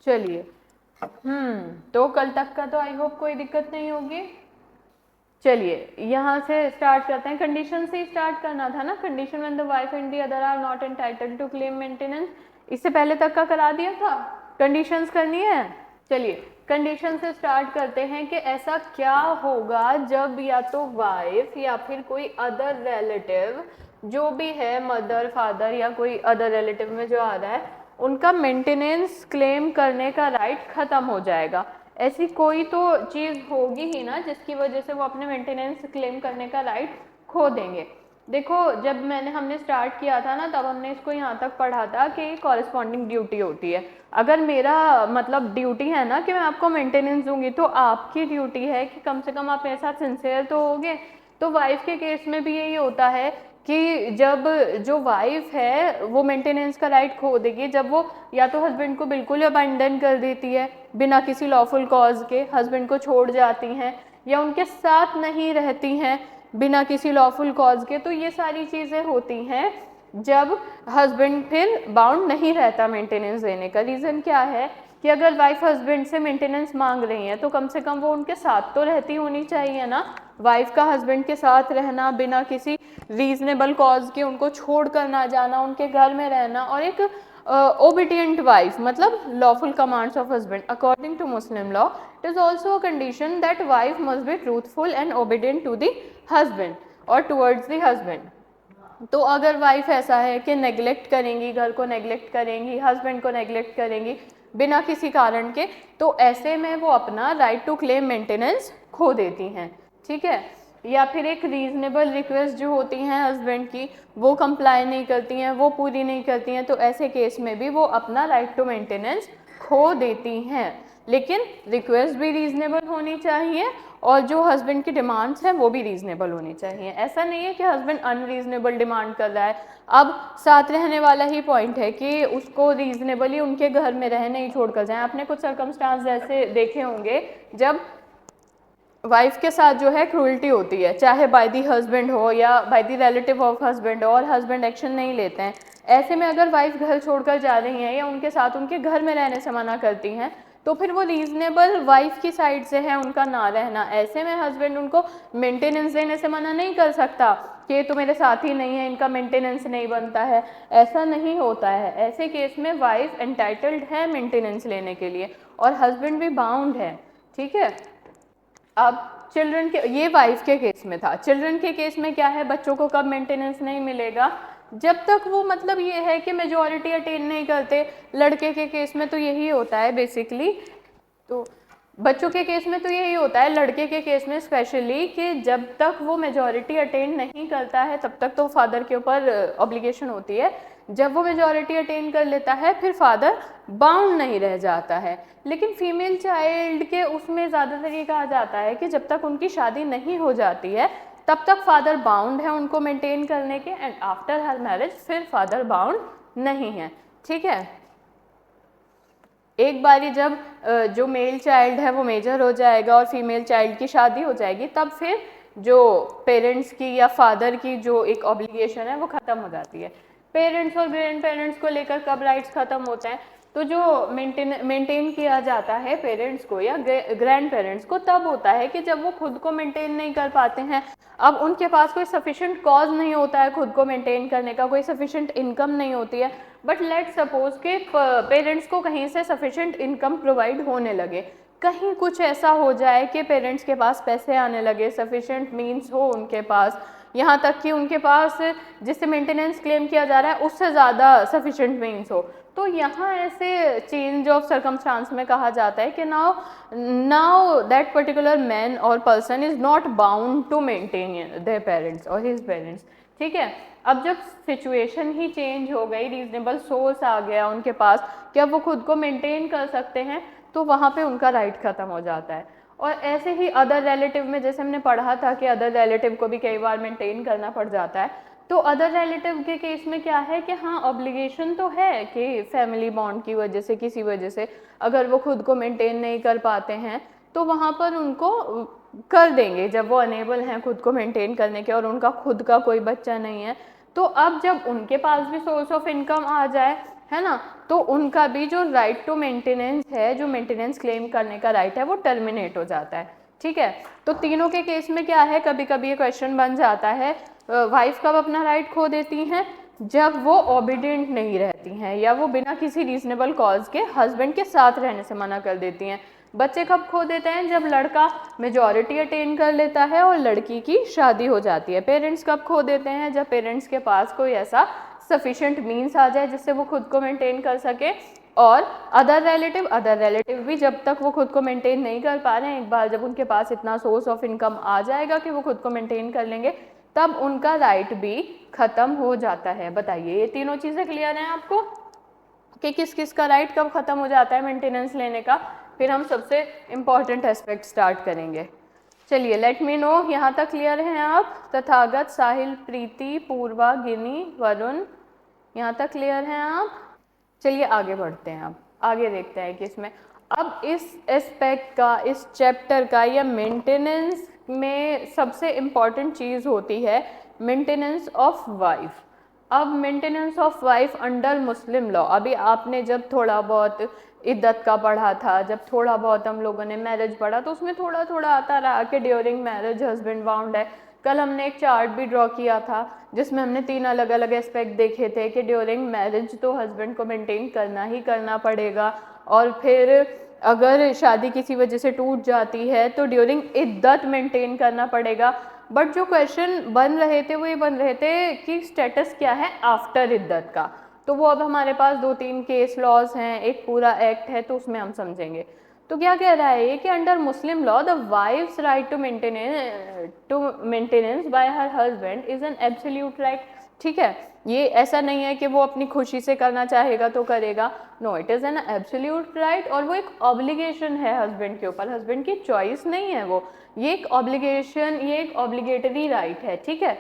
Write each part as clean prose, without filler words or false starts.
चलिए, तो कल तक का तो आई होप कोई दिक्कत नहीं होगी। चलिए यहाँ से स्टार्ट करते हैं, कंडीशन से स्टार्ट करना था ना, condition when the wife and the other are not entitled to claim maintenance, इससे पहले तक का करा दिया था, कंडीशंस करनी है। चलिए कंडीशन से स्टार्ट करते हैं कि ऐसा क्या होगा जब या तो वाइफ या फिर कोई अदर रिलेटिव जो भी है, मदर फादर या कोई अदर रिलेटिव में जो आ रहा है, उनका मेंटेनेंस क्लेम करने का राइट खत्म हो जाएगा। ऐसी कोई तो चीज़ होगी ही ना जिसकी वजह से वो अपने मेंटेनेंस क्लेम करने का राइट खो देंगे। देखो जब हमने स्टार्ट किया था ना, तब हमने इसको यहाँ तक पढ़ा था कि कॉरेस्पॉन्डिंग ड्यूटी होती है। अगर मेरा मतलब ड्यूटी है ना कि मैं आपको मेंटेनेंस दूंगी, तो आपकी ड्यूटी है कि कम से कम आप मेरे साथ सिंसियर तो होगे। तो वाइफ के केस में भी यही होता है कि जब जो वाइफ है वो मेंटेनेंस का राइट खो देगी जब वो या तो हस्बैंड को बिल्कुल अबैंडन कर देती है बिना किसी लॉफुल कॉज के, हस्बैंड को छोड़ जाती हैं या उनके साथ नहीं रहती हैं बिना किसी लॉफुल कॉज के। तो ये सारी चीज़ें होती हैं जब हस्बैंड फिर बाउंड नहीं रहता मेंटेनेंस देने का। रीज़न क्या है कि अगर वाइफ हस्बैंड से मेंटेनेंस मांग रही है तो कम से कम वो उनके साथ तो रहती होनी चाहिए ना। वाइफ का हस्बैंड के साथ रहना बिना किसी रीजनेबल कॉज के, उनको छोड़ कर ना जाना, उनके घर में रहना, और एक ओबीडियंट वाइफ मतलब lawful commands of husband according to Muslim law, it is also a condition that wife must be truthful and obedient to the husband और टुवर्ड्स द हस्बैंड। तो अगर वाइफ ऐसा है कि नेग्लेक्ट करेंगी, घर को नेग्लेक्ट करेंगी, हस्बैंड को नेग्लेक्ट करेंगी बिना किसी कारण के, तो ऐसे में वो अपना राइट टू क्लेम मेंटेनेंस खो देती हैं, ठीक है। या फिर एक रीजनेबल रिक्वेस्ट जो होती हैं हस्बैंड की वो कंप्लाई नहीं करती हैं, वो पूरी नहीं करती हैं, तो ऐसे केस में भी वो अपना राइट टू मेंटेनेंस खो देती हैं। लेकिन रिक्वेस्ट भी रीजनेबल होनी चाहिए और जो हस्बैंड की डिमांड्स हैं वो भी रीजनेबल होनी चाहिए। ऐसा नहीं है कि हस्बैंड अनरीजनेबल डिमांड कर रहा है। अब साथ रहने वाला ही पॉइंट है कि उसको रीजनेबली उनके घर में रहने ही छोड़ कर जाए। आपने कुछ सर्कमस्टांस ऐसे देखे होंगे जब वाइफ के साथ जो है क्रूअल्टी होती है, चाहे बाय दी हस्बैंड हो या by the relative of husband हो, और हस्बैंड एक्शन नहीं लेते हैं। ऐसे में अगर वाइफ घर छोड़कर जा रही हैं या उनके साथ उनके घर में रहने से मना करती हैं, तो फिर वो रीजनेबल वाइफ की साइड से है उनका ना रहना। ऐसे में हस्बैंड उनको मेंटेनेंस देने से मना नहीं कर सकता कि ये तो मेरे साथ ही नहीं है, इनका मेंटेनेंस नहीं बनता है। ऐसा नहीं होता है। ऐसे केस में वाइफ एंटाइटल्ड है मेंटेनेंस लेने के लिए और हस्बैंड भी बाउंड है, ठीक है। अब चिल्ड्रन के, ये वाइफ के केस में था। चिल्ड्रन के केस में क्या है, बच्चों को कब मेंटेनेंस नहीं मिलेगा, जब तक वो मतलब ये है कि मेजॉरिटी अटेन नहीं करते। लड़के के केस में तो यही होता है बेसिकली, तो बच्चों के केस में तो यही होता है, लड़के के केस में स्पेशली, कि जब तक वो मेजॉरिटी अटेन नहीं करता है तब तक तो फादर के ऊपर ऑब्लिगेशन होती है। जब वो मेजॉरिटी अटेन कर लेता है फिर फादर बाउंड नहीं रह जाता है। लेकिन फीमेल चाइल्ड के उसमें ज़्यादातर ये कहा जाता है कि जब तक उनकी शादी नहीं हो जाती है तब तक फादर बाउंड है उनको मेंटेन करने के, एंड आफ्टर हर मैरिज फिर फादर बाउंड नहीं है, ठीक है। एक बारी जब जो मेल चाइल्ड है वो मेजर हो जाएगा और फीमेल चाइल्ड की शादी हो जाएगी, तब फिर जो पेरेंट्स की या फादर की जो एक ऑब्लिगेशन है वो ख़त्म हो जाती है। पेरेंट्स और ग्रैंड पेरेंट्स को लेकर कब राइट्स ख़त्म होते हैं, तो जो मेंटेन किया जाता है पेरेंट्स को या ग्रैंड पेरेंट्स को तब होता है कि जब वो खुद को मेंटेन नहीं कर पाते हैं। अब उनके पास कोई सफिशिएंट कॉज नहीं होता है खुद को मेंटेन करने का, कोई सफिशिएंट इनकम नहीं होती है। बट लेट सपोज के पेरेंट्स को कहीं से सफिशिएंट इनकम प्रोवाइड होने लगे, कहीं कुछ ऐसा हो जाए कि पेरेंट्स के पास पैसे आने लगे, सफिशिएंट मीन्स हो उनके पास, यहाँ तक कि उनके पास जिससे मेंटेनेंस क्लेम किया जा रहा है उससे ज़्यादा सफिशिएंट मीन्स हो, तो यहाँ ऐसे चेंज ऑफ सर्कमस्टांस में कहा जाता है कि नाउ दैट पर्टिकुलर मैन और person is not bound to maintain their parents और हिज पेरेंट्स, ठीक है। अब जब सिचुएशन ही चेंज हो गई, रीजनेबल सोर्स आ गया उनके पास कि अब वो खुद को मेंटेन कर सकते हैं, तो वहाँ पे उनका राइट खत्म हो जाता है। और ऐसे ही अदर रिलेटिव में जैसे हमने पढ़ा था कि अदर रिलेटिव को भी कई बार मेंटेन करना पड़ जाता है, तो अदर रिलेटिव के केस में क्या है कि हाँ ऑब्लिगेशन तो है कि फैमिली बॉन्ड की वजह से, किसी वजह से अगर वो खुद को मेंटेन नहीं कर पाते हैं तो वहाँ पर उनको कर देंगे जब वो अनेबल हैं खुद को मेंटेन करने के और उनका खुद का कोई बच्चा नहीं है। तो अब जब उनके पास भी सोर्स ऑफ इनकम आ जाए है ना, तो उनका भी जो राइट टू मेंटेनेंस है, जो मेंटेनेंस क्लेम करने का राइट है, वो टर्मिनेट हो जाता है। ठीक है, तो तीनों के केस में क्या है, कभी कभी ये क्वेश्चन बन जाता है, वाइफ कब अपना राइट खो देती हैं, जब वो ओबीडिएंट नहीं रहती हैं या वो बिना किसी रीजनेबल कॉज के हस्बैंड के साथ रहने से मना कर देती हैं। बच्चे कब खो देते हैं, जब लड़का मेजॉरिटी अटेन कर लेता है और लड़की की शादी हो जाती है। पेरेंट्स कब खो देते हैं, जब पेरेंट्स के पास कोई ऐसा सफिशिएंट मीन्स आ जाए जिससे वो खुद को मेंटेन कर सके। और अदर रिलेटिव भी जब तक वो खुद को मेंटेन नहीं कर पा रहे हैं, एक बार जब उनके पास इतना सोर्स ऑफ इनकम आ जाएगा कि वो खुद को मेंटेन कर लेंगे, तब उनका राइट भी खत्म हो जाता है। बताइए, ये तीनों चीज़ें क्लियर हैं आपको कि किस किस का राइट कब खत्म हो जाता है मेंटेनेंस लेने का। फिर हम सबसे इम्पॉर्टेंट एस्पेक्ट स्टार्ट करेंगे। चलिए, लेट मी नो, यहाँ तक क्लियर हैं आप? तथागत, साहिल, प्रीति, पूर्वा, गिनी, वरुण, यहाँ तक क्लियर हैं आप? चलिए आगे बढ़ते हैं, अब आगे देखते हैं कि इसमें अब इस एस्पेक्ट का, इस चैप्टर का, या मेंटेनेंस में सबसे इम्पॉर्टेंट चीज़ होती है मेंटेनेंस ऑफ वाइफ। अब maintenance of wife under Muslim law, अभी आपने जब थोड़ा बहुत इद्दत का पढ़ा था, जब थोड़ा बहुत हम लोगों ने मैरिज पढ़ा, तो उसमें थोड़ा थोड़ा आता रहा कि ड्यूरिंग मैरिज हस्बैंड बाउंड है। कल हमने एक चार्ट भी ड्रॉ किया था जिसमें हमने 3 अलग अलग एस्पेक्ट देखे थे कि ड्यूरिंग मैरिज तो हस्बैंड को मेंटेन करना ही करना पड़ेगा, और फिर अगर शादी किसी वजह से टूट जाती है तो ड्यूरिंग इद्दत मेंटेन करना पड़ेगा। बट जो क्वेश्चन बन रहे थे वो ये बन रहे थे कि स्टेटस क्या है आफ्टर इद्दत का। तो वो अब हमारे पास 2-3 केस लॉज हैं, एक पूरा एक्ट है, तो उसमें हम समझेंगे। तो क्या कह रहा है ये कि under Muslim law the wife's right to maintenance by her husband is an absolute right. ठीक है, ये ऐसा नहीं है कि वो अपनी खुशी से करना चाहेगा तो करेगा, no, it is an absolute right, और वो एक ऑब्लिगेशन है हस्बैंड के ऊपर, हस्बैंड की चॉइस नहीं है वो, ये एक ऑब्लिगेशन, ये एक ऑब्लिगेटरी राइट है। ठीक है,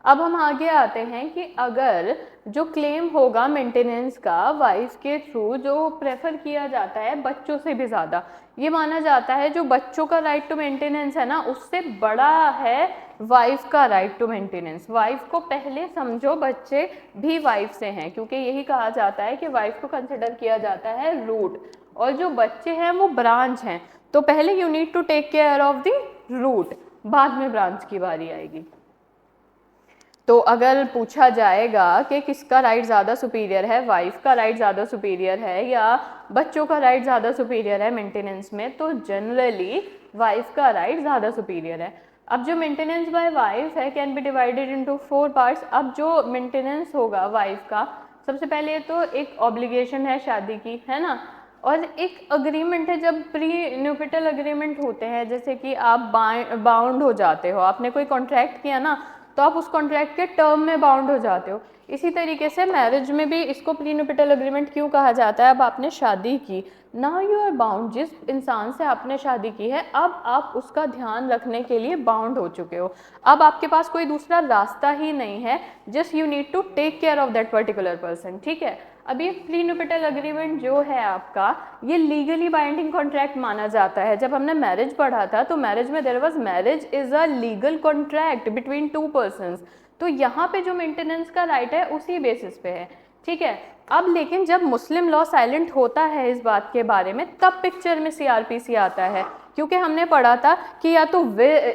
अब हम आगे आते हैं कि अगर जो क्लेम होगा मेंटेनेंस का वाइफ के थ्रू, जो प्रेफर किया जाता है बच्चों से भी ज़्यादा, ये माना जाता है जो बच्चों का राइट टू मेंटेनेंस है ना, उससे बड़ा है वाइफ का राइट टू मेंटेनेंस। वाइफ को पहले समझो, बच्चे भी वाइफ से हैं, क्योंकि यही कहा जाता है कि वाइफ को कंसिडर किया जाता है रूट, और जो बच्चे हैं वो ब्रांच हैं। तो पहले you need to take care of the root, बाद में ब्रांच की बारी आएगी। तो अगर पूछा जाएगा कि किसका राइट ज़्यादा सुपीरियर है, वाइफ का राइट ज़्यादा सुपीरियर है या बच्चों का राइट ज़्यादा सुपीरियर है मेंटेनेंस में, तो जनरली वाइफ का राइट ज़्यादा सुपीरियर है। अब जो मेंटेनेंस बाय वाइफ है can be divided into 4 parts. अब जो मेंटेनेंस होगा वाइफ का, सबसे पहले तो एक ऑब्लिगेशन है शादी की, है ना, और एक अग्रीमेंट है। जब प्री न्यूपिटल अग्रीमेंट होते हैं, जैसे कि आप बाउंड हो जाते हो, आपने कोई कॉन्ट्रैक्ट किया ना, तो आप उस कॉन्ट्रैक्ट के टर्म में बाउंड हो जाते हो। इसी तरीके से मैरिज में भी इसको प्री न्यूपिटल एग्रीमेंट क्यों कहा जाता है? अब आपने शादी की, नाउ यू आर बाउंड, जिस इंसान से आपने शादी की है अब आप उसका ध्यान रखने के लिए बाउंड हो चुके हो। अब आपके पास कोई दूसरा रास्ता ही नहीं है, just you need to take care of that particular person. ठीक है, अब ये प्री न्यूपिटल एग्रीमेंट जो है आपका, ये लीगली बाइंडिंग कॉन्ट्रैक्ट माना जाता है। जब हमने मैरिज पढ़ा था तो मैरिज में there was marriage is a legal contract between 2 persons. तो यहाँ पे जो मेंटेनेंस का राइट है उसी बेसिस पे है। ठीक है, अब लेकिन जब मुस्लिम लॉ साइलेंट होता है इस बात के बारे में, तब पिक्चर में सीआरपीसी आता है, क्योंकि हमने पढ़ा था कि या तो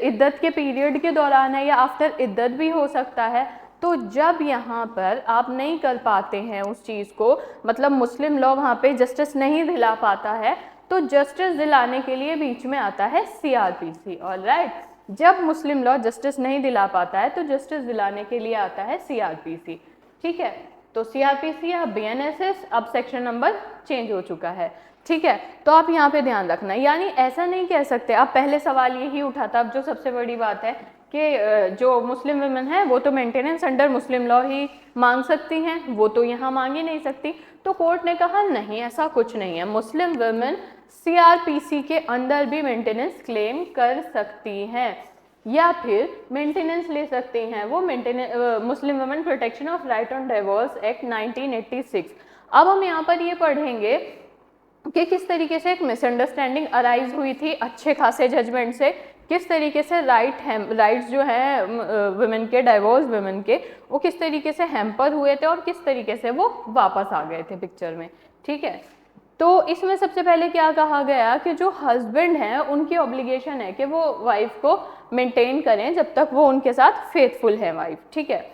इद्दत के पीरियड के दौरान है या आफ्टर इद्दत भी हो सकता है। तो जब यहाँ पर आप नहीं कर पाते हैं उस चीज़ को, मतलब मुस्लिम लॉ वहाँ पे जस्टिस नहीं दिला पाता है, तो जस्टिस दिलाने के लिए बीच में आता है सीआरपीसी। ऑलराइट, जब मुस्लिम लॉ जस्टिस नहीं दिला पाता है तो जस्टिस दिलाने के लिए आता है सीआरपीसी। ठीक है, तो सीआरपीसी या बीएनएसएस, अब सेक्शन नंबर चेंज हो चुका है। ठीक है, तो आप यहाँ पे ध्यान रखना, यानी ऐसा नहीं कह सकते। अब पहले सवाल यही उठा था, अब जो सबसे बड़ी बात है कि जो मुस्लिम वुमेन है वो तो मेंटेनेंस अंडर मुस्लिम लॉ ही मांग सकती हैं, वो तो यहाँ मांग ही नहीं सकती। तो कोर्ट ने कहा नहीं, ऐसा कुछ नहीं है, मुस्लिम वुमेन सीआरपीसी के अंदर भी मेंटेनेंस क्लेम कर सकती हैं या फिर मेंटेनेंस ले सकती हैं। वो Muslim women protection of right on divorce act 1986। अब हम यहाँ पर ये पढ़ेंगे कि किस तरीके से एक मिसअंडरस्टैंडिंग अराइज हुई थी अच्छे खासे जजमेंट से किस तरीके से राइट्स जो हैं वुमेन के, डाइवोर्स वुमेन के, वो किस तरीके से हैम्पर हुए थे और किस तरीके से वो वापस आ गए थे पिक्चर में। ठीक है, तो इसमें सबसे पहले क्या कहा गया कि जो हस्बैंड हैं उनकी ऑब्लिगेशन है कि वो वाइफ को मेंटेन करें जब तक वो उनके साथ फेथफुल है वाइफ। ठीक है,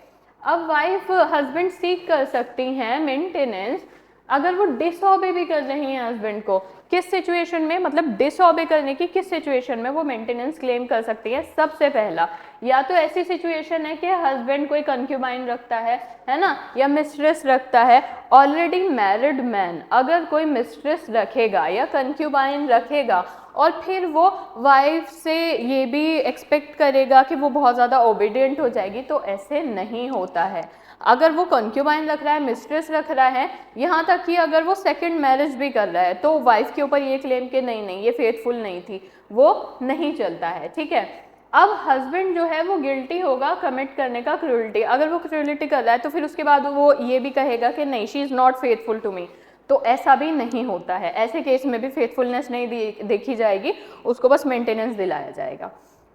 अब वाइफ हस्बैंड सीख कर सकती हैं मेंटेनेंस अगर वो डिसऑबे भी कर रही हैं हस्बैंड को। किस सिचुएशन में, मतलब डिसऑबे करने की किस सिचुएशन में वो मेंटेनेंस क्लेम कर सकती है? सबसे पहला, या तो ऐसी सिचुएशन है कि हस्बैंड कोई कंक्यूबाइन रखता है ना, या मिस्ट्रेस रखता है। ऑलरेडी मैरिड मैन अगर कोई मिस्ट्रेस रखेगा या कंक्यूबाइन रखेगा और फिर वो वाइफ से ये भी एक्सपेक्ट करेगा कि वो बहुत ज़्यादा ओबीडियंट हो जाएगी, तो ऐसे नहीं होता है। अगर वो कंक्यूबाइन रख रहा है, मिस्ट्रेस रख रहा है, यहाँ तक कि अगर वो सेकंड मैरिज भी कर रहा है, तो वाइफ के ऊपर ये क्लेम कि नहीं ये फेथफुल नहीं थी, वो नहीं चलता है। ठीक है, अब हस्बैंड जो है वो गिल्टी होगा कमिट करने का क्रूरल्टी। अगर वो क्रूरल्टी कर रहा है तो फिर उसके बाद वो ये भी कहेगा कि नहीं, she is not faithful to me, तो ऐसा भी नहीं होता है। ऐसे केस में भी फेथफुलनेस नहीं देखी जाएगी, उसको बस मेंटेनेंस दिलाया जाएगा।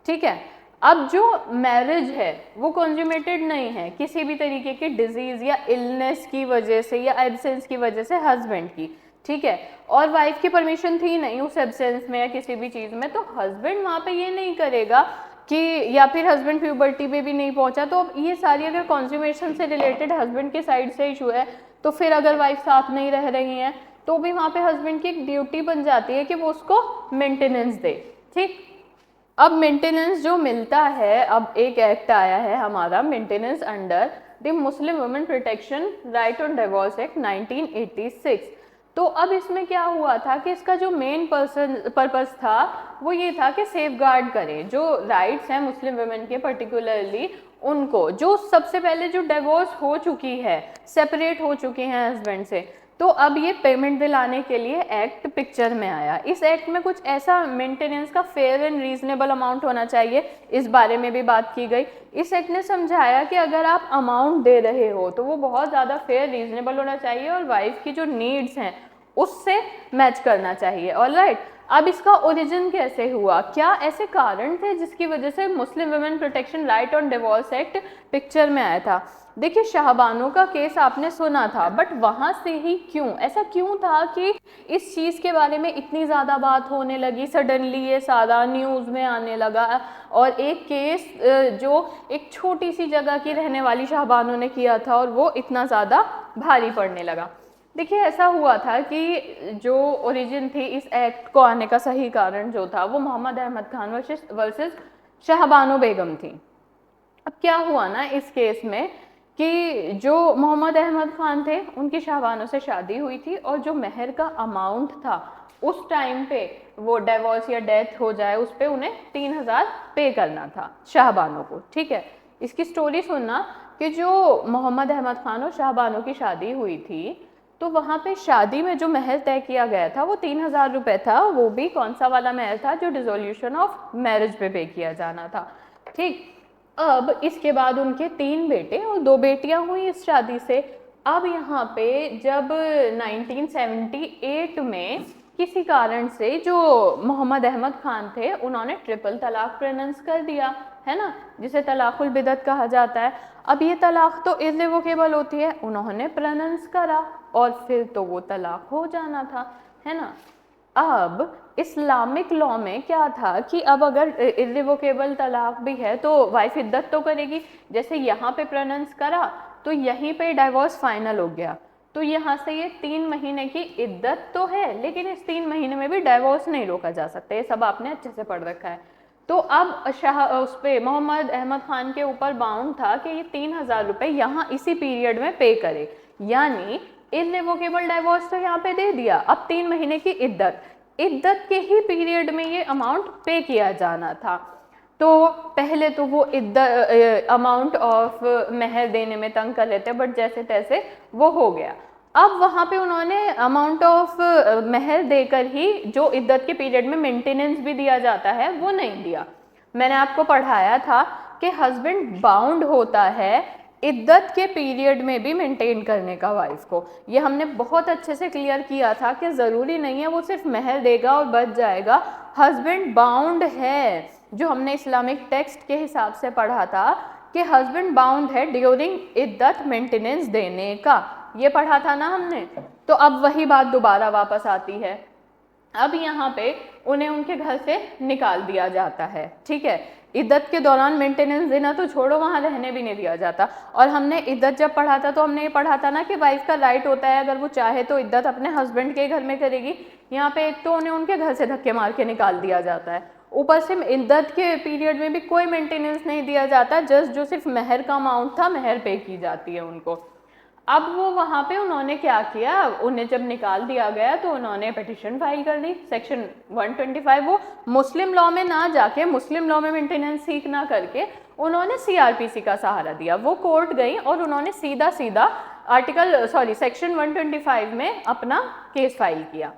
ठीक है, अब जो मैरिज है वो कंज्यूमेटेड नहीं है किसी भी तरीके की डिजीज या इलनेस की वजह से या एब्सेंस की वजह से हस्बैंड की। ठीक है, और वाइफ की परमिशन थी नहीं उस एब्सेंस में या किसी भी चीज़ में, तो हस्बैंड वहाँ पे ये नहीं करेगा कि, या फिर हस्बैंड प्यूबर्टी पे भी नहीं पहुँचा, तो अब ये सारी अगर कंज्यूमेशन से रिलेटेड हस्बैंड के साइड से इशू है, तो फिर अगर वाइफ साथ नहीं रह रही हैं तो भी वहाँ पे हस्बैंड की एक ड्यूटी बन जाती है कि वो उसको मेंटेनेंस दे। ठीक, अब मेंटेनेंस जो मिलता है, अब एक एक्ट आया है हमारा maintenance under the Muslim women protection right on divorce act 1986। तो अब इसमें क्या हुआ था कि इसका जो मेन पर्पस था वो ये था कि सेफ गार्ड करें जो राइट्स हैं मुस्लिम वुमेन के, पर्टिकुलरली उनको जो सबसे पहले जो डिवोर्स हो चुकी है, सेपरेट हो चुके हैं हस्बैंड से, तो अब ये पेमेंट दिलाने के लिए एक्ट पिक्चर में आया। इस एक्ट में कुछ ऐसा मेंटेनेंस का फेयर एंड रीजनेबल अमाउंट होना चाहिए, इस बारे में भी बात की गई। इस एक्ट ने समझाया कि अगर आप अमाउंट दे रहे हो तो वो बहुत ज़्यादा फेयर रीजनेबल होना चाहिए और वाइफ की जो नीड्स हैं उससे मैच करना चाहिए। ऑलराइट, अब इसका ओरिजिन कैसे हुआ, क्या ऐसे कारण थे जिसकी वजह से Muslim women protection right on divorce act picture में आया था? देखिए, शाहबानो का केस आपने सुना था, बट वहाँ से ही क्यों, ऐसा क्यों था कि इस चीज़ के बारे में इतनी ज़्यादा बात होने लगी, सडनली ये सारा न्यूज़ में आने लगा, और एक केस जो एक छोटी सी जगह की रहने वाली शाहबानो ने किया था और वो इतना ज़्यादा भारी पड़ने लगा? देखिए, ऐसा हुआ था कि जो ओरिजिन थी इस एक्ट को आने का सही कारण जो था वो मोहम्मद अहमद खान वर्सेस शाहबानो बेगम थी। अब क्या हुआ ना इस केस में कि जो मोहम्मद अहमद खान थे उनकी शाहबानो से शादी हुई थी और जो महर का अमाउंट था उस टाइम पे, वो डिवोर्स या डेथ हो जाए उस पे उन्हें 3000 पे करना था शाहबानो को। ठीक है, इसकी स्टोरी सुनना कि जो मोहम्मद अहमद खान और शाहबानो की शादी हुई थी तो वहाँ पे शादी में जो महर तय किया गया था वो 3000 रुपये था। वो भी कौन सा वाला महर था? जो डिसोल्यूशन ऑफ मैरिज पे किया जाना था। ठीक, अब इसके बाद उनके 3 बेटे और 2 बेटियां हुई इस शादी से। अब यहाँ पे जब 1978 में किसी कारण से जो मोहम्मद अहमद खान थे उन्होंने ट्रिपल तलाक प्रोनाउंस कर दिया, है ना, जिसे तलाकुल बिदअत कहा जाता है। अब ये तलाक तो इर्रिवोकेबल होती है, उन्होंने प्रोनाउंस करा और फिर तो वो तलाक हो जाना था, है ना। अब इस्लामिक लॉ में क्या था कि अब अगर इर्रिवोकेबल तलाक भी है तो वाइफ इद्दत तो करेगी, जैसे यहाँ पे प्रोनाउंस करा तो यहीं पे डाइवोर्स फाइनल हो गया, तो यहाँ से ये 3 महीने की इद्दत तो है, लेकिन इस 3 महीने में भी डाइवोर्स नहीं रोका जा सकता, ये सब आपने अच्छे से पढ़ रखा है। तो अब उस पे मोहम्मद अहमद खान के ऊपर बाउंड था कि ये 3000 रुपये यहाँ इसी पीरियड में पे करे, यानी इर्रिवोकेबल डाइवोर्स तो यहाँ पे दे दिया, अब 3 महीने की इद्दत के ही पीरियड में ये अमाउंट पे किया जाना था। तो पहले तो वो अमाउंट ऑफ महर देने में तंग कर रहे थे, बट जैसे तैसे वो हो गया। अब वहाँ पे उन्होंने अमाउंट ऑफ महर देकर ही जो इद्दत के पीरियड में मेंटेनेंस भी दिया जाता है वो नहीं दिया। मैंने आपको पढ़ाया था कि हस्बैंड बाउंड होता है इद्दत के पीरियड में भी मेंटेन करने का वाइफ को, ये हमने बहुत अच्छे से क्लियर किया था कि ज़रूरी नहीं है वो सिर्फ महर देगा और बच जाएगा, हस्बैंड बाउंड है जो हमने इस्लामिक टेक्स्ट के हिसाब से पढ़ा था कि हस्बैंड बाउंड है ड्यूरिंग इद्दत मेंटेनेंस देने का, ये पढ़ा था ना हमने। तो अब वही बात दोबारा वापस आती है। अब यहाँ पे उन्हें उनके घर से निकाल दिया जाता है, ठीक है। इद्दत के दौरान मेंटेनेंस देना तो छोड़ो, वहाँ रहने भी नहीं दिया जाता। और हमने इद्दत जब पढ़ा था तो हमने ये पढ़ा था ना कि वाइफ का राइट होता है अगर वो चाहे तो इद्दत अपने हस्बैंड के घर में करेगी। यहाँ पे एक तो उन्हें उनके घर से धक्के मार के निकाल दिया जाता है, ऊपर से इद्दत के पीरियड में भी कोई मेंटेनेंस नहीं दिया जाता, जस्ट जो सिर्फ महर का अमाउंट था महर पे की जाती है उनको। अब वो वहाँ पे उन्होंने क्या किया, उन्हें जब निकाल दिया गया तो उन्होंने पिटिशन फाइल कर दी सेक्शन 125। वो मुस्लिम लॉ में ना जाके, मुस्लिम लॉ में मेंटेनेंस सीख ना करके उन्होंने सीआरपीसी का सहारा दिया। वो कोर्ट गई और उन्होंने सीधा सीधा सेक्शन 125 में अपना केस फाइल किया।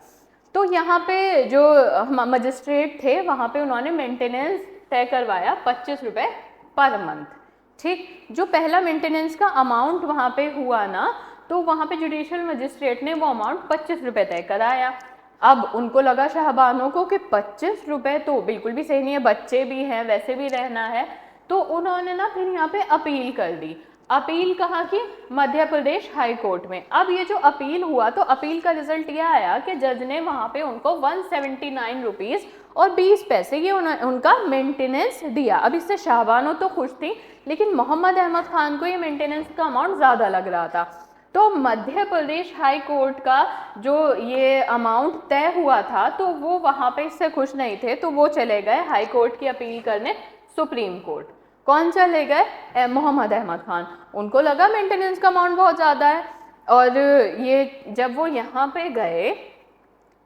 तो यहाँ पे जो मजिस्ट्रेट थे वहाँ पे उन्होंने मेंटेनेंस तय करवाया 25 रुपये पर मंथ, ठीक। जो पहला मेंटेनेंस का अमाउंट वहाँ पे हुआ ना, तो वहाँ पे जुडिशियल मजिस्ट्रेट ने वो अमाउंट 25 रुपये तय कराया। अब उनको लगा शाहबानों को कि 25 रुपये तो बिल्कुल भी सही नहीं है, बच्चे भी हैं, वैसे भी रहना है। तो उन्होंने ना फिर यहाँ पे अपील कर दी। अपील कहाँ की? मध्य प्रदेश हाई कोर्ट में। अब ये जो अपील हुआ तो अपील का रिजल्ट ये आया कि जज ने वहाँ पे उनको 179 रुपीज़ और 20 पैसे ये उनका मेंटेनेंस दिया। अब इससे शाहबानो तो खुश थी, लेकिन मोहम्मद अहमद खान को ये मेंटेनेंस का अमाउंट ज़्यादा लग रहा था। तो मध्य प्रदेश हाई कोर्ट का जो ये अमाउंट तय हुआ था तो वो वहाँ पे इससे खुश नहीं थे, तो वो चले गए हाई कोर्ट की अपील करने सुप्रीम कोर्ट। कौन चले गए? मोहम्मद अहमद खान। उनको लगा मेंटेनेंस का अमाउंट बहुत ज़्यादा है, और ये जब वो यहाँ पे गए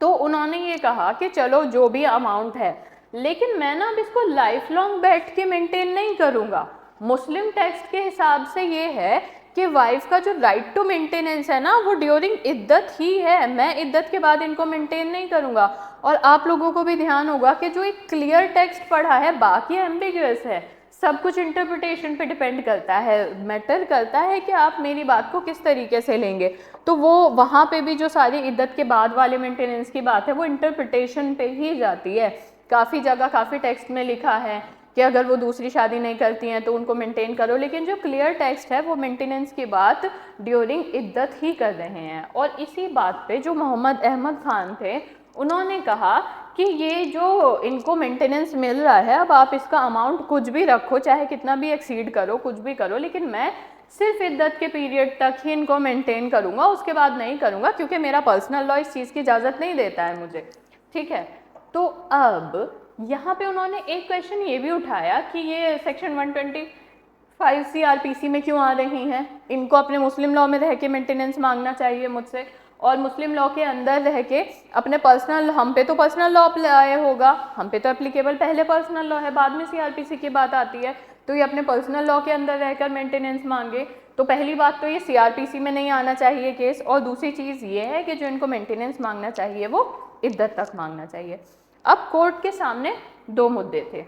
तो उन्होंने ये कहा कि चलो जो भी अमाउंट है, लेकिन मैं ना अब इसको लाइफ लॉन्ग बैठ के मेंटेन नहीं करूँगा। मुस्लिम टेक्स्ट के हिसाब से ये है कि वाइफ का जो राइट टू मेंटेनेंस है ना वो ड्यूरिंग इद्दत ही है, मैं इद्दत के बाद इनको मेंटेन नहीं करूँगा। और आप लोगों को भी ध्यान होगा कि जो एक क्लियर टेक्स्ट पढ़ा है, बाकी एम्बिगुअस है, सब कुछ इंटरप्रिटेशन पे डिपेंड करता है, मैटर करता है कि आप मेरी बात को किस तरीके से लेंगे। तो वो वहाँ पे भी जो सारी इद्दत के बाद वाले मेंटेनेंस की बात है वो इंटरप्रिटेशन पे ही जाती है। काफ़ी जगह काफ़ी टेक्स्ट में लिखा है कि अगर वो दूसरी शादी नहीं करती हैं तो उनको मेंटेन करो, लेकिन जो क्लियर टेक्स्ट है वो मेंटेनेंस की बात ड्यूरिंग इद्दत ही कर रहे हैं। और इसी बात पे जो मोहम्मद अहमद खान थे उन्होंने कहा कि ये जो इनको मेंटेनेंस मिल रहा है, अब आप इसका अमाउंट कुछ भी रखो, चाहे कितना भी एक्सीड करो, कुछ भी करो, लेकिन मैं सिर्फ इद्दत के पीरियड तक ही इनको मेंटेन करूँगा, उसके बाद नहीं करूँगा, क्योंकि मेरा पर्सनल लॉ इस चीज़ की इजाज़त नहीं देता है मुझे, ठीक है। तो अब यहाँ पे उन्होंने एक क्वेश्चन ये भी उठाया कि ये सेक्शन 125 सीआरपीसी में क्यों आ रही हैं, इनको अपने मुस्लिम लॉ में रह के मेंटेनेंस मांगना चाहिए मुझसे, और मुस्लिम लॉ के अंदर रह के अपने पर्सनल, हम पे तो पर्सनल लॉ अप्लाई होगा, हम पे तो एप्लीकेबल पहले पर्सनल लॉ है, बाद में सीआरपीसी की बात आती है, तो ये अपने पर्सनल लॉ के अंदर रहकर मेंटेनेंस मांगे। तो पहली बात तो ये सीआरपीसी में नहीं आना चाहिए केस, और दूसरी चीज़ ये है कि जो इनको मेंटेनेंस मांगना चाहिए वो इद्दत तक मांगना चाहिए। अब कोर्ट के सामने दो मुद्दे थे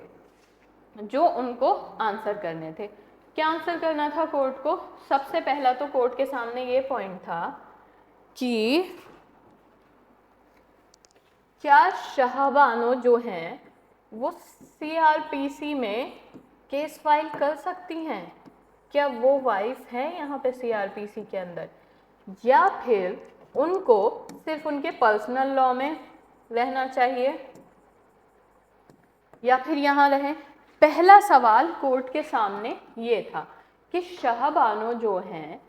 जो उनको आंसर करने थे। क्या आंसर करना था कोर्ट को? सबसे पहला तो कोर्ट के सामने ये पॉइंट था कि क्या शाहबानो जो हैं वो सीआरपीसी में केस फाइल कर सकती हैं? क्या वो वाइफ है यहाँ पे सीआरपीसी के अंदर, या फिर उनको सिर्फ उनके पर्सनल लॉ में रहना चाहिए, या फिर यहाँ रहें? पहला सवाल कोर्ट के सामने ये था कि शाहबानो जो हैं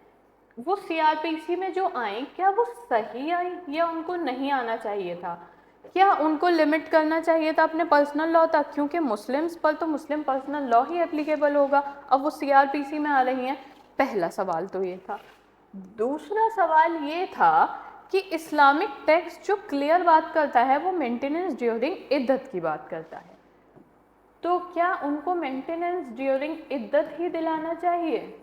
वो सीआरपीसी में जो आई, क्या वो सही आई या उनको नहीं आना चाहिए था? क्या उनको लिमिट करना चाहिए था अपने पर्सनल लॉ तक, क्योंकि मुस्लिम्स पर तो मुस्लिम पर्सनल लॉ ही एप्लीकेबल होगा, अब वो सीआरपीसी में आ रही हैं? पहला सवाल तो ये था। दूसरा सवाल ये था कि इस्लामिक टेक्स्ट जो क्लियर बात करता है वो मेंटेनेंस ड्यूरिंग इद्दत की बात करता है, तो क्या उनको मेंटेनेंस ड्यूरिंग इद्दत ही दिलाना चाहिए,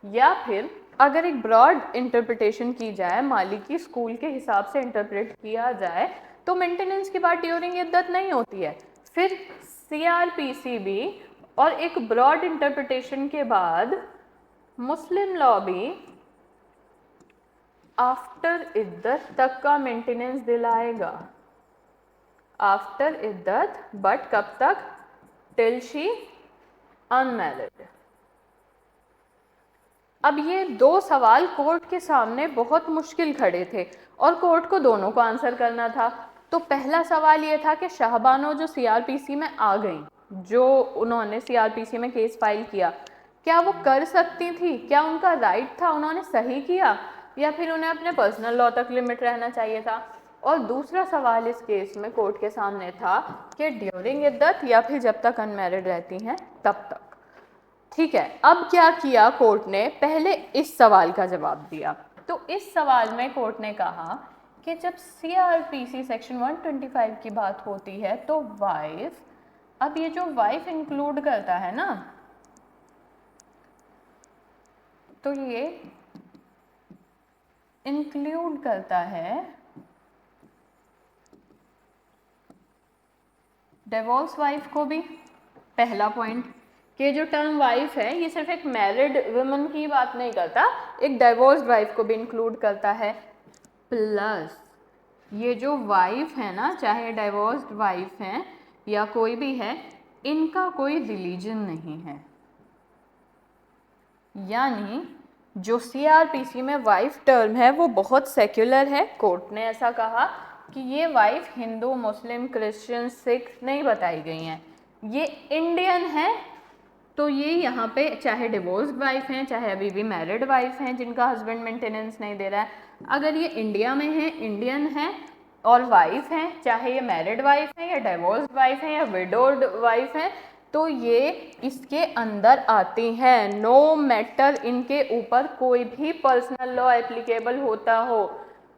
या फिर अगर एक ब्रॉड इंटरप्रिटेशन की जाए, मालिकी स्कूल के हिसाब से इंटरप्रेट किया जाए, तो मेंटेनेंस की बात ड्यूरिंग इद्दत नहीं होती है, फिर सीआरपीसी भी और एक ब्रॉड इंटरप्रिटेशन के बाद मुस्लिम लॉ भी आफ्टर इद्दत तक का मेंटेनेंस दिलाएगा। आफ्टर इद्दत, बट कब तक? Till she unmarried. अब ये दो सवाल कोर्ट के सामने बहुत मुश्किल खड़े थे और कोर्ट को दोनों को आंसर करना था। तो पहला सवाल ये था कि शाहबानो जो सीआरपीसी में आ गई, जो उन्होंने सीआरपीसी में केस फाइल किया, क्या वो कर सकती थी? क्या उनका राइट था? उन्होंने सही किया या फिर उन्हें अपने पर्सनल लॉ तक लिमिट रहना चाहिए था? और दूसरा सवाल इस केस में कोर्ट के सामने था कि ड्यूरिंग इद्दत या फिर जब तक अनमैरिड रहती हैं तब तक। ठीक है, अब क्या किया कोर्ट ने? पहले इस सवाल का जवाब दिया। तो इस सवाल में कोर्ट ने कहा कि जब सीआरपीसी सेक्शन 125 की बात होती है तो वाइफ, अब ये जो वाइफ इंक्लूड करता है ना, तो ये इंक्लूड करता है डिवोर्स वाइफ को भी। पहला पॉइंट कि जो टर्म वाइफ है ये सिर्फ एक मैरिड वुमन की बात नहीं करता, एक डिवोर्स्ड वाइफ को भी इंक्लूड करता है। प्लस ये जो वाइफ है ना, चाहे डिवोर्स्ड वाइफ है या कोई भी है, इनका कोई रिलीजन नहीं है। यानी जो सीआरपीसी में वाइफ टर्म है वो बहुत सेक्युलर है। कोर्ट ने ऐसा कहा कि ये वाइफ हिंदू, मुस्लिम, क्रिश्चियन, सिख नहीं बताई गई हैं, ये इंडियन है। तो ये यहाँ पे चाहे डिवोर्स्ड वाइफ हैं, चाहे अभी भी मैरिड वाइफ हैं जिनका हस्बैंड मेंटेनेंस नहीं दे रहा है, अगर ये इंडिया में है, इंडियन है और वाइफ हैं, चाहे ये मैरिड वाइफ है या डिवोर्स्ड वाइफ है या विडोड वाइफ है, तो ये इसके अंदर आती हैं, नो मैटर इनके ऊपर कोई भी पर्सनल लॉ एप्लीकेबल होता हो।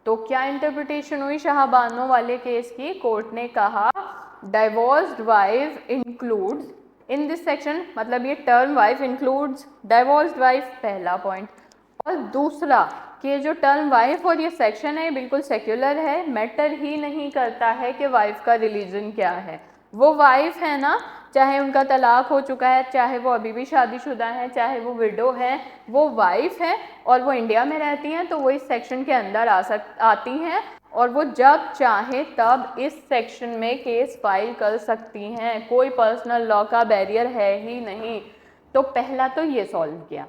तो क्या इंटरप्रिटेशन हुई शाहबानो वाले केस की? कोर्ट ने कहा divorced wife includes in this section, मतलब ये term wife includes divorced wife, पहला पॉइंट। और दूसरा कि जो टर्म वाइफ और ये सेक्शन है बिल्कुल सेक्युलर है, मैटर ही नहीं करता है कि वाइफ का रिलीजन क्या है। वो वाइफ है ना, चाहे उनका तलाक हो चुका है, चाहे वो अभी भी शादीशुदा है, चाहे वो विडो है, वो वाइफ है और वो इंडिया में रहती हैं, तो वो इस सेक्शन के अंदर आती हैं और वो जब चाहे तब इस सेक्शन में केस फाइल कर सकती हैं। कोई पर्सनल लॉ का बैरियर है ही नहीं। तो पहला तो ये सॉल्व किया।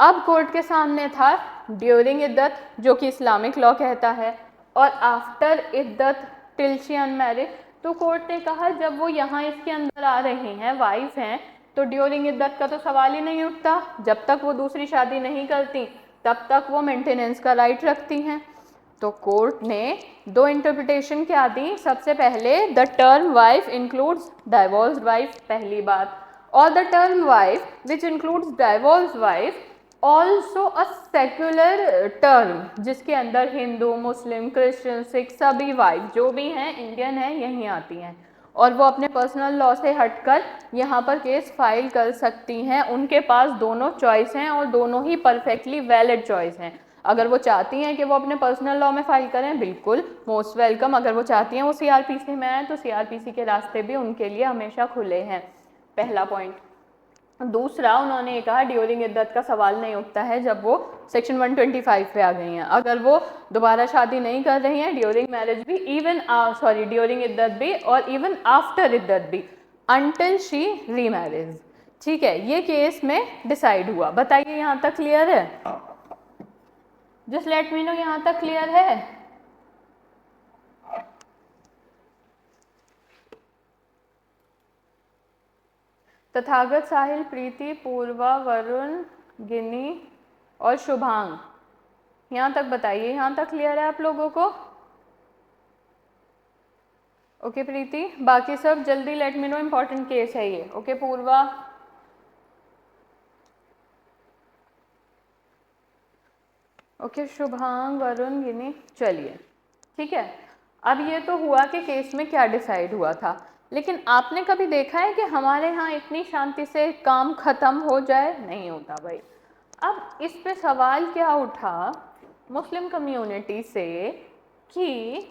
अब कोर्ट के सामने था ड्यूरिंग इद्दत, जो कि इस्लामिक लॉ कहता है, और आफ्टर इद्दत टिल शी अनमैरिड। तो कोर्ट ने कहा जब वो यहाँ इसके अंदर आ रही हैं, वाइफ हैं, तो ड्यूरिंग इद्दत का तो सवाल ही नहीं उठता। जब तक वो दूसरी शादी नहीं करती तब तक वो मेंटेनेंस का राइट रखती हैं। तो कोर्ट ने दो इंटरप्रिटेशन क्या दी? सबसे पहले the term wife includes divorced wife, पहली बात, और the term wife which includes divorced wife also a secular term, जिसके अंदर हिंदू, मुस्लिम, क्रिश्चियन, सिख सभी वाइफ जो भी हैं इंडियन हैं यहीं आती हैं और वो अपने पर्सनल लॉ से हटकर यहाँ पर केस फाइल कर सकती हैं। उनके पास दोनों चॉइस हैं और दोनों ही परफेक्टली वैलिड चॉइस हैं। अगर वो चाहती हैं कि वो अपने पर्सनल लॉ में फाइल करें, बिल्कुल मोस्ट वेलकम। अगर वो चाहती हैं वो सीआरपीसी में आए, तो सीआरपीसी के रास्ते भी उनके लिए हमेशा खुले हैं, पहला पॉइंट। दूसरा, उन्होंने ये कहा ड्यूरिंग इद्दत का सवाल नहीं उठता है जब वो सेक्शन 125 पे आ गई हैं। अगर वो दोबारा शादी नहीं कर रही हैं ड्यूरिंग मैरिज भी, इवन ड्यूरिंग इद्दत भी और इवन आफ्टर इद्दत भी, अनटिल शी रीमैरिज। ठीक है, ये केस में डिसाइड हुआ। बताइए यहाँ तक क्लियर है? जस्ट लेट मी नो, यहाँ तक क्लियर है? तथागत, साहिल, प्रीति, पूर्वा, वरुण, गिनी और शुभांग, यहाँ तक बताइए, यहाँ तक क्लियर है आप लोगों को? ओके प्रीति, बाकी सब जल्दी let me know, important case है ये। ओके पूर्वा, ओके शुभांग, वरुण, गिनी, चलिए ठीक है। अब ये तो हुआ कि केस में क्या डिसाइड हुआ था, लेकिन आपने कभी देखा है कि हमारे यहाँ इतनी शांति से काम खत्म हो जाए? नहीं होता भाई। अब इस पे सवाल क्या उठा मुस्लिम कम्युनिटी से कि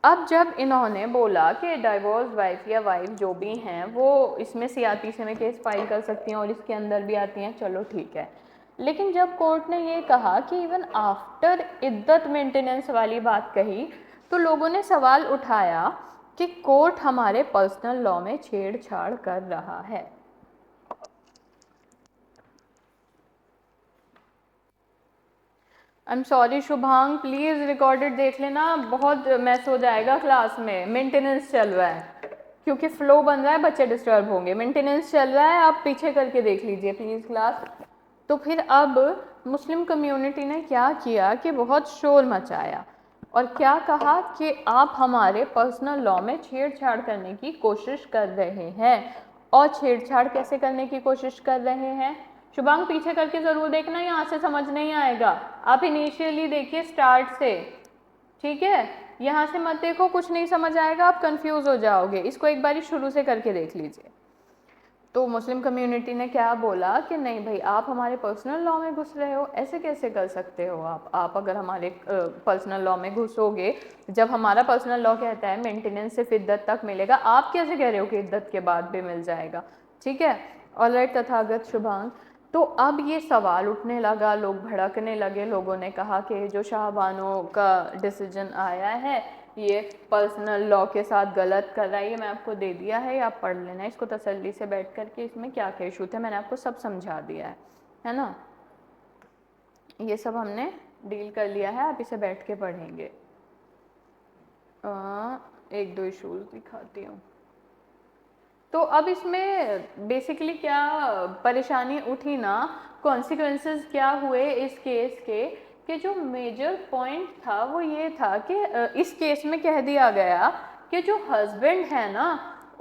अब जब इन्होंने बोला कि डाइवोर्स वाइफ या वाइफ जो भी हैं वो इसमें सीआरपीसी में केस फाइल कर सकती हैं और इसके अंदर भी आती हैं, चलो ठीक है। लेकिन जब कोर्ट ने ये कहा कि इवन आफ्टर इद्दत मेंटेनेंस वाली बात कही, तो लोगों ने सवाल उठाया कि कोर्ट हमारे पर्सनल लॉ में छेड़छाड़ कर रहा है। I am sorry Shubhang, please recorded देख लेना, बहुत मैस हो जाएगा क्लास में, मेंटेनेंस चल रहा है, क्योंकि फ्लो बन रहा है, बच्चे डिस्टर्ब होंगे, मेंटेनेंस चल रहा है, आप पीछे करके देख लीजिए प्लीज क्लास। तो फिर अब मुस्लिम कम्युनिटी ने क्या किया कि बहुत शोर मचाया और क्या कहा कि आप हमारे पर्सनल लॉ में छेड़छाड़ करने की कोशिश कर रहे हैं। और छेड़छाड़ कैसे करने की कोशिश कर रहे हैं? शुभांग पीछे करके ज़रूर देखना, यहाँ से समझ नहीं आएगा, आप इनिशियली देखिए स्टार्ट से, ठीक है? यहाँ से मत देखो, कुछ नहीं समझ आएगा, आप कंफ्यूज हो जाओगे, इसको एक बारी शुरू से करके देख लीजिए। तो मुस्लिम कम्युनिटी ने क्या बोला कि नहीं भाई, आप हमारे पर्सनल लॉ में घुस रहे हो, ऐसे कैसे कर सकते हो आप अगर हमारे पर्सनल लॉ में घुसोगे, जब हमारा पर्सनल लॉ कहता है मेंटेनेंस सिर्फ इद्दत तक मिलेगा, आप कैसे कह रहे हो कि इद्दत के बाद भी मिल जाएगा? ठीक है, ऑलराइट तथागत शुभांग। तो अब ये सवाल उठने लगा, लोग भड़कने लगे, लोगों ने कहा कि जो शाहबानो का डिसीजन आया है ये पर्सनल लॉ के साथ गलत कर रहा है, ये मैं आपको दे दिया है, आप पढ़ लेना इसको तसल्ली से बैठ करके, इसमें क्या क्या इशू थे मैंने आपको सब समझा दिया है ना, ये सब हमने डील कर लिया है, आप इसे बैठ के पढ़ेंगे। एक दो इशूज दिखाती हूँ। तो अब इसमें बेसिकली क्या परेशानी उठी ना, कॉन्सिक्वेंसेस क्या हुए इस केस के, कि जो मेजर पॉइंट था वो ये था कि इस केस में कह दिया गया कि जो हस्बैंड है ना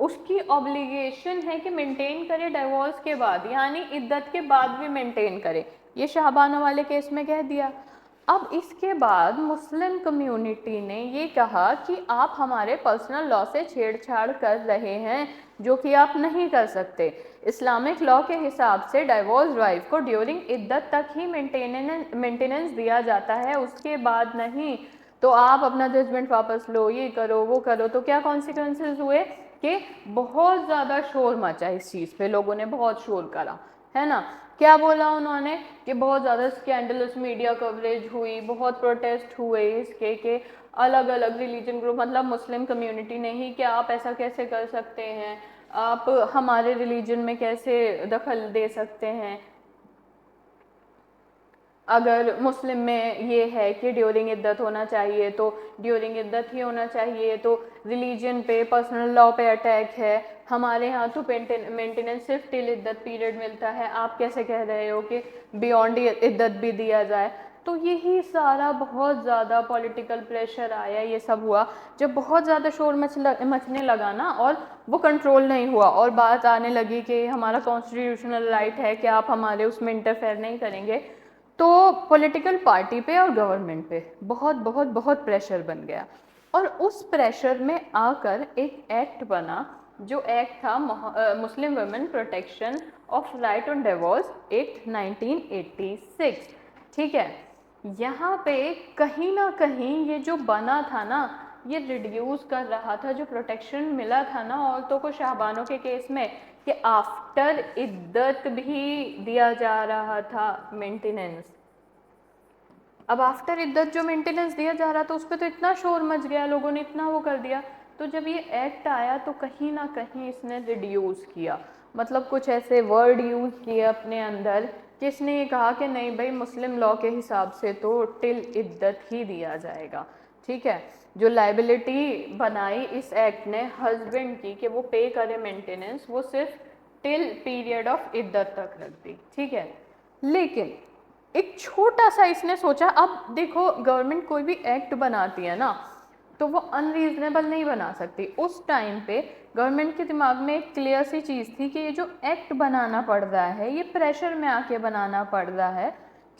उसकी ऑब्लिगेशन है कि मेंटेन करे डिवोर्स के बाद, यानी इद्दत के बाद भी मेंटेन करे, ये शाहबानो वाले केस में कह दिया। अब इसके बाद मुस्लिम कम्युनिटी ने ये कहा कि आप हमारे पर्सनल लॉ से छेड़छाड़ कर रहे हैं, जो कि आप नहीं कर सकते। इस्लामिक लॉ के हिसाब से डाइवोर्स वाइफ को ड्यूरिंग इद्दत तक ही मेंटेनेंस दिया जाता है, उसके बाद नहीं। तो आप अपना जजमेंट वापस लो, ये करो वो करो। तो क्या कॉन्सिक्वेंसेस हुए कि बहुत ज़्यादा शोर मचा इस चीज़ पे, लोगों ने बहुत शोर करा, है ना। क्या बोला उन्होंने कि बहुत ज़्यादा स्कैंडलस मीडिया कवरेज हुई, बहुत प्रोटेस्ट हुए इसके कि अलग अलग रिलीजन ग्रुप, मतलब मुस्लिम कम्युनिटी ने ही, कि आप ऐसा कैसे कर सकते हैं, आप हमारे रिलीजन में कैसे दखल दे सकते हैं, अगर मुस्लिम में ये है कि ड्यूरिंग इद्दत होना चाहिए तो ड्यूरिंग इद्दत ही होना चाहिए, तो रिलीजन पे पर्सनल लॉ पे अटैक है, हमारे यहाँ तो मेंटेनेंस सिर्फ टिल इद्दत पीरियड मिलता है, आप कैसे कह रहे हो कि बियॉन्ड इद्दत भी दिया जाए। तो यही सारा बहुत ज़्यादा पॉलिटिकल प्रेशर आया, ये सब हुआ जब बहुत ज़्यादा शोर मचने लगा ना, और वो कंट्रोल नहीं हुआ, और बात आने लगी कि हमारा कॉन्स्टिट्यूशनल राइट है कि आप हमारे उसमें इंटरफेयर नहीं करेंगे, तो पॉलिटिकल पार्टी पे और गवर्नमेंट पे बहुत बहुत बहुत प्रेशर बन गया। और उस प्रेशर में आकर एक एक्ट बना, जो एक्ट था Muslim women protection of right on divorce act 1986। ठीक है, यहाँ पे कहीं ना कहीं ये जो बना था ना, ये रिड्यूस कर रहा था जो प्रोटेक्शन मिला था ना औरतों को शाहबानों के केस में, कि आफ्टर इद्दत भी दिया जा रहा था मेंटेनेंस। अब आफ्टर इद्दत जो मेंटेनेंस दिया जा रहा था उस पर तो इतना शोर मच गया, लोगों ने इतना वो कर दिया, तो जब ये एक्ट आया तो कहीं ना कहीं इसने रिड्यूस किया, मतलब कुछ ऐसे वर्ड यूज किए अपने अंदर कि इसने ये कहा कि नहीं भाई, मुस्लिम लॉ के हिसाब से तो टिल इद्दत ही दिया जाएगा। ठीक है, जो लाइबिलिटी बनाई इस एक्ट ने हस्बैंड की कि वो पे करे मेंटेनेंस, वो सिर्फ टिल पीरियड ऑफ इद्दत तक रख दी। ठीक है, लेकिन एक छोटा सा इसने सोचा, अब देखो गवर्नमेंट कोई भी एक्ट बनाती है ना तो वो अनरीजनेबल नहीं बना सकती। उस टाइम पे गवर्नमेंट के दिमाग में एक क्लियर सी चीज़ थी कि ये जो एक्ट बनाना पड़ रहा है ये प्रेशर में आके बनाना पड़ रहा है,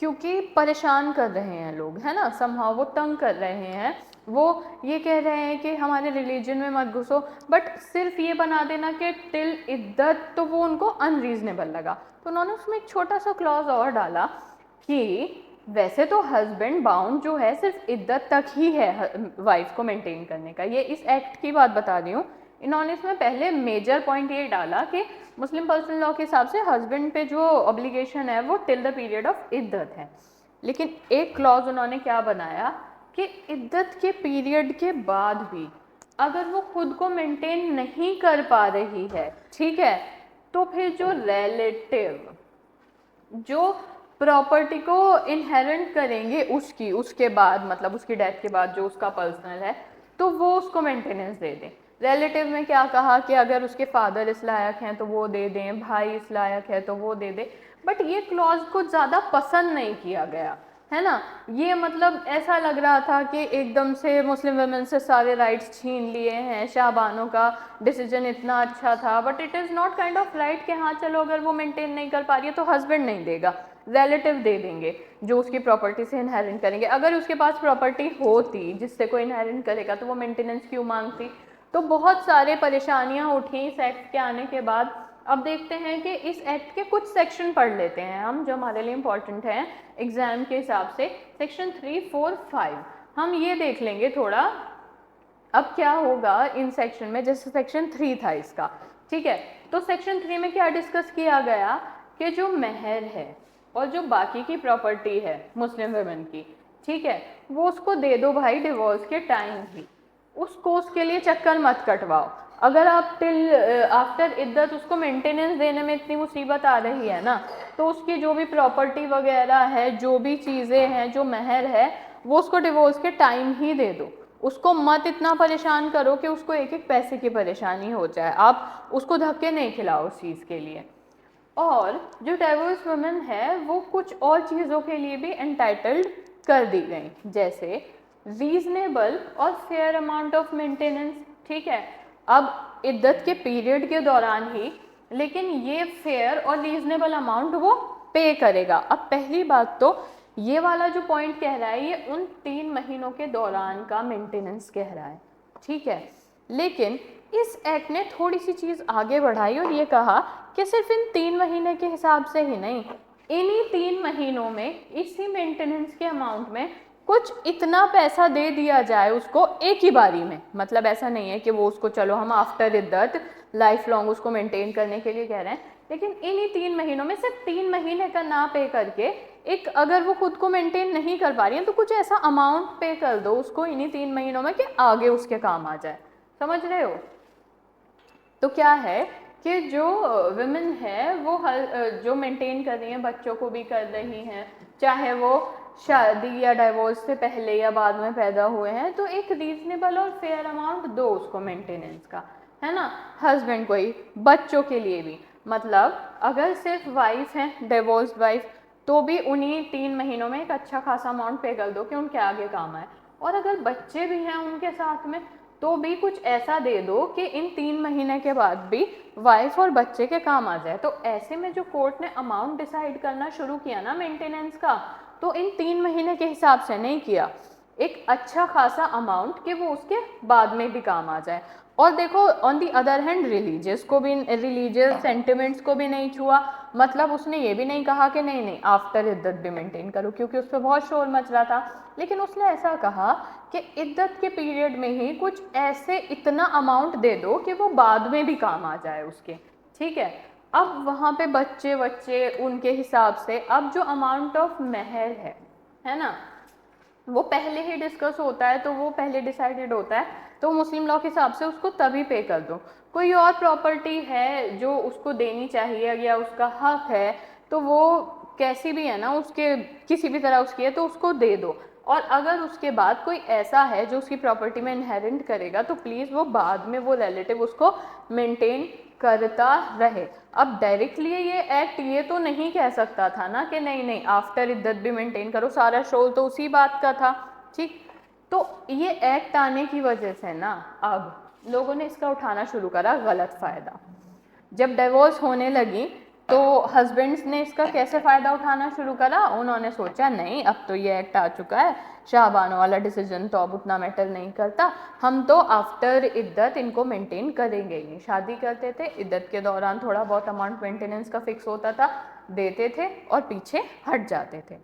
क्योंकि परेशान कर रहे हैं लोग, है ना, समहाउ वो तंग कर रहे हैं, वो ये कह रहे हैं कि हमारे रिलीजन में मत घुसो, बट सिर्फ ये बना देना कि टिल इद्दत, तो वो उनको अनरीजनेबल लगा। तो उन्होंने उसमें एक छोटा सा क्लॉज और डाला कि वैसे तो हस्बैंड बाउंड जो है सिर्फ इद्दत तक ही है वाइफ को मेंटेन करने का, ये इस एक्ट की बात बता रही हूँ। इन्होंने इसमें पहले मेजर पॉइंट ये डाला कि मुस्लिम पर्सनल लॉ के हिसाब से हस्बैंड पे जो ऑब्लिगेशन है वो टिल द पीरियड ऑफ इद्दत है, लेकिन एक क्लॉज उन्होंने क्या बनाया कि इद्दत के पीरियड के बाद भी अगर वो खुद को मेंटेन नहीं कर पा रही है, ठीक है, तो फिर जो रिलेटिव जो प्रॉपर्टी को इनहेरिट करेंगे उसके बाद, मतलब उसकी डेथ के बाद जो उसका पर्सनल है, तो वो उसको मेंटेनेंस दे दें। रिलेटिव में क्या कहा कि अगर उसके फादर इस लायक हैं तो वो दे दें, भाई इस लायक है तो वो दे दें, बट ये क्लॉज को ज़्यादा पसंद नहीं किया गया, है ना। ये मतलब ऐसा लग रहा था कि एकदम से मुस्लिम वुमेन से सारे राइट्स छीन लिए हैं, शाहबानो का डिसीजन इतना अच्छा था, but it is not kind of right कि हाँ चलो अगर वो मेंटेन नहीं कर पा रही है तो हस्बैंड नहीं देगा, रिलेटिव दे देंगे जो उसकी प्रॉपर्टी से इनहेरिट करेंगे। अगर उसके पास प्रॉपर्टी होती जिससे कोई इनहेरिट करेगा तो वो मेंटेनेंस क्यों मांगती। तो बहुत सारे परेशानियां उठी इस एक्ट के आने के बाद। अब देखते हैं कि इस एक्ट के कुछ सेक्शन पढ़ लेते हैं हम जो हमारे लिए इम्पोर्टेंट हैं एग्जाम के हिसाब से। सेक्शन 3, 4, 5 हम ये देख लेंगे थोड़ा। अब क्या होगा इन सेक्शन में, जैसे सेक्शन 3 था इसका, ठीक है, तो सेक्शन 3 में क्या डिस्कस किया गया कि जो महर है और जो बाकी की प्रॉपर्टी है मुस्लिम वुमेन की, ठीक है, वो उसको दे दो भाई डिवोर्स के टाइम ही, उसको उसके लिए चक्कर मत कटवाओ। अगर आप टिल आफ्टर इद्दत उसको मेंटेनेंस देने में इतनी मुसीबत आ रही है ना, तो उसकी जो भी प्रॉपर्टी वगैरह है, जो भी चीज़ें हैं, जो महर है, वो उसको डिवोर्स के टाइम ही दे दो। उसको मत इतना परेशान करो कि उसको एक एक पैसे की परेशानी हो जाए, आप उसको धक्के नहीं खिलाओ उस चीज़ के लिए। और जो डाइवोर्स वुमेन है वो कुछ और चीज़ों के लिए भी एंटाइटल्ड कर दी गई, जैसे रीजनेबल और फेयर अमाउंट ऑफ मेंटेनेंस, ठीक है। अब इद्दत के पीरियड के दौरान ही, लेकिन ये फेयर और रीजनेबल अमाउंट वो पे करेगा। अब पहली बात तो ये वाला जो पॉइंट कह रहा है ये उन 3 महीनों के दौरान का मेंटेनेंस कह रहा है, ठीक है। लेकिन इस एक्ट ने थोड़ी सी चीज़ आगे बढ़ाई और ये कहा कि सिर्फ इन 3 महीने के हिसाब से ही नहीं, इन्हीं 3 महीनों में इसी मेंटेनेंस के अमाउंट में कुछ इतना पैसा दे दिया जाए उसको एक ही बारी में। मतलब ऐसा नहीं है कि वो उसको चलो हम आफ्टर इद्दत लाइफ लॉन्ग उसको मेंटेन करने के लिए कह रहे हैं, लेकिन इन्हीं 3 महीनों में सिर्फ 3 महीने का ना पे करके एक, अगर वो खुद को मेंटेन नहीं कर पा रही है तो कुछ ऐसा अमाउंट पे कर दो उसको इन्हीं 3 महीनों में कि आगे उसके काम आ जाए। समझ रहे हो। तो क्या है कि जो विमेन है वो जो मेंटेन कर रही हैं, बच्चों को भी कर रही हैं, चाहे वो शादी या डाइवोर्स से पहले या बाद में पैदा हुए हैं, तो एक रीजनेबल और फेयर अमाउंट दो उसको मेंटेनेंस का, है ना। हस्बैंड को ही, बच्चों के लिए भी, मतलब अगर सिर्फ वाइफ है डिवोर्स वाइफ तो भी उन्हीं 3 महीनों में एक अच्छा खासा अमाउंट पे कर दो कि उनके आगे काम आए। और अगर बच्चे भी हैं उनके साथ में तो भी कुछ ऐसा दे दो कि इन 3 महीने के बाद भी वाइफ और बच्चे के काम आ जाए। तो ऐसे में जो कोर्ट ने अमाउंट डिसाइड करना शुरू किया ना मेंटेनेंस का, तो इन 3 महीने के हिसाब से नहीं किया, एक अच्छा खासा अमाउंट कि वो उसके बाद में भी काम आ जाए। और देखो on the other hand religious को भी, रिलीजियस सेंटिमेंट्स को भी नहीं छुआ। मतलब उसने ये भी नहीं कहा कि नहीं नहीं आफ्टर इद्दत भी मेंटेन करो, क्योंकि उस पर बहुत शोर मच रहा था, लेकिन उसने ऐसा कहा कि इद्दत के पीरियड में ही कुछ ऐसे इतना अमाउंट दे दो कि वो बाद में भी काम आ जाए उसके, ठीक है। अब वहाँ पे बच्चे बच्चे उनके हिसाब से, अब जो अमाउंट ऑफ महर है ना, वो पहले ही डिस्कस होता है, तो वो पहले डिसाइडेड होता है, तो मुस्लिम लॉ के हिसाब से उसको तभी पे कर दो। कोई और प्रॉपर्टी है जो उसको देनी चाहिए या उसका हक है, तो वो कैसी भी है ना, उसके किसी भी तरह उसकी है तो उसको दे दो। और अगर उसके बाद कोई ऐसा है जो उसकी प्रॉपर्टी में इनहेरिट करेगा तो प्लीज़ वो बाद में वो रिलेटिव उसको मेंटेन करता रहे। अब डायरेक्टली ये एक्ट ये तो नहीं कह सकता था ना कि नहीं नहीं आफ्टर इद्दत भी मेंटेन करो, सारा शोर तो उसी बात का था, ठीक। तो ये एक्ट आने की वजह से ना अब लोगों ने इसका उठाना शुरू करा गलत फ़ायदा। जब डिवोर्स होने लगी तो हस्बैंड्स ने इसका कैसे फ़ायदा उठाना शुरू करा, उन्होंने सोचा नहीं अब तो ये एक्ट आ चुका है, शाहबानो वाला डिसीजन तो अब उतना मैटर नहीं करता, हम तो आफ्टर इद्दत इनको मेंटेन करेंगे ही। शादी करते थे, इद्दत के दौरान थोड़ा बहुत अमाउंट मेंटेनेंस का फिक्स होता था, देते थे और पीछे हट जाते थे।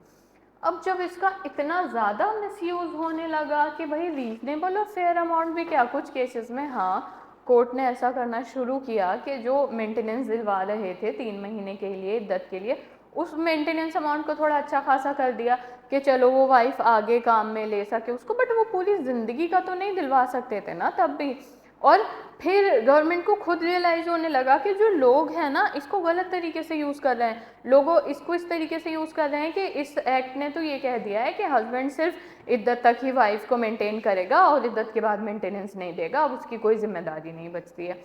अब जब इसका इतना ज़्यादा मिसयूज़ होने लगा कि भाई रीजनेबल और फेयर अमाउंट भी क्या, कुछ केसेस में हाँ कोर्ट ने ऐसा करना शुरू किया कि जो मेंटेनेंस दिलवा रहे थे 3 महीने के लिए इद्दत के लिए, उस मेंटेनेंस अमाउंट को थोड़ा अच्छा खासा कर दिया कि चलो वो वाइफ आगे काम में ले सके उसको, बट वो पूरी ज़िंदगी का तो नहीं दिलवा सकते थे ना तब भी। और फिर गवर्नमेंट को खुद रियलाइज़ होने लगा कि जो लोग हैं ना इसको गलत तरीके से यूज़ कर रहे हैं, लोगों इसको इस तरीके से यूज़ कर रहे हैं कि इस एक्ट ने तो ये कह दिया है कि हस्बैंड सिर्फ इद्दत तक ही वाइफ को मेंटेन करेगा और इद्दत के बाद मेंटेनेंस नहीं देगा, अब उसकी कोई जिम्मेदारी नहीं बचती है।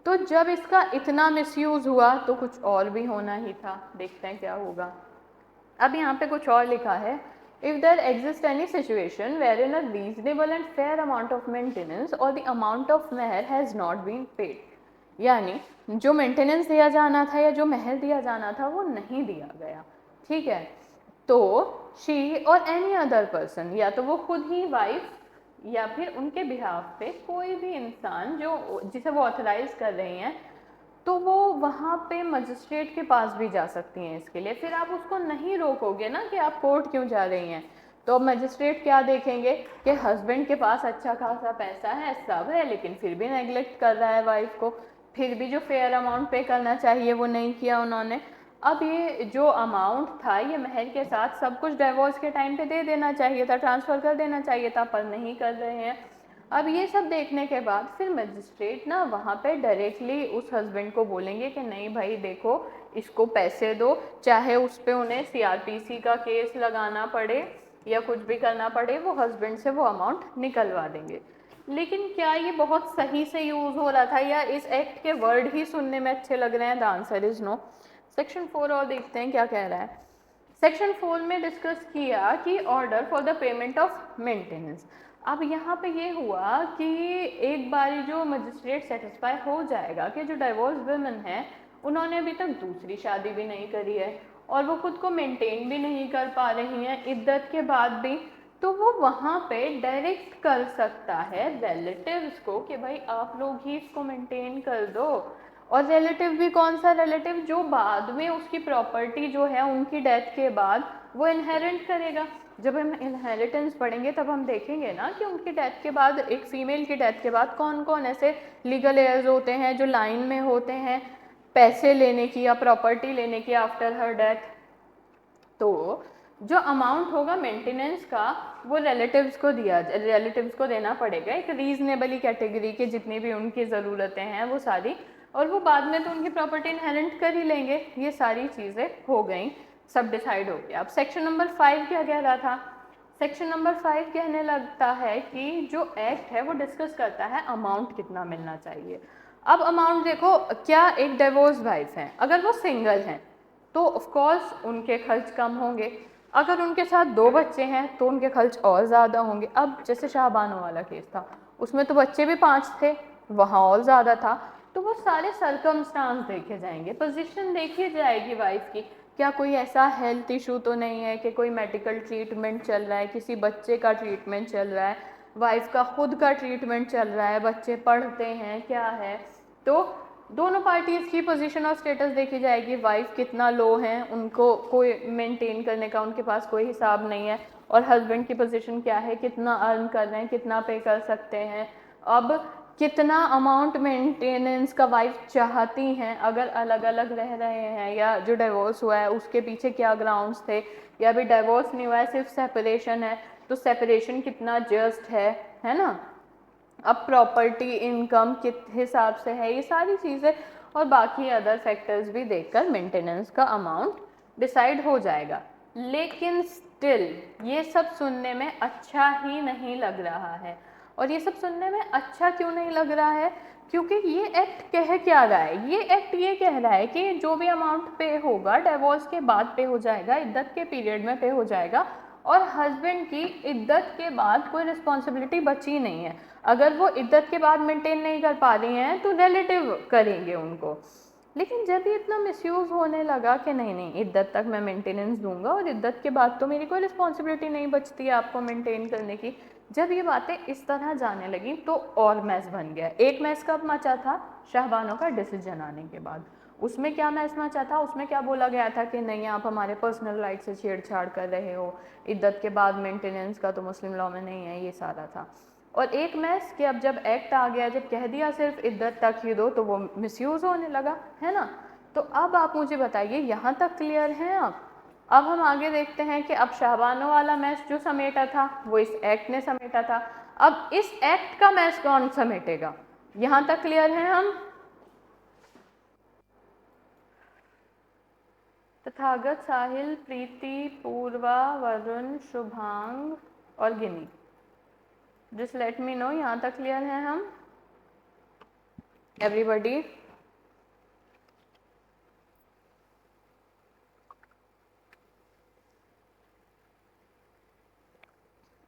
तो जब इसका इतना मिसयूज़ हुआ तो कुछ और भी होना ही था। देखते हैं क्या होगा। अब यहाँ पे कुछ और लिखा है, if there exist any situation wherein a reasonable and fair amount of maintenance और the amount of mehr has not been paid, यानी जो मेंटेनेंस दिया जाना था या जो मेहर दिया जाना था वो नहीं दिया गया, ठीक है, तो शी और एनी अदर पर्सन, या तो वो खुद ही वाइफ या फिर उनके बिहाफ पे कोई भी इंसान जो जिसे वो ऑथराइज कर रही हैं, तो वो वहाँ पे मजिस्ट्रेट के पास भी जा सकती हैं इसके लिए। फिर आप उसको नहीं रोकोगे ना कि आप कोर्ट क्यों जा रही हैं, तो अब मजिस्ट्रेट क्या देखेंगे कि हस्बैंड के पास अच्छा खासा पैसा है, सब है, लेकिन फिर भी नेग्लेक्ट कर रहा है वाइफ को, फिर भी जो फेयर अमाउंट पे करना चाहिए वो नहीं किया उन्होंने। अब ये जो अमाउंट था ये मेहर के साथ सब कुछ डिवोर्स के टाइम पे दे देना चाहिए था, ट्रांसफ़र कर देना चाहिए था, पर नहीं कर रहे हैं। अब ये सब देखने के बाद फिर मजिस्ट्रेट ना वहाँ पे डायरेक्टली उस हस्बैंड को बोलेंगे कि नहीं भाई देखो इसको पैसे दो, चाहे उस पर उन्हें सीआरपीसी का केस लगाना पड़े या कुछ भी करना पड़े, वो हस्बैंड से वो अमाउंट निकलवा देंगे। लेकिन क्या ये बहुत सही से यूज़ हो रहा था या इस एक्ट के वर्ड ही सुनने में अच्छे लग रहे हैं? The answer is no. Section 4 और देखते हैं क्या कह रहा है। सेक्शन 4 में डिस्कस किया कि order for the payment of maintenance. अब यहाँ पे ये हुआ कि एक बार जो मजिस्ट्रेट सेटिस्फाई हो जाएगा कि जो डाइवोर्स वुमेन है उन्होंने अभी तक दूसरी शादी भी नहीं करी है और वो खुद को मेंटेन भी नहीं कर पा रही हैं इद्दत के बाद भी, तो वो वहाँ पे डायरेक्ट कर सकता है रिलेटिव्स को कि भाई आप लोग ही इसको मेंटेन कर दो। और रिलेटिव भी कौन सा रिलेटिव? जो बाद में उसकी प्रॉपर्टी जो है उनकी डेथ के बाद वो इनहेरिट करेगा। जब हम इनहेरिटेंस पढ़ेंगे तब हम देखेंगे ना कि उनकी डेथ के बाद, एक फीमेल की डेथ के बाद कौन कौन ऐसे लीगल एयर्स होते हैं जो लाइन में होते हैं पैसे लेने की या प्रॉपर्टी लेने की आफ्टर हर डेथ। तो जो अमाउंट होगा मेंटेनेंस का वो रिलेटिव्स को देना पड़ेगा, एक रीजनेबली कैटेगरी के जितनी भी उनकी ज़रूरतें हैं वो सारी, और वो बाद में तो उनकी प्रॉपर्टी इनहेरिट कर ही लेंगे। ये सारी चीज़ें हो गई, सब डिसाइड हो गया। अब सेक्शन नंबर 5 क्या कह रहा था? सेक्शन नंबर 5 कहने लगता है कि जो एक्ट है वो डिस्कस करता है अमाउंट कितना मिलना चाहिए। अब अमाउंट देखो, क्या एक डिवोर्स वाइफ है अगर वो सिंगल हैं तो ऑफकोर्स उनके खर्च कम होंगे, अगर उनके साथ 2 बच्चे हैं तो उनके खर्च और ज़्यादा होंगे। अब जैसे शाहबानो वाला केस था उसमें तो बच्चे भी 5 थे, वहाँ और ज़्यादा था, तो वो सारे सर्कमस्टांस देखे जाएंगे, पोजीशन देखी जाएगी वाइफ की, क्या कोई ऐसा हेल्थ इशू तो नहीं है कि कोई मेडिकल ट्रीटमेंट चल रहा है, किसी बच्चे का ट्रीटमेंट चल रहा है, वाइफ का खुद का ट्रीटमेंट चल रहा है, बच्चे पढ़ते हैं, क्या है। तो दोनों पार्टीज़ की पोजीशन और स्टेटस देखी जाएगी, वाइफ कितना लो है, उनको कोई मेंटेन करने का उनके पास कोई हिसाब नहीं है, और हस्बैंड की पोजीशन क्या है, कितना अर्न कर रहे हैं, कितना पे कर सकते हैं, अब कितना अमाउंट मेंटेनेंस का वाइफ चाहती हैं, अगर अलग अलग रह रहे हैं या जो डिवोर्स हुआ है उसके पीछे क्या ग्राउंड्स थे, या अभी डिवोर्स नहीं हुआ है सिर्फ सेपरेशन है तो सेपरेशन कितना जस्ट है ना, अब प्रॉपर्टी इनकम किस हिसाब से है, ये सारी चीज़ें और बाकी अदर फैक्टर्स भी देखकर मेंटेनेंस का अमाउंट डिसाइड हो जाएगा। लेकिन स्टिल ये सब सुनने में अच्छा ही नहीं लग रहा है। और ये सब सुनने में अच्छा क्यों नहीं लग रहा है? क्योंकि ये एक्ट कह क्या रहा है? ये एक्ट ये कह रहा है कि जो भी अमाउंट पे होगा डिवोर्स के बाद पे हो जाएगा, इद्दत के पीरियड में पे हो जाएगा, और हस्बैंड की इद्दत के बाद कोई रिस्पॉन्सिबिलिटी बची नहीं है। अगर वो इद्दत के बाद मेंटेन नहीं कर पा रही हैं तो रिलेटिव करेंगे उनको। लेकिन जब ये इतना मिसयूज़ होने लगा कि नहीं नहीं इद्दत तक मैं मेंटेनेंस दूंगा और इद्दत के बाद तो मेरी कोई रिस्पॉन्सिबिलिटी नहीं बचती है आपको मेंटेन करने की, जब ये बातें इस तरह जाने लगी तो और मैस बन गया। एक मैस कब मचा था? शाहबानो का डिसीजन आने के बाद। उसमें क्या मैस मचा था? उसमें क्या बोला गया था कि नहीं आप हमारे पर्सनल राइट से छेड़छाड़ कर रहे हो, इद्दत के बाद मेंटेनेंस का तो मुस्लिम लॉ में नहीं है, ये सारा था। और एक मैस कि अब जब एक्ट आ गया, जब कह दिया सिर्फ इद्दत तक ही दो, तो वो मिसयूज़ होने लगा, है ना। तो अब आप मुझे बताइए, यहाँ तक क्लियर हैं आप? अब हम आगे देखते हैं कि अब शाहबानो वाला मैस जो समेटा था वो इस एक्ट ने समेटा था, अब इस एक्ट का मैस कौन समेटेगा? यहाँ तक क्लियर हैं हम? तथागत, साहिल, प्रीति, पूर्वा, वरुण, शुभांग और गिनी, जस्ट लेट मी नो, यहाँ तक क्लियर हैं हम एवरीबॉडी?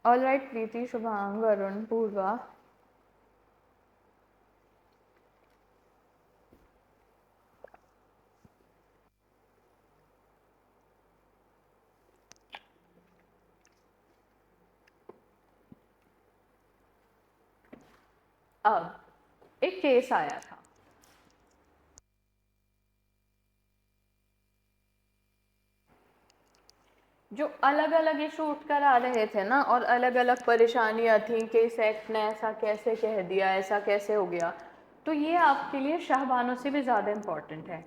ऑल राइट, प्रीति, शुभांग, वरुण, पूर्वा। अब एक केस आया था, जो अलग अलग इशू उठ कर आ रहे थे ना, और अलग अलग परेशानियां थी कि इस एक्ट ने ऐसा कैसे कह दिया, ऐसा कैसे हो गया, तो ये आपके लिए शाहबानों से भी ज़्यादा इम्पॉर्टेंट है।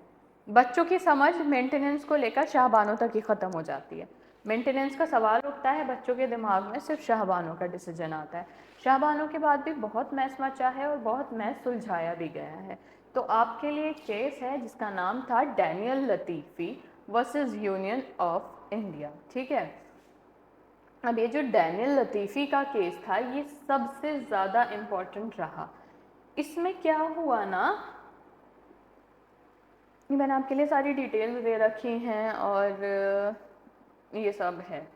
बच्चों की समझ मेंटेनेंस को लेकर शाहबानों तक ही ख़त्म हो जाती है। मेंटेनेंस का सवाल उठता है बच्चों के दिमाग में, सिर्फ शाहबानों का डिसीजन आता है। शाहबानों के बाद भी बहुत मैस मचा है और बहुत मैस सुलझाया भी गया है। तो आपके लिए एक केस है जिसका नाम था Daniel Latifi versus Union of India, ठीक है। अब ये जो डैनियल लतीफ़ी का केस था ये सबसे ज़्यादा इम्पोर्टेंट रहा। इसमें क्या हुआ ना, मैंने आपके लिए सारी डिटेल्स दे रखी हैं और ये सब है।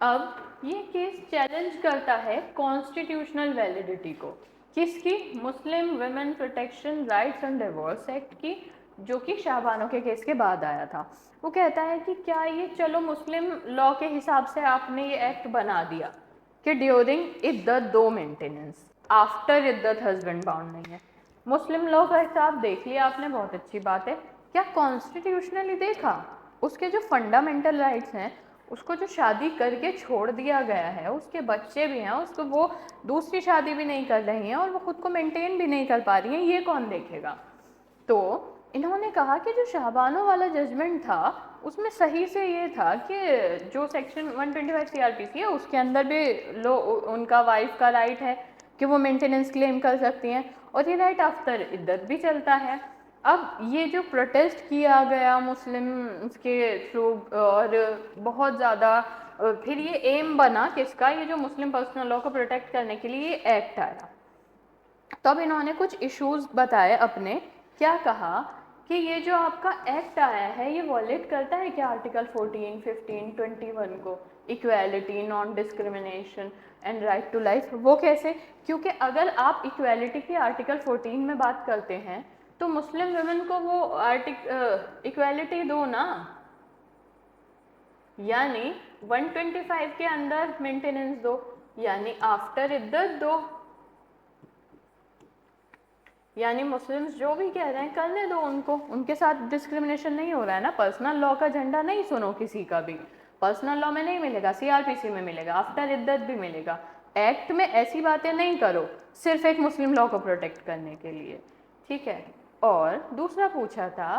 अब ये केस चैलेंज करता है कॉन्स्टिट्यूशनल वैलिडिटी को, किसकी? Muslim women protection rights and divorce act की, जो कि शाहबानो के केस के बाद आया था। वो कहता है कि क्या ये, चलो मुस्लिम लॉ के हिसाब से आपने ये एक्ट बना दिया कि ड्यूरिंग इद्दत दो मेंटेनेंस, आफ्टर इद्दत हस्बैंड बाउंड नहीं है। मुस्लिम लॉ का हिसाब देख लिया आपने, बहुत अच्छी बात है। क्या कॉन्स्टिट्यूशनली देखा? उसके जो फंडामेंटल राइट्स हैं, उसको जो शादी करके छोड़ दिया गया है, उसके बच्चे भी हैं, उसको वो दूसरी शादी भी नहीं कर रही हैं और वो खुद को मेंटेन भी नहीं कर पा रही हैं, ये कौन देखेगा? तो इन्होंने कहा कि जो शाहबानो वाला जजमेंट था उसमें सही से ये था कि जो सेक्शन 125 सीआरपीसी है उसके अंदर भी उनका वाइफ का राइट है कि वो मेंटेनेंस क्लेम कर सकती हैं, और ये राइट आफ्टर इद्दत भी चलता है। अब ये जो प्रोटेस्ट किया गया मुस्लिम के थ्रू, और बहुत ज़्यादा फिर ये एम बना किसका, ये जो मुस्लिम पर्सनल लॉ को प्रोटेक्ट करने के लिए ये एक्ट आया। तो अब इन्होंने कुछ इश्यूज बताए अपने, क्या कहा कि ये जो आपका एक्ट आया है ये वॉलेट करता है क्या आर्टिकल 14, 15, 21 को, equality, non discrimination and right to life. वो कैसे? क्योंकि अगर आप इक्वालिटी की आर्टिकल 14 में बात करते हैं तो मुस्लिम वुमेन को वो इक्वालिटी दो ना, यानी 125 के अंदर मेंटेनेंस दो, यानी आफ्टर इद्दत दो, यानी मुस्लिम्स जो भी कह रहे हैं करने दो उनको, उनके साथ डिस्क्रिमिनेशन नहीं हो रहा है ना। पर्सनल लॉ का झंडा नहीं सुनो किसी का भी, पर्सनल लॉ में नहीं मिलेगा, सीआरपीसी में मिलेगा, आफ्टर इद्दत भी मिलेगा। एक्ट में ऐसी बातें नहीं करो सिर्फ एक मुस्लिम लॉ को प्रोटेक्ट करने के लिए, ठीक है। और दूसरा पूछा था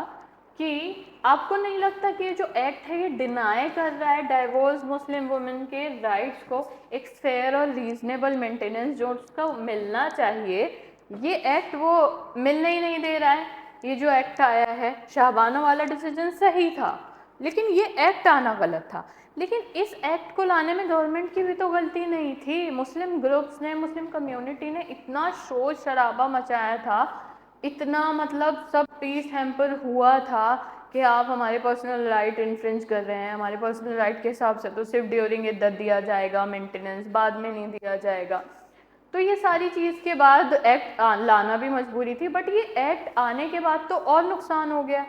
कि आपको नहीं लगता कि ये जो एक्ट है ये डिनाई कर रहा है डाइवोर्स मुस्लिम वुमेन के राइट्स को, एक फेयर और रीजनेबल मेंटेनेंस जो उसका मिलना चाहिए, ये एक्ट वो मिलने ही नहीं दे रहा है। ये जो एक्ट आया है, शाहबानो वाला डिसीजन सही था लेकिन ये एक्ट आना गलत था। लेकिन इस एक्ट को लाने में गवर्नमेंट की भी तो गलती नहीं थी। मुस्लिम ग्रुप्स ने, मुस्लिम कम्युनिटी ने इतना शोर शराबा मचाया था, इतना मतलब सब पीस हैम्पर हुआ था कि आप हमारे पर्सनल राइट इन्फ्रिंज कर रहे हैं, हमारे पर्सनल राइट के हिसाब से तो सिर्फ ड्यूरिंग इद्दत दिया जाएगा मेंटेनेंस, बाद में नहीं दिया जाएगा। तो ये सारी चीज़ के बाद एक्ट लाना भी मजबूरी थी, बट ये एक्ट आने के बाद तो और नुकसान हो गया।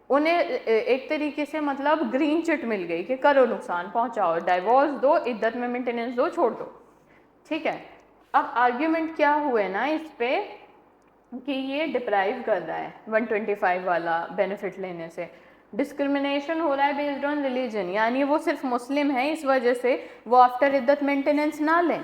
उन्हें एक तरीके से मतलब ग्रीन चिट मिल गई कि करो नुकसान पहुंचाओ, डाइवोर्स दो, इद्दत में मेंटेनेंस दो, छोड़ दो, ठीक है। अब आर्ग्यूमेंट क्या हुए ना इस पे कि ये डिप्राइव कर रहा है 125 वाला बेनिफिट लेने से, डिस्क्रिमिनेशन हो रहा है बेस्ड ऑन रिलीजन, यानी वो सिर्फ मुस्लिम है इस वजह से वो आफ्टर इद्दत मेंटेनेंस ना लें।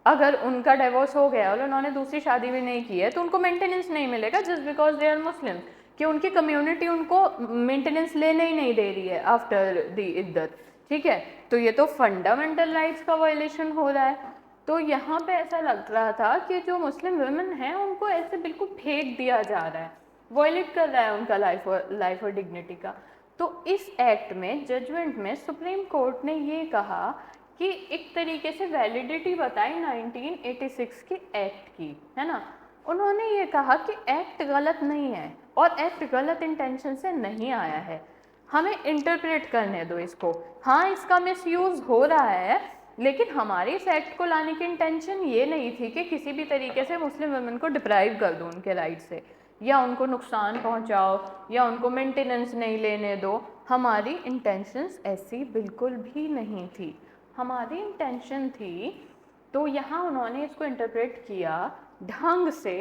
अगर उनका डिवोर्स हो गया और उन्होंने दूसरी शादी भी नहीं की है तो उनको मेंटेनेंस नहीं मिलेगा just because they are Muslim, कि उनकी कम्युनिटी उनको मेंटेनेंस लेने ही नहीं दे रही है आफ्टर द इद्दत, ठीक है, तो ये तो फंडामेंटल राइट्स का वायलेशन हो रहा है। तो यहाँ पे ऐसा लग रहा था कि जो मुस्लिम वुमेन हैं उनको ऐसे बिल्कुल फेंक दिया जा रहा है, वायलेट कर रहा है उनका लाइफ और डिग्निटी का। तो इस एक्ट में, जजमेंट में सुप्रीम कोर्ट ने ये कहा कि एक तरीके से वैलिडिटी बताई 1986 के एक्ट की, है ना। उन्होंने ये कहा कि एक्ट गलत नहीं है और एक्ट गलत इंटेंशन से नहीं आया है, हमें इंटरप्रेट करने दो इसको। हाँ, इसका मिसयूज़ हो रहा है, लेकिन हमारी इस एक्ट को लाने की इंटेंशन ये नहीं थी कि किसी भी तरीके से मुस्लिम वुमेन को डिप्राइव कर दो उनके राइट से, या उनको नुकसान पहुंचाओ, या उनको मेंटेनेंस नहीं लेने दो। हमारी इंटेंशंस ऐसी बिल्कुल भी नहीं थी। हमारी इंटेंशन थी, तो यहाँ उन्होंने इसको इंटरप्रेट किया ढंग से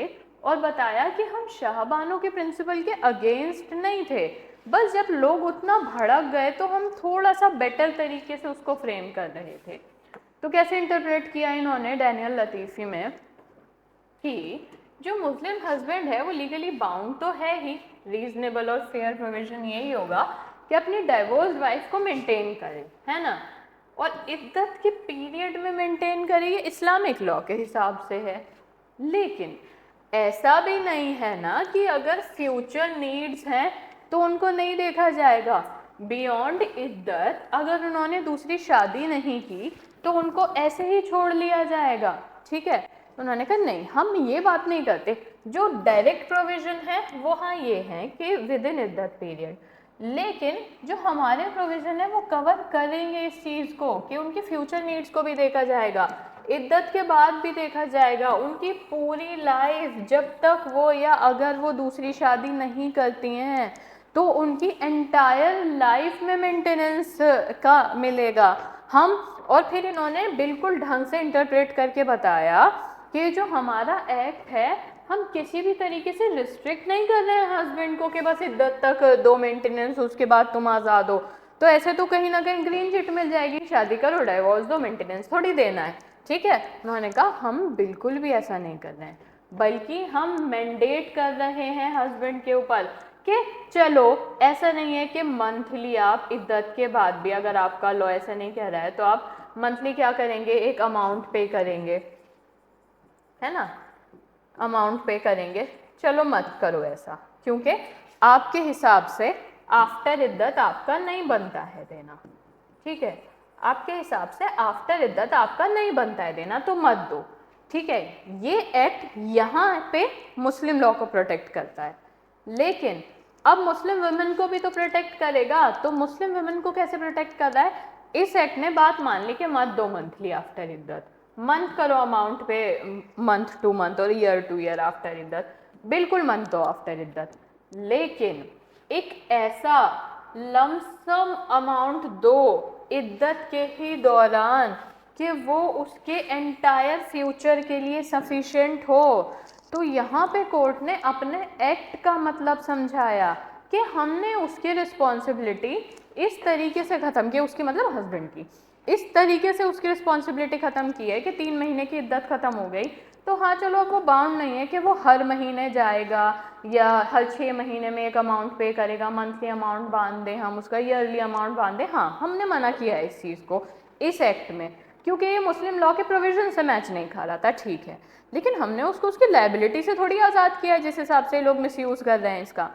और बताया कि हम शाहबानो के प्रिंसिपल के अगेंस्ट नहीं थे, बस जब लोग उतना भड़क गए तो हम थोड़ा सा बेटर तरीके से उसको फ्रेम कर रहे थे। तो कैसे इंटरप्रेट किया इन्होंने डैनियल लतीफ़ी में कि जो मुस्लिम हस्बैंड है वो लीगली बाउंड तो है ही, रीजनेबल और फेयर प्रोविजन यही होगा कि अपनी डाइवोर्स्ड वाइफ को मेंटेन करे, है ना, और इद्दत के पीरियड में मेंटेन करे, ये इस्लामिक लॉ के हिसाब से है। लेकिन ऐसा भी नहीं है ना कि अगर फ्यूचर नीड्स हैं तो उनको नहीं देखा जाएगा। बियॉन्ड इद्दत अगर उन्होंने दूसरी शादी नहीं की तो उनको ऐसे ही छोड़ लिया जाएगा, ठीक है। उन्होंने कहा नहीं, हम ये बात नहीं करते, जो डायरेक्ट प्रोविजन है वो हाँ ये है कि विद इन इद्दत पीरियड, लेकिन जो हमारे प्रोविजन है वो कवर करेंगे इस चीज़ को कि उनकी फ्यूचर नीड्स को भी देखा जाएगा, इद्दत के बाद भी देखा जाएगा, उनकी पूरी लाइफ जब तक वो या अगर वो दूसरी शादी नहीं करती हैं तो उनकी एंटायर लाइफ में मेंटेनेंस का मिलेगा हम। और फिर इन्होंने बिल्कुल ढंग से इंटरप्रेट करके बताया कि जो हमारा एक्ट है हम किसी भी तरीके से रिस्ट्रिक्ट नहीं कर रहे हैं हस्बैंड को कि बस इद्दत तक दो मेंटेनेंस, उसके बाद तुम आज़ाद हो। तो ऐसे तो कहीं ना कहीं ग्रीन चिट मिल जाएगी, शादी करो, डाइवोर्स दो, मेंटेनेंस थोड़ी देना है, ठीक है। उन्होंने कहा हम बिल्कुल भी ऐसा नहीं कर रहे हैं, बल्कि हम मैंडेट कर रहे हैं हस्बैंड के ऊपर कि चलो ऐसा नहीं है कि मंथली आप इद्दत के बाद भी, अगर आपका लॉ ऐसा नहीं कह रहा है तो आप मंथली क्या करेंगे, एक अमाउंट पे करेंगे, है ना, अमाउंट पे करेंगे। चलो मत करो ऐसा, क्योंकि आपके हिसाब से आफ्टर इद्दत आपका नहीं बनता है देना, ठीक है, आपके हिसाब से आफ्टर इद्दत आपका नहीं बनता है देना, तो मत दो, ठीक है। ये एक्ट यहाँ पे मुस्लिम लॉ को प्रोटेक्ट करता है, लेकिन अब मुस्लिम वुमेन को भी तो प्रोटेक्ट करेगा। तो मुस्लिम वुमेन को कैसे प्रोटेक्ट कर रहा है, इस एक्ट ने बात मान ली कि मत दो मंथली आफ्टर इद्दत, मंथ करो अमाउंट पे, मंथ टू मंथ और ईयर टू ईयर आफ्टर इद्दत, बिल्कुल मंथ दो आफ्टर इद्दत, लेकिन एक ऐसा लमसम अमाउंट दो इद्दत के ही दौरान कि वो उसके एंटायर फ्यूचर के लिए सफिशिएंट हो। तो यहाँ पे कोर्ट ने अपने एक्ट का मतलब समझाया कि हमने उसकी रिस्पॉन्सिबिलिटी इस तरीके से ख़त्म की, उसकी मतलब हस्बैंड की, इस तरीके से उसकी रिस्पॉन्सिबिलिटी ख़त्म की है कि 3 महीने की इद्दत ख़त्म हो गई, तो हाँ चलो अब वो बाउंड नहीं है कि वो हर महीने जाएगा या हर 6 महीने में एक अमाउंट पे करेगा, मंथली अमाउंट बांध दें हम उसका, ईयरली अमाउंट बांध दें। हाँ, हमने मना किया है इस चीज़ को इस एक्ट में, क्योंकि ये मुस्लिम लॉ के प्रोविजन से मैच नहीं खा रहा था, ठीक है, लेकिन हमने उसको उसकी लायबिलिटी से थोड़ी आज़ाद किया है जिस हिसाब से लोग मिसयूज़ कर रहे हैं इसका।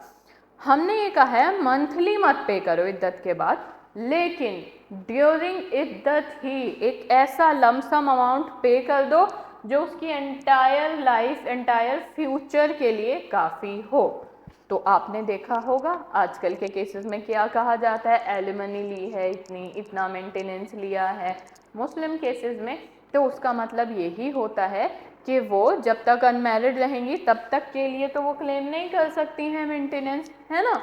हमने ये कहा है मंथली मत पे करो इद्दत के बाद, लेकिन ड्यूरिंग इद्दत ही एक ऐसा लमसम अमाउंट पे कर दो जो उसकी एंटायर लाइफ, एंटायर फ्यूचर के लिए काफ़ी हो। तो आपने देखा होगा आजकल के केसेस में क्या कहा जाता है, एलिमनी ली है इतनी, इतना मेंटेनेंस लिया है मुस्लिम केसेस में, तो उसका मतलब यही होता है कि वो जब तक अनमैरिड रहेंगी तब तक के लिए तो वो क्लेम नहीं कर सकती हैं मेंटेनेंस, है ना।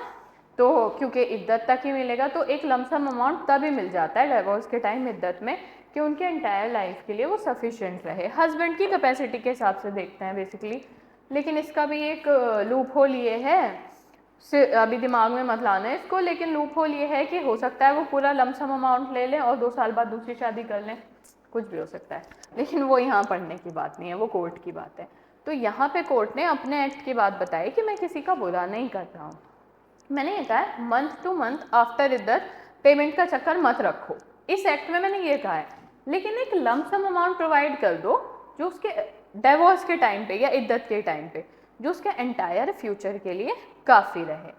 तो क्योंकि इद्दत तक ही मिलेगा तो एक लमसम अमाउंट तभी मिल जाता है डाइवोर्स के टाइम इद्दत में कि उनके एंटायर लाइफ के लिए वो सफिशिएंट रहे, हस्बैंड की कैपेसिटी के हिसाब से देखते हैं बेसिकली। लेकिन इसका भी एक लूप होल ये है, अभी दिमाग में मत लाना इसको, लेकिन लूप होल ये है कि हो सकता है वो पूरा लमसम अमाउंट ले लें और 2 साल बाद दूसरी शादी कर लें, कुछ भी हो सकता है, लेकिन वो यहाँ पढ़ने की बात नहीं है, वो कोर्ट की बात है। तो यहाँ पे कोर्ट ने अपने एक्ट की बात बताई कि मैं किसी का बुरा नहीं कर रहा हूँ, मैंने ये कहा है month to month after iddat payment का चक्कर मत रखो, इस एक्ट में मैंने ये कहा है, लेकिन एक लमसम अमाउंट प्रोवाइड कर दो जो उसके डिवोर्स के टाइम पे या इद्दत के टाइम पे जो उसके एंटायर फ्यूचर के लिए काफ़ी रहे।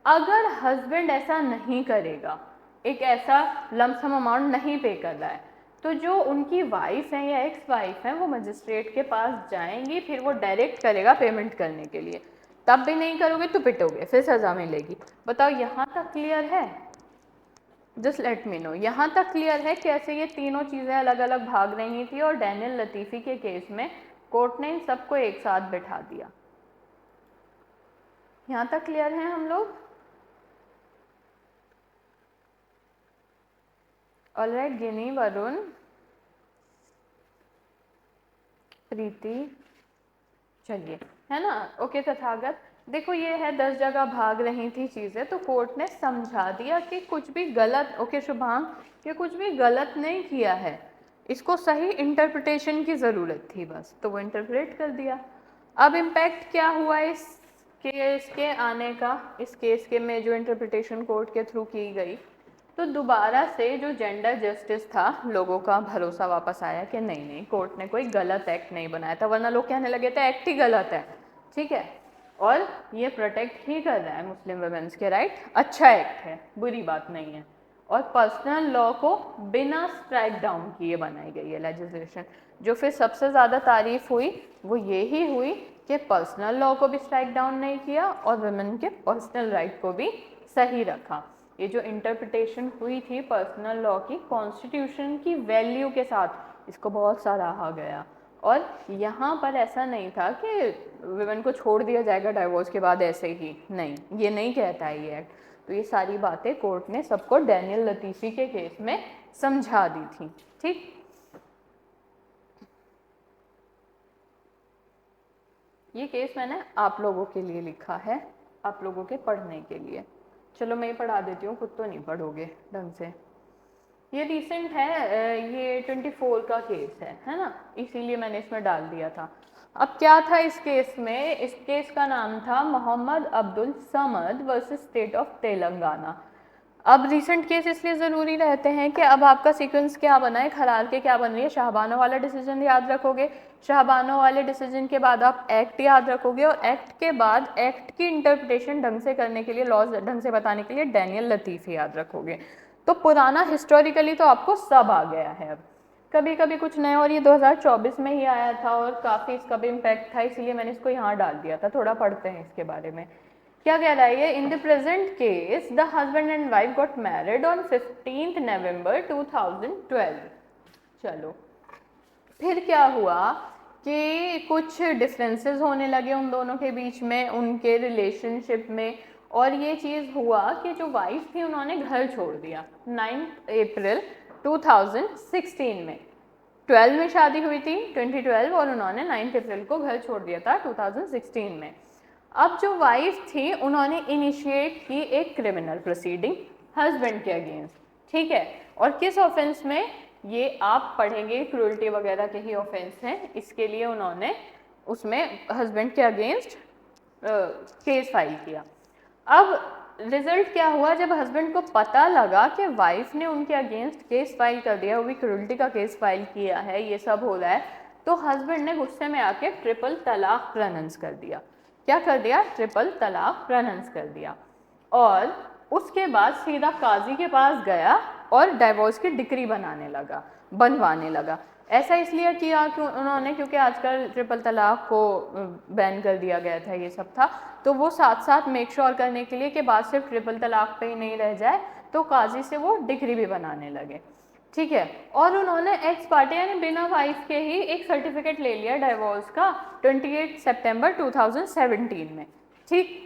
अगर हस्बैंड ऐसा नहीं करेगा, एक ऐसा लमसम अमाउंट नहीं पे कर रहा है, तो जो उनकी वाइफ है या एक्स वाइफ है वो मजिस्ट्रेट के पास जाएंगी, फिर वो डायरेक्ट करेगा पेमेंट करने के लिए, तब भी नहीं करोगे तो पिटोगे, फिर सज़ा मिलेगी। बताओ यहाँ तक क्लियर है? जस्ट लेट मी नो, यहाँ तक क्लियर है कैसे ये तीनों चीज़ें अलग अलग भाग रही थी और डैनियल लतीफ़ी के केस में कोर्ट ने इन सबको एक साथ बैठा दिया। यहाँ तक क्लियर है हम लोग? ऑलराइट, गिनी, वरुण, प्रीति, चलिए, है ना? ओके तथागत, देखो ये है 10 जगह भाग रही थी चीज़ें, तो कोर्ट ने समझा दिया कि कुछ भी गलत, ओके शुभांग, कि कुछ भी गलत नहीं किया है, इसको सही इंटरप्रिटेशन की ज़रूरत थी बस, तो वो इंटरप्रेट कर दिया। अब इम्पैक्ट क्या हुआ इस केस के आने का, इस केस के में जो इंटरप्रिटेशन कोर्ट के थ्रू की गई, तो दोबारा से जो जेंडर जस्टिस था, लोगों का भरोसा वापस आया कि नहीं नहीं, कोर्ट ने कोई गलत एक्ट नहीं बनाया था, वरना लोग कहने लगे थे एक्ट ही गलत है, ठीक है, और ये प्रोटेक्ट ही कर रहा है मुस्लिम वुमेन्स के राइट, अच्छा एक्ट है, बुरी बात नहीं है, और पर्सनल लॉ को बिना स्ट्राइक डाउन किए बनाई गई है लेजिस्लेशन। जो फिर सबसे ज़्यादा तारीफ हुई वो ये ही हुई कि पर्सनल लॉ को भी स्ट्राइक डाउन नहीं किया और वुमेन के पर्सनल राइट को भी सही रखा। ये जो इंटरप्रिटेशन हुई थी पर्सनल लॉ की कॉन्स्टिट्यूशन की वैल्यू के साथ, इसको बहुत सराहा गया, और यहाँ पर ऐसा नहीं था कि वुमेन को छोड़ दिया जाएगा डाइवोर्स के बाद ऐसे ही, नहीं, ये नहीं कहता है ये एक्ट। तो ये सारी बातें कोर्ट ने सबको डैनियल लतीफ़ी के केस में समझा दी थी, ठीक। ये केस मैंने आप लोगों के लिए लिखा है, आप लोगों के पढ़ने के लिए। चलो मैं ये पढ़ा देती हूँ, खुद तो नहीं पढ़ोगे ढंग से। ये रिसेंट है, ये 24 का केस है ना, इसीलिए मैंने इसमें डाल दिया था। अब क्या था इस केस में? इस केस का नाम था Mohammed Abdul Samad versus state of Telangana. अब रिसेंट केस इसलिए ज़रूरी रहते हैं कि अब आपका सीक्वेंस क्या बना है, खरार के क्या बन रही है, शाहबानो वाला डिसीजन याद रखोगे, शाहबानो वाले डिसीजन के बाद आप एक्ट याद रखोगे, और एक्ट के बाद एक्ट की इंटरप्रिटेशन ढंग से करने के लिए, लॉज ढंग से बताने के लिए डैनियल लतीफ़ी याद रखोगे। तो पुराना हिस्टोरिकली तो आपको सब आ गया है, अब कभी कभी कुछ नया, और ये 2024 में ही आया था और काफ़ी इसका भी इम्पैक्ट था, इसलिए मैंने इसको यहाँ डाल दिया था। थोड़ा पढ़ते हैं इसके बारे में क्या कह रहा है ये। In the present case the husband and wife got married on 15 नवंबर 2012। चलो, फिर क्या हुआ कि कुछ डिफरेंसेस होने लगे उन दोनों के बीच में, उनके रिलेशनशिप में, और ये चीज़ हुआ कि जो वाइफ थी उन्होंने घर छोड़ दिया 9 अप्रैल 2016 में। 12 में शादी हुई थी 2012, और उन्होंने 9 अप्रैल को घर छोड़ दिया था 2016 में। अब जो वाइफ थी उन्होंने इनिशिएट की एक क्रिमिनल प्रोसीडिंग हस्बैंड के अगेंस्ट, ठीक है, और किस ऑफेंस में, ये आप पढ़ेंगे, क्रूअल्टी वगैरह के ही ऑफेंस हैं, इसके लिए उन्होंने उसमें हस्बैंड के अगेंस्ट केस फाइल किया। अब रिजल्ट क्या हुआ, जब हस्बैंड को पता लगा कि वाइफ ने उनके अगेंस्ट केस फाइल कर दिया, वो भी क्रूअल्टी का केस फाइल किया है, ये सब हो रहा है, तो हस्बैंड ने गुस्से में आके ट्रिपल तलाक प्रोनाउंस कर दिया। क्या कर दिया? ट्रिपल तलाक प्रोनाउंस कर दिया, और उसके बाद सीधा काजी के पास गया और डाइवोर्स की डिक्री बनवाने लगा। ऐसा इसलिए किया कि उन्होंने, क्योंकि आजकल ट्रिपल तलाक को बैन कर दिया गया था, ये सब था, तो वो साथ साथ मेक श्योर करने के लिए कि बात सिर्फ ट्रिपल तलाक पे ही नहीं रह जाए, तो काजी से वो डिक्री भी बनाने लगे, ठीक है। और उन्होंने एक्स पार्टी यानी बिना वाइफ के ही एक सर्टिफिकेट ले लिया डाइवोर्स का 28 सितंबर 2017 में, ठीक,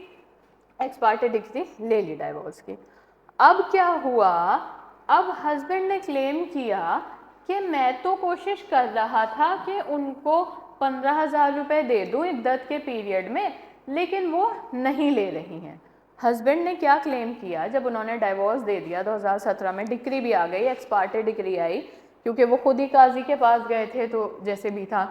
एक्स पार्टी डिक्री ले ली डाइवोर्स की। अब क्या हुआ, अब हस्बैंड ने क्लेम किया कि मैं तो कोशिश कर रहा था कि उनको 15,000 रुपये दे दूँ इद्दत के पीरियड में, लेकिन वो नहीं ले रही हैं। हस्बैंड ने क्या क्लेम किया, जब उन्होंने डाइवोर्स दे दिया 2017 में, डिक्री भी आ गई, एक्स पार्टी डिक्री आई, क्योंकि वो खुद ही काजी के पास गए थे, तो जैसे भी था।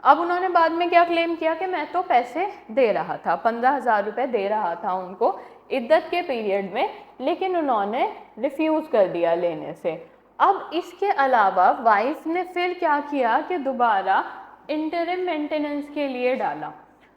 अब उन्होंने बाद में क्या क्लेम किया कि मैं तो पैसे दे रहा था, 15,000 रुपये दे रहा था उनको इद्दत के पीरियड में, लेकिन उन्होंने रिफ्यूज़ कर दिया लेने से। अब इसके अलावा वाइफ ने फिर क्या किया कि दोबारा इंटरिम मेंटेनेंस के लिए डाला,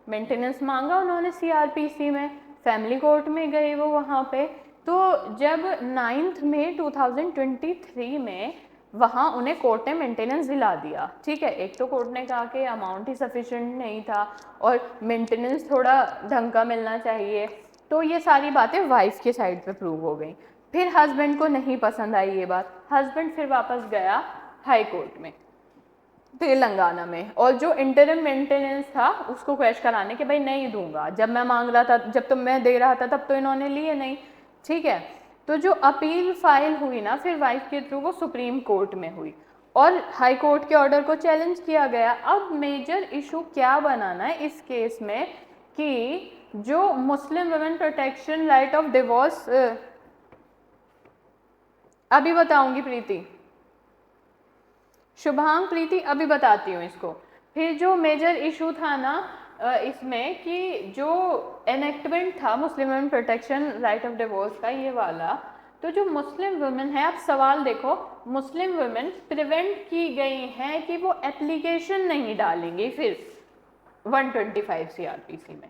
मेंटेनेंस मांगा उन्होंने सीआरपीसी में, फैमिली कोर्ट में गए वो वहाँ पे। तो जब 9 मई 2023 में वहाँ उन्हें कोर्ट ने मेंटेनेंस दिला दिया, ठीक है। एक तो कोर्ट ने कहा कि अमाउंट ही सफिशेंट नहीं था और मेंटेनेंस थोड़ा ढंग का मिलना चाहिए, तो ये सारी बातें वाइफ के साइड पे प्रूव हो गई। फिर हस्बैंड को नहीं पसंद आई ये बात, हस्बैंड फिर वापस गया हाई कोर्ट में तेलंगाना में, और जो इंटरिम मेंटेनेंस था उसको क्वेश्चन कराने के भाई नहीं दूंगा, जब मैं मांग रहा था, जब तो मैं दे रहा था तब तो इन्होंने लिए नहीं, ठीक है। तो जो अपील फाइल हुई ना फिर वाइफ के थ्रू, वो सुप्रीम कोर्ट में हुई और हाई कोर्ट के ऑर्डर को चैलेंज किया गया। अब मेजर इशू क्या बनाना है इस केस में कि जो Muslim women protection right of divorce, अभी बताऊंगी प्रीति, शुभांग प्रीति अभी बताती हूँ इसको। फिर जो मेजर इशू था ना इसमें कि जो एनेक्टमेंट था Muslim women protection right of divorce का ये वाला, तो जो मुस्लिम वुमेन है, आप सवाल देखो, मुस्लिम वुमेन प्रिवेंट की गई हैं कि वो एप्लीकेशन नहीं डालेंगी फिर 125 सीआरपीसी में,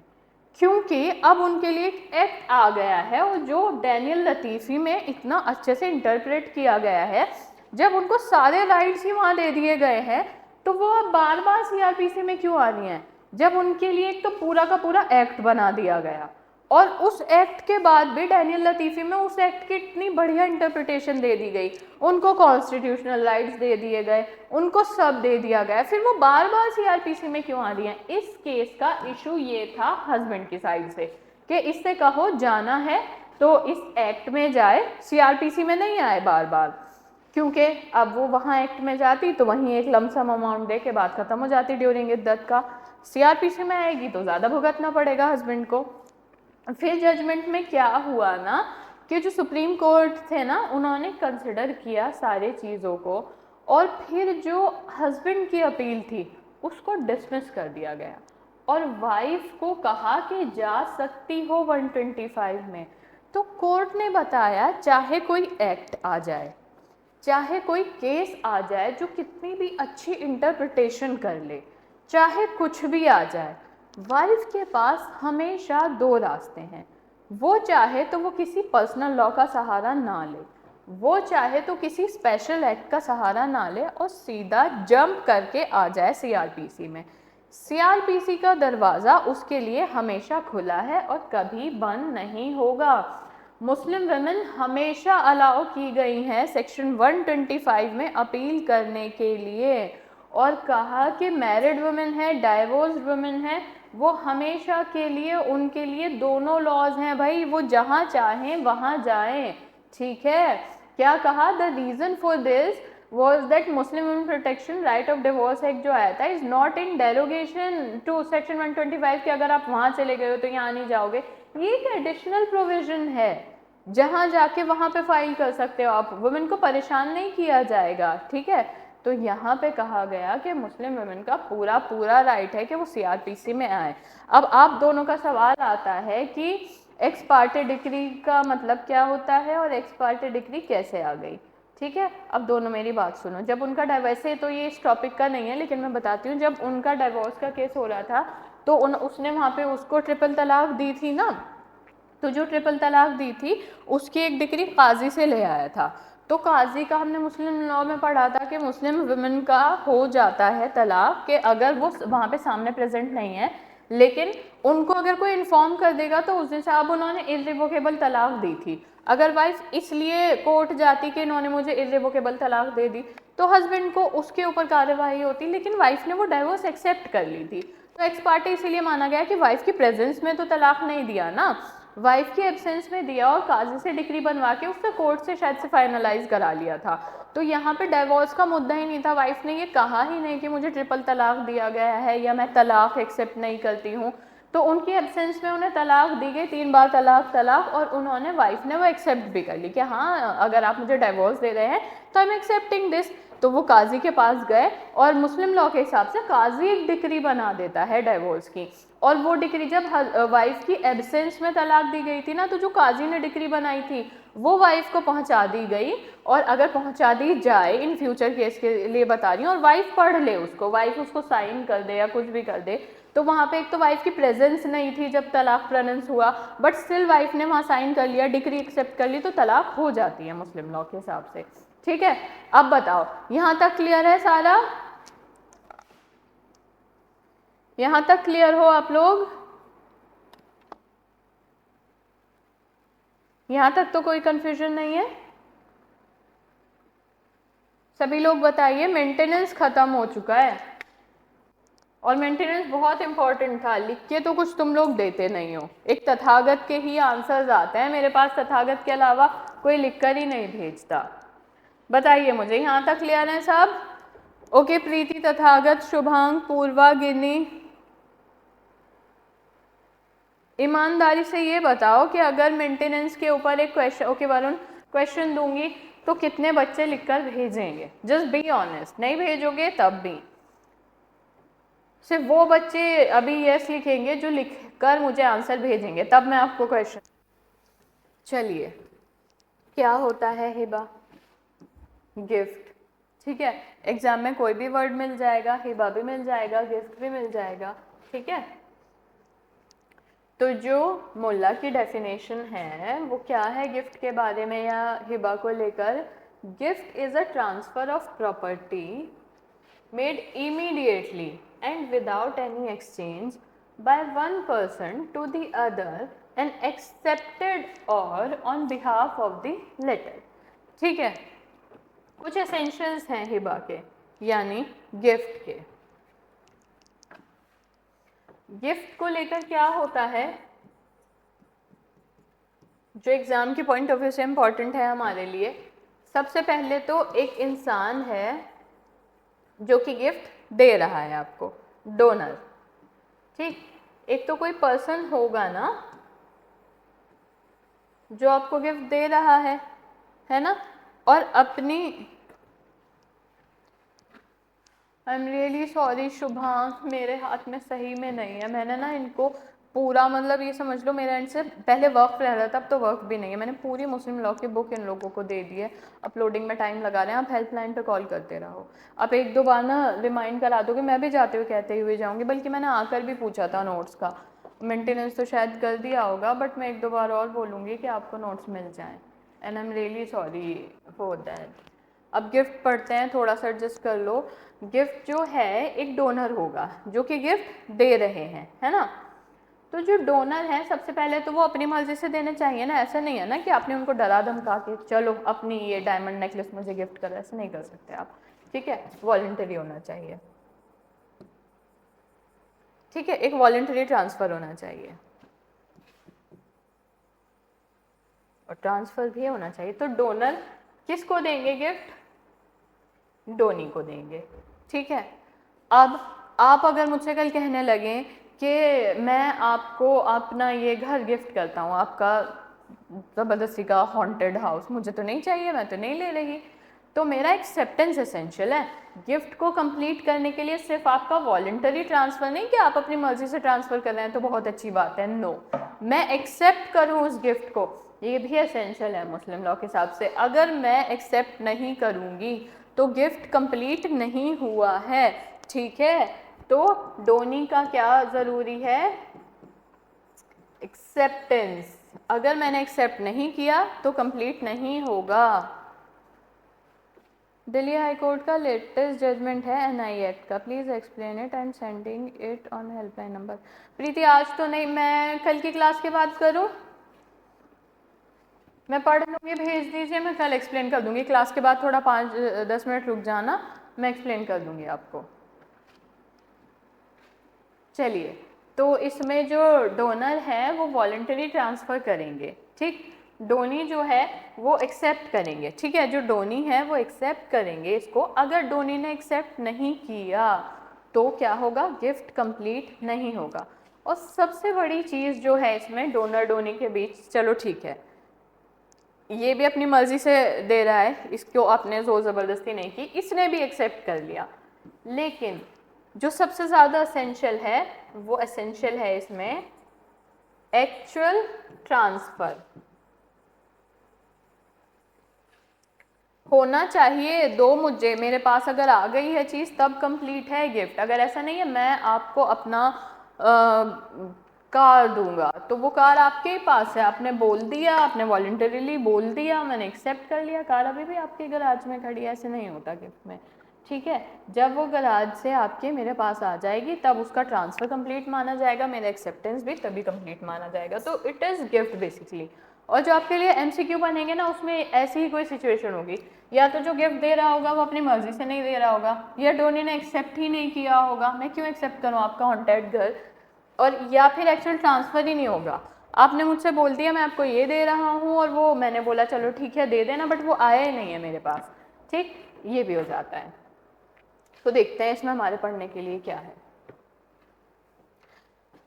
क्योंकि अब उनके लिए एक एक्ट आ गया है और जो डैनियल लतीफ़ी में इतना अच्छे से इंटरप्रेट किया गया है, जब उनको सारे राइट्स ही वहाँ दे दिए गए हैं तो वो अब बार बार सीआरपीसी में क्यों आ रही हैं, जब उनके लिए एक तो पूरा का पूरा एक्ट बना दिया गया और उस एक्ट के बाद भी डैनियल लतीफ़ी में उस एक्ट की इतनी बढ़िया इंटरप्रिटेशन दे दी गई, उनको कॉन्स्टिट्यूशनल राइट्स दे दिए गए, उनको सब दे दिया गया, फिर वो बार बार सीआरपीसी में क्यों आ रही हैं। इस केस का इशू ये था हस्बैंड की साइड से कि इससे कहो जाना है तो इस एक्ट में जाए, सीआरपीसी में नहीं आए बार बार, क्योंकि अब वो वहाँ एक्ट में जाती तो वहीं एक लमसम अमाउंट दे के बात खत्म हो जाती ड्यूरिंग इद्दत का, सीआरपीसी में आएगी तो ज़्यादा भुगतना पड़ेगा हस्बैंड को। फिर जजमेंट में क्या हुआ ना कि जो सुप्रीम कोर्ट थे ना उन्होंने कंसिडर किया सारे चीज़ों को और फिर जो हस्बैंड की अपील थी उसको डिसमिस कर दिया गया और वाइफ को कहा कि जा सकती हो 125 में। तो कोर्ट ने बताया चाहे कोई एक्ट आ जाए, चाहे कोई केस आ जाए जो कितनी भी अच्छी इंटरप्रिटेशन कर ले, चाहे कुछ भी आ जाए, वाइफ के पास हमेशा दो रास्ते हैं। वो चाहे तो वो किसी पर्सनल लॉ का सहारा ना ले, वो चाहे तो किसी स्पेशल एक्ट का सहारा ना ले और सीधा जंप करके आ जाए सीआरपीसी में। सीआरपीसी का दरवाज़ा उसके लिए हमेशा खुला है और कभी बंद नहीं होगा। मुस्लिम वुमेन हमेशा अलाउ की गई हैं सेक्शन 125 में अपील करने के लिए और कहा कि मैरिड वुमेन है, डाइवोर्स्ड वुमेन है, वो हमेशा के लिए उनके लिए दोनों लॉज हैं भाई, वो जहाँ चाहें वहाँ जाएं, ठीक है। क्या कहा, the reason for this was that Muslim Women Protection Right of Divorce Act जो आया था is not in derogation to section 125 कि अगर आप वहाँ चले गए हो तो यहाँ नहीं जाओगे, ये एक एडिशनल प्रोविजन है, जहाँ जाके वहाँ पे फाइल कर सकते हो आप, वुमेन को परेशान नहीं किया जाएगा, ठीक है। तो यहाँ पे कहा गया कि मुस्लिम वुमेन का पूरा राइट है कि वो सीआरपीसी में आए। अब आप दोनों का सवाल आता है कि एक्स पार्टी डिक्री का मतलब क्या होता है और एक्स पार्टी डिक्री कैसे आ गई, ठीक है। अब दोनों मेरी बात सुनो, जब उनका वैसे तो ये इस टॉपिक का नहीं है लेकिन मैं बताती हूँ, जब उनका डिवोर्स का केस हो रहा था तो उसने वहाँ पे उसको ट्रिपल तलाक दी थी ना, तो जो ट्रिपल तलाक दी थी उसकी एक डिक्री काजी से ले आया था। तो काजी का हमने मुस्लिम लॉ में पढ़ा था कि मुस्लिम वुमेन का हो जाता है तलाक कि अगर वो वहाँ पे सामने प्रेजेंट नहीं है, लेकिन उनको अगर कोई इन्फॉर्म कर देगा तो उस दिन से, अब उन्होंने इर्रिवोकेबल तलाक दी थी, अगर वाइफ इसलिए कोर्ट जाती कि इन्होंने मुझे इर्रिवोकेबल तलाक दे दी तो हस्बैंड को उसके ऊपर कार्यवाही होती, लेकिन वाइफ ने वो डाइवोर्स एक्सेप्ट कर ली थी। तो एक्स पार्टी इसीलिए माना गया कि वाइफ की प्रेजेंस में तो तलाक नहीं दिया ना, वाइफ की एब्सेंस में दिया और काजी से डिक्री बनवा के उससे कोर्ट से शायद से फाइनलाइज करा लिया था। तो यहाँ पे डाइवोर्स का मुद्दा ही नहीं था, वाइफ ने ये कहा ही नहीं कि मुझे ट्रिपल तलाक दिया गया है या मैं तलाक एक्सेप्ट नहीं करती हूँ। तो उनकी एब्सेंस में उन्हें तलाक दी गई, 3 बार तलाक, और उन्होंने वाइफ ने वो एक्सेप्ट भी कर ली कि हाँ अगर आप मुझे डाइवोर्स दे रहे हैं तो आई एम एक्सेप्टिंग दिस। तो वो काजी के पास गए और मुस्लिम लॉ के हिसाब से काजी एक डिक्री बना देता है डाइवोर्स की, और वो डिक्री जब वाइफ की एब्सेंस में तलाक दी गई थी ना, तो जो काजी ने डिक्री बनाई थी वो वाइफ को पहुंचा दी गई, और अगर पहुंचा दी जाए, इन फ्यूचर केस के लिए बता रही हूँ, और वाइफ पढ़ ले उसको, वाइफ उसको साइन कर दे या कुछ भी कर दे, तो वहाँ पे एक तो वाइफ की प्रेजेंस नहीं थी जब तलाक प्रोनाउंस हुआ, बट स्टिल वाइफ ने वहाँ साइन कर लिया, डिक्री एक्सेप्ट कर ली, तो तलाक हो जाती है मुस्लिम लॉ के हिसाब से। ठीक है, अब बताओ यहाँ तक क्लियर है सारा? यहाँ तक क्लियर हो आप लोग? यहाँ तक तो कोई कंफ्यूजन नहीं है? सभी लोग बताइए। मेंटेनेंस खत्म हो चुका है, और मेंटेनेंस बहुत इंपॉर्टेंट था, लिख के तो कुछ तुम लोग देते नहीं हो, एक तथागत के ही आंसर्स आते हैं मेरे पास, तथागत के अलावा कोई लिखकर ही नहीं भेजता। बताइए मुझे, यहाँ तक क्लियर है सब? ओके, प्रीति, तथागत, शुभांग, पूर्वा, गिनी, ईमानदारी से ये बताओ कि अगर मेंटेनेंस के ऊपर एक क्वेश्चन, ओके वरुण, क्वेश्चन दूंगी तो कितने बच्चे लिखकर भेजेंगे? जस्ट बी ऑनेस्ट, नहीं भेजोगे तब भी सिर्फ वो बच्चे अभी यस लिखेंगे जो लिखकर मुझे आंसर भेजेंगे, तब मैं आपको क्वेश्चन। चलिए, क्या होता है हिबा? गिफ्ट। ठीक है, एग्जाम में कोई भी वर्ड मिल जाएगा, हिबा भी मिल जाएगा, गिफ्ट भी मिल जाएगा। ठीक है, तो जो मुल्ला की डेफिनेशन है वो क्या है गिफ्ट के बारे में या हिबा को लेकर? Gift is a transfer of property made immediately and without any exchange by one person to the other and accepted or on behalf of the latter. ठीक है, कुछ एसेंशियल्स हैं हिबा के यानी गिफ्ट के। गिफ्ट को लेकर क्या होता है जो एग्जाम के पॉइंट ऑफ व्यू से इम्पॉर्टेंट है हमारे लिए? सबसे पहले तो एक इंसान है जो कि गिफ्ट दे रहा है आपको, डोनर। ठीक, एक तो कोई पर्सन होगा ना जो आपको गिफ्ट दे रहा है ना, और अपनी, I am really sorry Shubhang, मेरे हाथ में सही में नहीं है, मैंने ना इनको पूरा, मतलब ये समझ लो मेरा इनसे पहले वर्क रह रहा था, अब तो वर्क भी नहीं है, मैंने पूरी मुस्लिम लॉ की बुक इन लोगों को दे दी है, अपलोडिंग में टाइम लगा रहे हैं, आप हेल्पलाइन पे कॉल करते रहो, आप एक दो बार ना रिमाइंड करा दोगे, मैं भी जाते हुए कहते हुए जाऊँगी, बल्कि मैंने आकर भी पूछा था नोट्स का, मेंटेनेंस तो शायद कर दिया होगा, बट मैं एक दो बार और बोलूँगी कि आपको नोट्स मिल जाएँ, and I am really sorry for that. अब गिफ्ट पढ़ते हैं, थोड़ा सा एडजस्ट कर लो। गिफ्ट जो है एक डोनर होगा जो कि गिफ्ट दे रहे हैं, है ना, तो जो डोनर है सबसे पहले तो वो अपनी मर्जी से देने चाहिए ना, ऐसा नहीं है ना कि आपने उनको डरा धमका के चलो अपनी ये डायमंड नेकलेस मुझे गिफ्ट करो, ऐसा नहीं कर सकते आप। ठीक है, वॉलंटरी होना चाहिए। ठीक है, एक वॉलंटरी ट्रांसफ़र होना चाहिए और ट्रांसफ़र भी होना चाहिए। तो डोनर किसको देंगे गिफ्ट? डोनी को देंगे। ठीक है, अब आप अगर मुझसे कल कहने लगे कि मैं आपको अपना ये घर गिफ्ट करता हूँ, आपका ज़बरदस्ती का हॉन्टेड हाउस मुझे तो नहीं चाहिए, मैं तो नहीं ले रही, तो मेरा एक्सेप्टेंस एसेंशियल है। गिफ्ट को कंप्लीट करने के लिए सिर्फ आपका वॉलंटरी ट्रांसफ़र नहीं कि आप अपनी मर्जी से ट्रांसफ़र कर रहे हैं तो बहुत अच्छी बात है, नो, मैं एक्सेप्ट करूँ उस गिफ्ट को, ये भी एसेंशियल है मुस्लिम लॉ के हिसाब से। अगर मैं एक्सेप्ट नहीं करूँगी तो गिफ्ट कंप्लीट नहीं हुआ है। ठीक है, तो डोनी का क्या ज़रूरी है? एक्सेप्टेंस। अगर मैंने एक्सेप्ट नहीं किया तो कंप्लीट नहीं होगा। दिल्ली हाई कोर्ट का लेटेस्ट जजमेंट है एनआई एक्ट का, please explain it and sending it on helpline number. Preeti आज तो नहीं, मैं कल की क्लास के बाद करूँ? मैं पढ़ लूँगी, भेज दीजिए, मैं कल एक्सप्लेन कर दूँगी, क्लास के बाद थोड़ा 5-10 मिनट रुक जाना, मैं एक्सप्लेन कर दूँगी आपको। चलिए, तो इसमें जो डोनर है वो वॉलंटरी ट्रांसफ़र करेंगे। ठीक, डोनी जो है वो एक्सेप्ट करेंगे। ठीक है, जो डोनी है वो एक्सेप्ट करेंगे इसको। अगर डोनी ने एक्सेप्ट नहीं किया तो क्या होगा? गिफ्ट कंप्लीट नहीं होगा। और सबसे बड़ी चीज़ जो है इसमें डोनर डोनी के बीच, चलो ठीक है, ये भी अपनी मर्जी से दे रहा है, इसको आपने जोर ज़बरदस्ती नहीं की, इसने भी एक्सेप्ट कर लिया। लेकिन जो सबसे ज़्यादा एसेंशियल है वो एसेंशियल है इसमें एक्चुअल ट्रांसफ़र होना चाहिए। दो मुझे मेरे पास अगर आ गई है चीज़ तब कंप्लीट है गिफ्ट। अगर ऐसा नहीं है मैं आपको अपना कार दूंगा तो वो कार आपके ही पास है, आपने बोल दिया, आपने वॉलंटरीली बोल दिया, मैंने एक्सेप्ट कर लिया, कार अभी भी आपके गराज में खड़ी है। ऐसे नहीं होता गिफ्ट में, ठीक है। जब वो गराज से आपके मेरे पास आ जाएगी तब उसका ट्रांसफ़र कंप्लीट माना जाएगा, मेरा एक्सेप्टेंस भी तभी कंप्लीट माना जाएगा। तो इट इज़ गिफ्ट बेसिकली। और जो आपके लिए एमसीक्यू बनेंगे ना उसमें ऐसी ही कोई सिचुएशन होगी, या तो जो गिफ्ट दे रहा होगा वो अपनी मर्जी से नहीं दे रहा होगा, या डोनी ने एक्सेप्ट ही नहीं किया होगा, मैं क्यों एक्सेप्ट करूँ आपका हॉन्टेड घर, और या फिर एक्चुअल ट्रांसफ़र ही नहीं होगा। आपने मुझसे बोल दिया मैं आपको ये दे रहा हूँ और वो मैंने बोला चलो ठीक है दे देना, बट वो आया ही नहीं है मेरे पास, ठीक, ये भी हो जाता है। तो देखते हैं इसमें हमारे पढ़ने के लिए क्या है।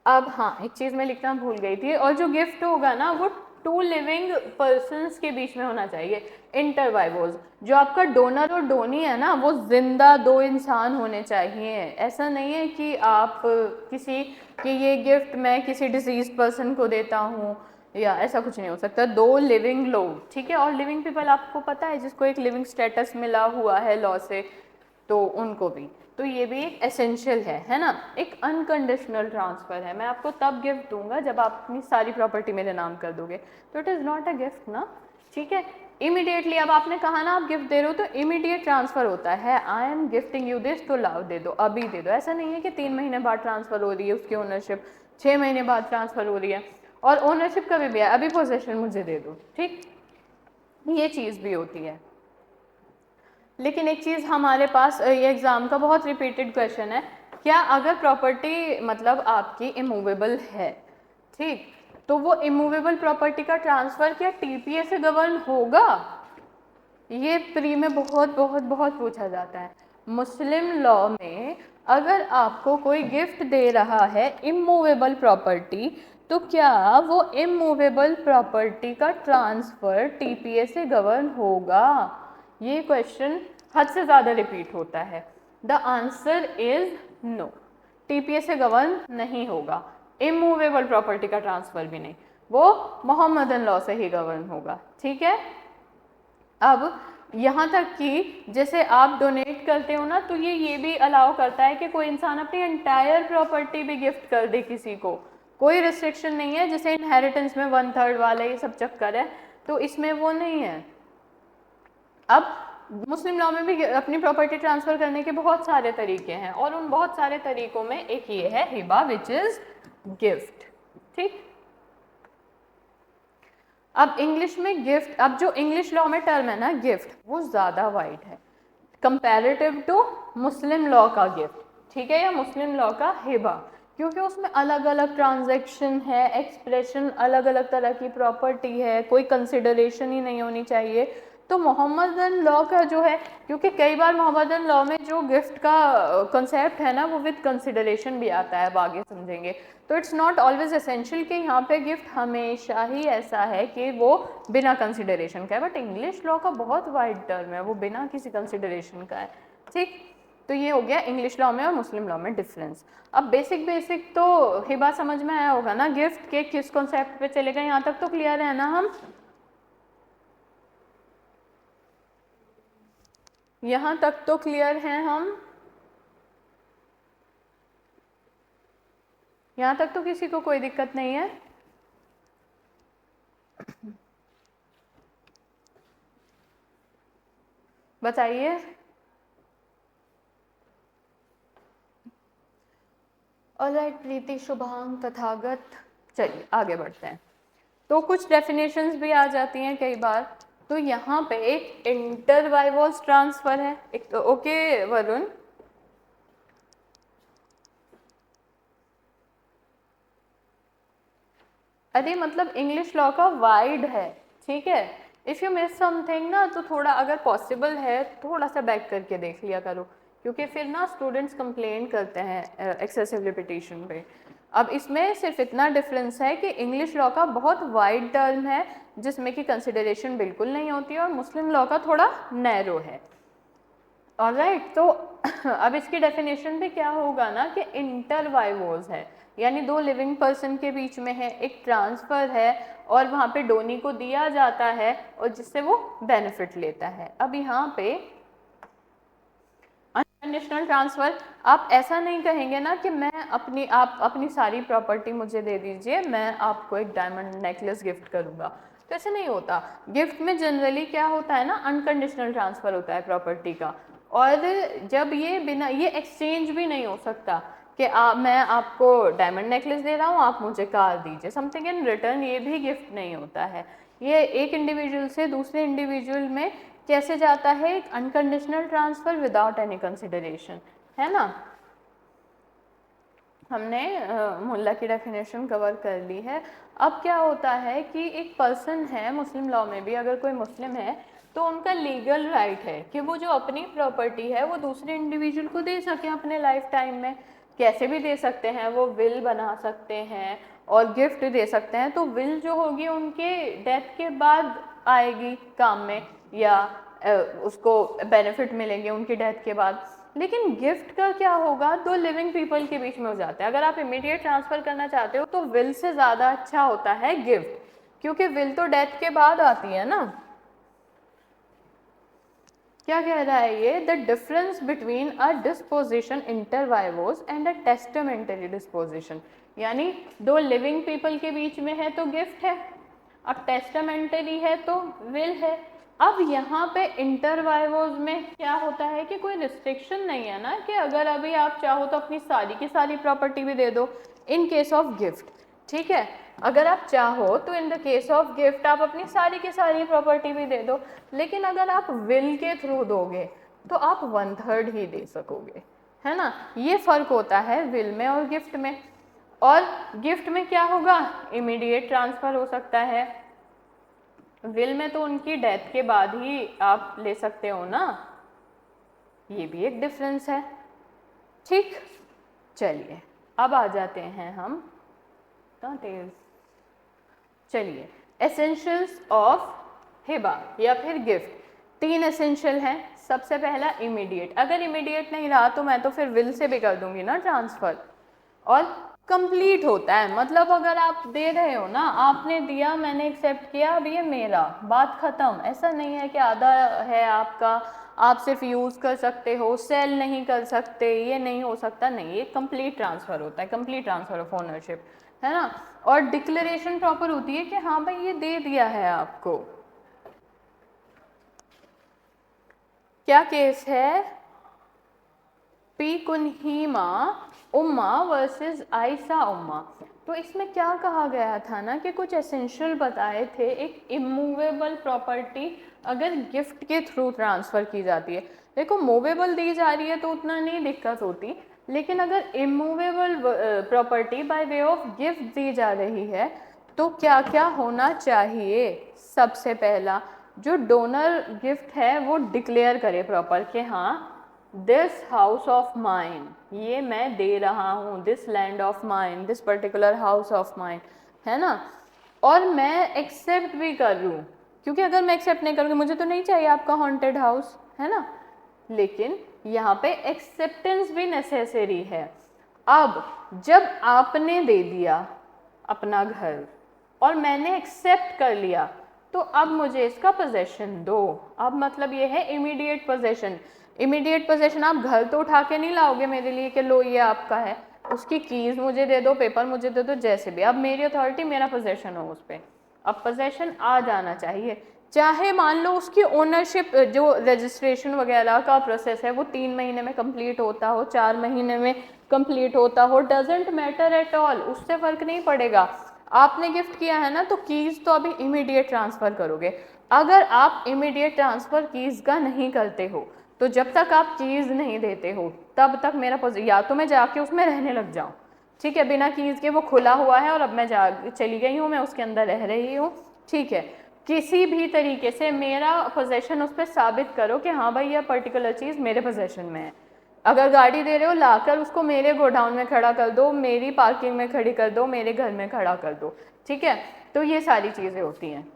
अब हाँ, एक चीज़ मैं लिखना भूल गई थी, और जो गिफ्ट होगा ना वो टू लिविंग पर्सन्स के बीच में होना चाहिए, इंटरवाइवोज। जो आपका डोनर और डोनी है ना वो जिंदा दो इंसान होने चाहिए। ऐसा नहीं है कि आप किसी कि ये गिफ्ट मैं किसी डिजीज पर्सन को देता हूँ, या ऐसा कुछ नहीं हो सकता। दो लिविंग लोग, ठीक है। और लिविंग पीपल आपको पता है जिसको एक लिविंग स्टेटस मिला हुआ है लॉ से, तो उनको भी, तो ये भी एक एसेंशियल है ना। एक अनकंडीशनल ट्रांसफ़र है, मैं आपको तब गिफ्ट दूंगा जब आप अपनी सारी प्रॉपर्टी मेरे नाम कर दोगे, तो it is not a gift ना, ठीक है। इमीडिएटली, अब आपने कहा ना आप गिफ्ट दे रहे हो तो इमीडिएट ट्रांसफ़र होता है। I am gifting you this, तो लाओ दे दो, अभी दे दो। ऐसा नहीं है कि 3 महीने बाद ट्रांसफ़र हो रही है उसकी ओनरशिप, 6 महीने बाद ट्रांसफ़र हो रही है, और ओनरशिप कभी भी है, अभी पोजेशन मुझे दे दो, ठीक, ये चीज़ भी होती है। लेकिन एक चीज़ हमारे पास, ये एग्ज़ाम का बहुत रिपीटेड क्वेश्चन है, क्या अगर प्रॉपर्टी मतलब आपकी इमूवेबल है, ठीक, तो वो इमूवेबल प्रॉपर्टी का ट्रांसफ़र क्या टीपीए से गवर्न होगा? ये प्री में बहुत बहुत बहुत पूछा जाता है। मुस्लिम लॉ में अगर आपको कोई गिफ्ट दे रहा है इमूवेबल प्रॉपर्टी, तो क्या वो इमूवेबल प्रॉपर्टी का ट्रांसफ़र टीपीए से गवर्न होगा? ये क्वेश्चन हद से ज़्यादा रिपीट होता है। The answer is no, TPA से गवर्न नहीं होगा, इमूवेबल प्रॉपर्टी का ट्रांसफ़र भी नहीं, वो मोहम्मदन लॉ से ही गवर्न होगा, ठीक है। अब यहाँ तक कि जैसे आप डोनेट करते हो ना, तो ये भी अलाउ करता है कि कोई इंसान अपनी एंटायर प्रॉपर्टी भी गिफ्ट कर दे किसी को, कोई रिस्ट्रिक्शन नहीं है। जैसे इनहेरिटेंस में 1/3 वाला ये सब चक्कर है, तो इसमें वो नहीं है। अब मुस्लिम लॉ में भी अपनी प्रॉपर्टी ट्रांसफ़र करने के बहुत सारे तरीके हैं, और उन बहुत सारे तरीकों में एक ये है हिबा, विच इज़ गिफ्ट, ठीक। अब इंग्लिश में गिफ्ट, अब जो इंग्लिश लॉ में टर्म है ना गिफ्ट, वो ज़्यादा वाइड है कंपैरेटिव टू मुस्लिम लॉ का गिफ्ट, ठीक है, या मुस्लिम लॉ का हिबा, क्योंकि उसमें अलग अलग ट्रांजैक्शन है, एक्सप्रेशन, अलग अलग तरह की प्रॉपर्टी है, कोई कंसिडरेशन ही नहीं होनी चाहिए। तो मोहम्मदन लॉ का जो है, क्योंकि कई बार मोहम्मदन लॉ में जो गिफ्ट का कंसेप्ट है ना वो विद कंसिडरेशन भी आता है, अब आगे समझेंगे। तो इट्स नॉट ऑलवेज एसेंशियल कि यहाँ पे गिफ्ट हमेशा ही ऐसा है कि वो बिना कंसिडरेशन का है, बट इंग्लिश लॉ का बहुत वाइड टर्म है, वो बिना किसी कंसिडरेशन का है, ठीक। तो ये हो गया इंग्लिश लॉ में और मुस्लिम लॉ में डिफरेंस। अब बेसिक तो हिबा समझ में आया होगा ना, गिफ्ट के किस कॉन्सेप्ट पे चलेगा, यहाँ तक तो क्लियर है ना हम? यहाँ तक तो क्लियर हैं हम? यहाँ तक तो किसी को कोई दिक्कत नहीं है? बताइए। ऑलराइट प्रीति, शुभांग, तथागत, चलिए आगे बढ़ते हैं। तो कुछ डेफिनेशंस भी आ जाती हैं कई बार। तो यहाँ पे एक इंटरवाइवोस ट्रांसफर है, एक तो ओके वरुण, अरे मतलब इंग्लिश लॉ का वाइड है, ठीक है। इफ़ यू मिस समथिंग ना तो थोड़ा अगर पॉसिबल है थोड़ा सा बैक करके देख लिया करो, क्योंकि फिर ना स्टूडेंट्स कंप्लेन करते हैं एक्सेसिव रिपीटिशन पे। अब इसमें सिर्फ इतना डिफरेंस है कि इंग्लिश लॉ का बहुत वाइड टर्म है जिसमें कि कंसिडरेशन बिल्कुल नहीं होती है, और मुस्लिम लॉ का थोड़ा नैरो है। ऑलराइट, तो अब इसकी डेफिनेशन भी क्या होगा ना कि इंटरवाइवोज है, यानी दो लिविंग पर्सन के बीच में है, एक ट्रांसफ़र है और वहाँ पे डोनी को दिया जाता है और जिससे वो बेनिफिट लेता है। अब यहाँ पे अनकंडीशनल ट्रांसफ़र, आप ऐसा नहीं कहेंगे ना कि आप अपनी सारी प्रॉपर्टी मुझे दे दीजिए, मैं आपको एक डायमंड नेकलेस गिफ्ट करूँगा, तो ऐसे नहीं होता। गिफ्ट में जनरली क्या होता है ना, अनकंडीशनल ट्रांसफ़र होता है प्रॉपर्टी का, और जब ये एक्सचेंज भी नहीं हो सकता कि मैं आपको डायमंड नेकलेस दे रहा हूँ, आप मुझे कार दीजिए, समथिंग इन रिटर्न, ये भी गिफ्ट नहीं होता है। ये एक इंडिविजुअल से दूसरे इंडिविजुअल में कैसे जाता है, एक unconditional transfer without any consideration, है ना। हमने मुल्ला की डेफिनेशन कवर कर ली है। अब क्या होता है कि एक पर्सन है, मुस्लिम लॉ में भी अगर कोई मुस्लिम है तो उनका लीगल राइट है कि वो जो अपनी प्रॉपर्टी है वो दूसरे इंडिविजुअल को दे सके अपने लाइफ टाइम में। कैसे भी दे सकते हैं, वो विल बना सकते हैं और गिफ्ट दे सकते हैं, तो विल जो होगी उनके डेथ के बाद आएगी काम में, या उसको बेनिफिट मिलेंगे उनकी डेथ के बाद। लेकिन गिफ्ट का क्या होगा, दो लिविंग पीपल के बीच में हो जाता है। अगर आप इमीडिएट ट्रांसफ़र करना चाहते हो तो विल से ज़्यादा अच्छा होता है गिफ्ट, क्योंकि विल तो डेथ के बाद आती है ना। क्या कह रहा है ये, the difference between a disposition inter vivos and a testamentary disposition, यानी दो लिविंग पीपल के बीच में है तो गिफ्ट है, अब टेस्टामेंटरी है तो विल है। अब यहाँ पे इंटरवाइवोज में क्या होता है कि कोई रिस्ट्रिक्शन नहीं है ना, कि अगर अभी आप चाहो तो अपनी सारी की सारी प्रॉपर्टी भी दे दो इन केस ऑफ गिफ्ट, ठीक है। अगर आप चाहो तो in the case of gift आप अपनी सारी की सारी प्रॉपर्टी भी दे दो, लेकिन अगर आप विल के थ्रू दोगे तो आप 1/3 ही दे सकोगे, है ना। ये फ़र्क होता है विल में और गिफ्ट में। और गिफ्ट में क्या होगा, इमीडिएट ट्रांसफ़र हो सकता है, विल में तो उनकी डेथ के बाद ही आप ले सकते हो ना, ये भी एक डिफरेंस है। ठीक, चलिए अब आ जाते हैं हम चलिए एसेंशियल्स ऑफ हिबा या फिर गिफ्ट। 3 एसेंशियल हैं। सबसे पहला इमीडिएट, अगर इमीडिएट नहीं रहा तो मैं तो फिर विल से भी कर दूंगी ना ट्रांसफ़र। और कंप्लीट होता है, मतलब अगर आप दे रहे हो ना, आपने दिया मैंने एक्सेप्ट किया, अब ये मेरा, बात ख़त्म। ऐसा नहीं है कि आधा है आपका, आप सिर्फ यूज़ कर सकते हो, सेल नहीं कर सकते, ये नहीं हो सकता, नहीं, ये कंप्लीट ट्रांसफ़र होता है, कंप्लीट ट्रांसफ़र ऑफ ओनरशिप, है ना। और डिक्लेरेशन प्रॉपर होती है कि हाँ भाई ये दे दिया है आपको। क्या केस है, पी कुन्हीमा उम्मा वर्सेस आयसा उम्मा। तो इसमें क्या कहा गया था ना कि कुछ एसेंशियल बताए थे, एक इमूवेबल प्रॉपर्टी अगर गिफ्ट के थ्रू ट्रांसफ़र की जाती है, देखो मूवेबल दी जा रही है तो उतना नहीं दिक्कत होती, लेकिन अगर immovable property by way of gift दी जा रही है तो क्या क्या होना चाहिए। सबसे पहला, जो डोनर गिफ्ट है वो डिक्लेयर करे प्रॉपर कि हाँ दिस हाउस ऑफ माइन, ये मैं दे रहा हूँ, this land of mine, this particular house of mine, है ना। और मैं एक्सेप्ट भी कर लूँ, क्योंकि अगर मैं एक्सेप्ट नहीं करूँगी मुझे तो नहीं चाहिए आपका हॉन्टेड हाउस, है ना। लेकिन यहाँ पे एक्सेप्टेंस भी नेसेसरी है। अब जब आपने दे दिया अपना घर और मैंने एक्सेप्ट कर लिया, तो अब मुझे इसका पोजेशन दो। अब मतलब ये है इमीडिएट पोजेशन। इमीडिएट पोजेशन, आप घर तो उठा के नहीं लाओगे मेरे लिए कि लो ये आपका है, उसकी कीज़ मुझे दे दो, पेपर मुझे दे दो, जैसे भी, अब मेरी अथॉरिटी, मेरा पोजेशन हो उस पर। अब पोजेशन आ जाना चाहिए, चाहे मान लो उसकी ओनरशिप जो रजिस्ट्रेशन वगैरह का प्रोसेस है वो 3 महीने में कंप्लीट होता हो, 4 महीने में कंप्लीट होता हो, डजेंट मैटर एट ऑल, उससे फ़र्क नहीं पड़ेगा। आपने गिफ्ट किया है ना, तो कीज़ तो अभी इमीडिएट ट्रांसफ़र करोगे। अगर आप इमीडिएट ट्रांसफ़र कीज़ का नहीं करते हो तो जब तक आप कीज़ नहीं देते हो तब तक मेरा या तो मैं जाके उसमें रहने लग जाऊँ, ठीक है, बिना कीज़ के वो खुला हुआ है और अब मैं चली गई हूँ, मैं उसके अंदर रह रही हूँ, ठीक है, किसी भी तरीके से मेरा पोजेशन उस पर साबित करो कि हाँ भाई यह पर्टिकुलर चीज़ मेरे पोजेशन में है। अगर गाड़ी दे रहे हो लाकर उसको मेरे गोडाउन में खड़ा कर दो, मेरी पार्किंग में खड़ी कर दो, मेरे घर में खड़ा कर दो, ठीक है। तो ये सारी चीज़ें होती हैं,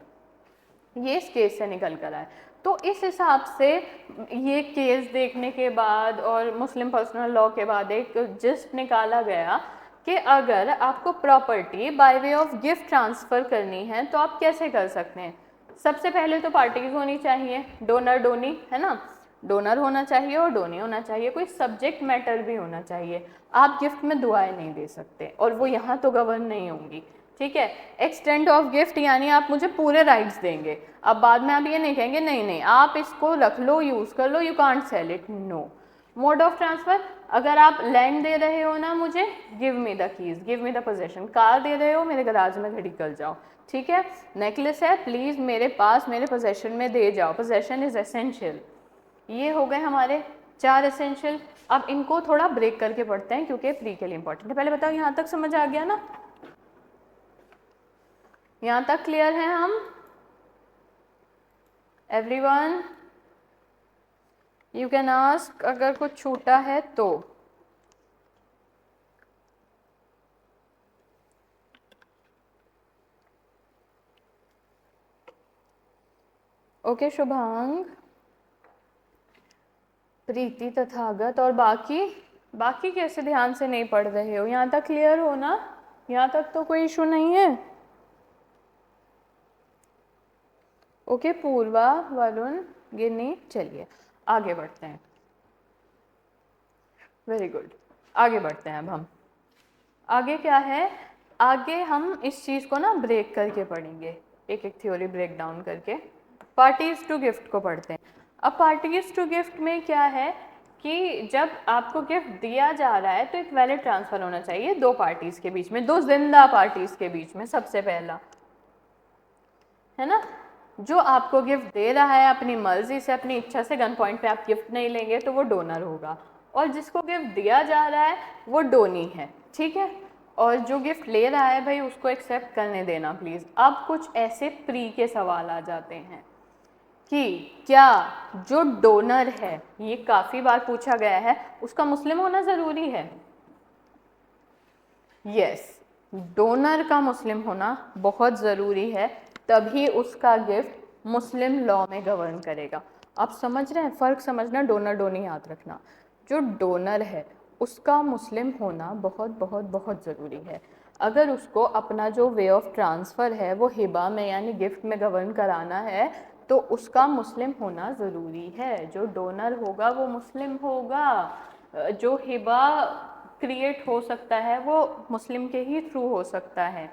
ये इस केस से निकल कर आए। तो इस हिसाब से ये केस देखने के बाद और मुस्लिम पर्सनल लॉ के बाद एक जस्ट निकाला गया कि अगर आपको property by way of gift transfer करनी है तो आप कैसे कर सकते हैं। सबसे पहले तो पार्टीज होनी चाहिए, डोनर डोनी, है ना, डोनर होना चाहिए और डोनी होना चाहिए, कोई सब्जेक्ट मैटर भी होना चाहिए। आप गिफ्ट में दुआएं नहीं दे सकते और वो यहाँ तो गवर्न नहीं होंगी, ठीक है। एक्सटेंट ऑफ गिफ्ट यानी आप मुझे पूरे राइट्स देंगे, अब बाद में आप ये नहीं कहेंगे नहीं नहीं आप इसको रख लो, यूज़ कर लो, you can't sell it, no. Mode of transfer, अगर आप लैंड दे रहे हो ना मुझे, give me the keys, give me the possession. Car दे रहे हो, मेरे गराज में खड़ी कर जाओ, ठीक है। नेकलेस है, प्लीज़ मेरे पास मेरे पोजेशन में दे जाओ, पोजेशन इज़ एसेंशियल। ये हो गए हमारे 4 एसेंशियल। अब इनको थोड़ा ब्रेक करके पढ़ते हैं क्योंकि प्री के लिए इंपॉर्टेंट है। पहले बताओ यहाँ तक समझ आ गया ना, यहाँ तक क्लियर है हम एवरीवन? यू कैन आस्क अगर कुछ छूटा है तो। ओके शुभांग, प्रीति, तथागत और बाकी कैसे ध्यान से नहीं पढ़ रहे हो? यहाँ तक क्लियर हो ना? यहाँ तक तो कोई इशू नहीं है? ओके पूर्वा, वरुण, गिन्नी, चलिए आगे बढ़ते हैं। वेरी गुड, आगे बढ़ते हैं। अब हम आगे क्या है, आगे हम इस चीज़ को ना ब्रेक करके पढ़ेंगे, एक एक थ्योरी ब्रेक डाउन करके। पार्टीज टू गिफ्ट को पढ़ते हैं। अब पार्टीज टू गिफ्ट में क्या है कि जब आपको गिफ्ट दिया जा रहा है तो एक वैलिड ट्रांसफ़र होना चाहिए दो पार्टीज़ के बीच में, दो जिंदा पार्टीज़ के बीच में। सबसे पहला है ना, जो आपको गिफ्ट दे रहा है अपनी मर्जी से, अपनी इच्छा से, गन पॉइंट पे आप गिफ्ट नहीं लेंगे तो वो डोनर होगा, और जिसको गिफ्ट दिया जा रहा है वो डोनी है, ठीक है। और जो गिफ्ट ले रहा है भाई उसको एक्सेप्ट करने देना प्लीज़। अब कुछ ऐसे प्री के सवाल आ जाते हैं कि क्या जो डोनर है, ये काफ़ी बार पूछा गया है, उसका मुस्लिम होना ज़रूरी है? यस, डोनर का मुस्लिम होना बहुत ज़रूरी है, तभी उसका गिफ्ट मुस्लिम लॉ में गवर्न करेगा। आप समझ रहे हैं फ़र्क? समझना, डोनर डोनी याद रखना। जो डोनर है उसका मुस्लिम होना बहुत बहुत बहुत ज़रूरी है। अगर उसको अपना जो वे ऑफ ट्रांसफ़र है वो हिबा में यानी गिफ्ट में गवर्न कराना है तो उसका मुस्लिम होना ज़रूरी है। जो डोनर होगा वो मुस्लिम होगा, जो हिबा क्रिएट हो सकता है वो मुस्लिम के ही थ्रू हो सकता है।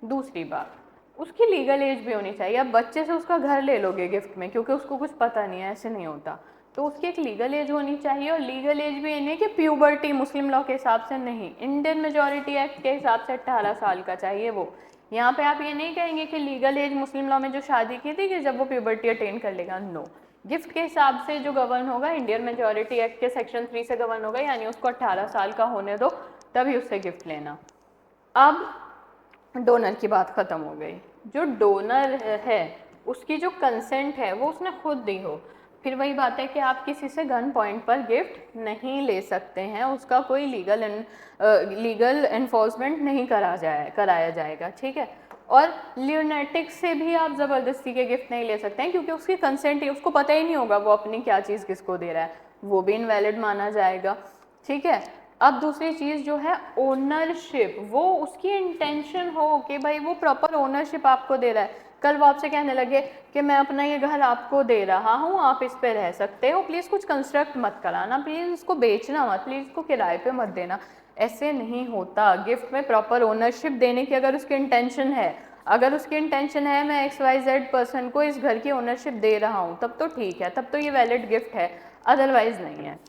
दूसरी बात, उसकी लीगल एज भी होनी चाहिए। अब बच्चे से उसका घर ले लोगे गिफ्ट में क्योंकि उसको कुछ पता नहीं है, ऐसे नहीं होता। तो उसकी एक लीगल एज होनी चाहिए, और लीगल एज भी ये नहीं कि प्यूबर्टी, मुस्लिम लॉ के हिसाब से नहीं, इंडियन मेजॉरिटी एक्ट के हिसाब से 18 साल का चाहिए वो। यहाँ पे आप ये नहीं कहेंगे कि लीगल एज मुस्लिम लॉ में जो शादी की थी कि जब वो प्यूबर्टी अटेन कर लेगा, नो। गिफ्ट के हिसाब से जो गवर्न होगा इंडियन मेजॉरिटी एक्ट के सेक्शन 3 से गवर्न होगा, यानी उसको 18 साल का होने दो तभी उससे गिफ्ट लेना। अब डोनर की बात ख़त्म हो गई। जो डोनर है उसकी जो कंसेंट है वो उसने खुद दी हो। फिर वही बात है कि आप किसी से गन पॉइंट पर गिफ्ट नहीं ले सकते हैं, उसका कोई लीगल एनफोर्समेंट नहीं कराया जाएगा, ठीक है। और ल्यूनेटिक से भी आप ज़बरदस्ती के गिफ्ट नहीं ले सकते हैं क्योंकि उसकी कंसेंट ही, उसको पता ही नहीं होगा वो अपनी क्या चीज़ किसको दे रहा है, वो भी इनवैलिड माना जाएगा, ठीक है। अब दूसरी चीज़ जो है ओनरशिप, वो उसकी इंटेंशन हो कि भाई वो प्रॉपर ओनरशिप आपको दे रहा है। कल वो आपसे कहने लगे कि मैं अपना ये घर आपको दे रहा हूँ, आप इस पे रह सकते हो, प्लीज़ कुछ कंस्ट्रक्ट मत कराना, प्लीज़ इसको बेचना मत, प्लीज़ इसको किराए पे मत देना। ऐसे नहीं होता। गिफ्ट में प्रॉपर ओनरशिप देने की अगर उसकी इंटेंशन है, अगर उसकी इंटेंशन है मैं XYZ पर्सन को इस घर की ओनरशिप दे रहा हूँ, तब तो ठीक है, तब तो ये वैलिड गिफ्ट है, अदरवाइज़ नहीं है।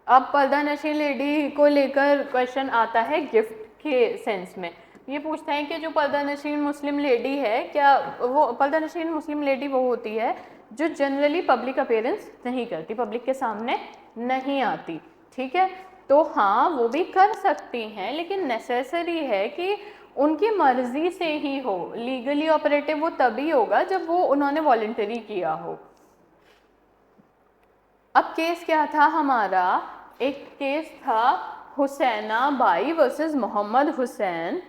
अब पर्दा नशीन लेडी को लेकर क्वेश्चन आता है गिफ्ट के सेंस में। ये पूछता है कि जो पर्दा नशीन मुस्लिम लेडी है, क्या वो पर्दा नशीन मुस्लिम लेडी वो होती है जो जनरली पब्लिक अपीयरेंस नहीं करती, पब्लिक के सामने नहीं आती, ठीक है। तो हाँ वो भी कर सकती हैं, लेकिन नेसेसरी है कि उनकी मर्जी से ही हो। लीगली ऑपरेटिव वो तभी होगा जब वो उन्होंने वॉलंटरी किया हो। अब केस क्या था हमारा एक केस था Husaina Bai versus Mohammad Hussain,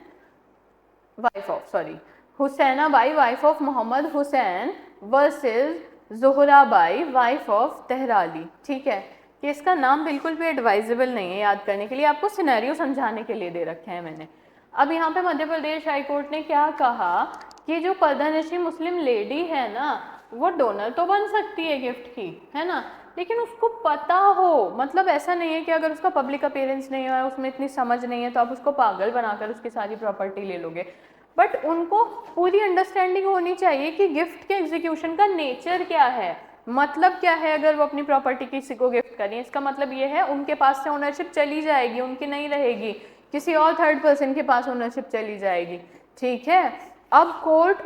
Husaina Bai wife of Mohammad Hussain versus Johra Bai wife of Tehrali. ठीक है, केस का नाम बिल्कुल भी एडवाइजेबल नहीं है याद करने के लिए, आपको सिनेरियो समझाने के लिए दे रखे हैं मैंने। अब यहाँ पे मध्य प्रदेश हाई कोर्ट ने क्या कहा कि जो पर्दानशी मुस्लिम लेडी है ना, वो डोनर तो बन सकती है गिफ्ट की, है ना, लेकिन उसको पता हो, मतलब ऐसा नहीं है कि अगर उसका पब्लिक अपीयरेंस नहीं है, उसमें इतनी समझ नहीं है, तो आप उसको पागल बनाकर उसकी सारी प्रॉपर्टी ले लोगे। बट उनको पूरी अंडरस्टैंडिंग होनी चाहिए कि गिफ्ट के एग्जीक्यूशन का नेचर क्या है, मतलब क्या है। अगर वो अपनी प्रॉपर्टी किसी को गिफ्ट करें, इसका मतलब ये है उनके पास से ओनरशिप चली जाएगी, उनकी नहीं रहेगी, किसी और थर्ड पर्सन के पास ओनरशिप चली जाएगी। ठीक है, अब कोर्ट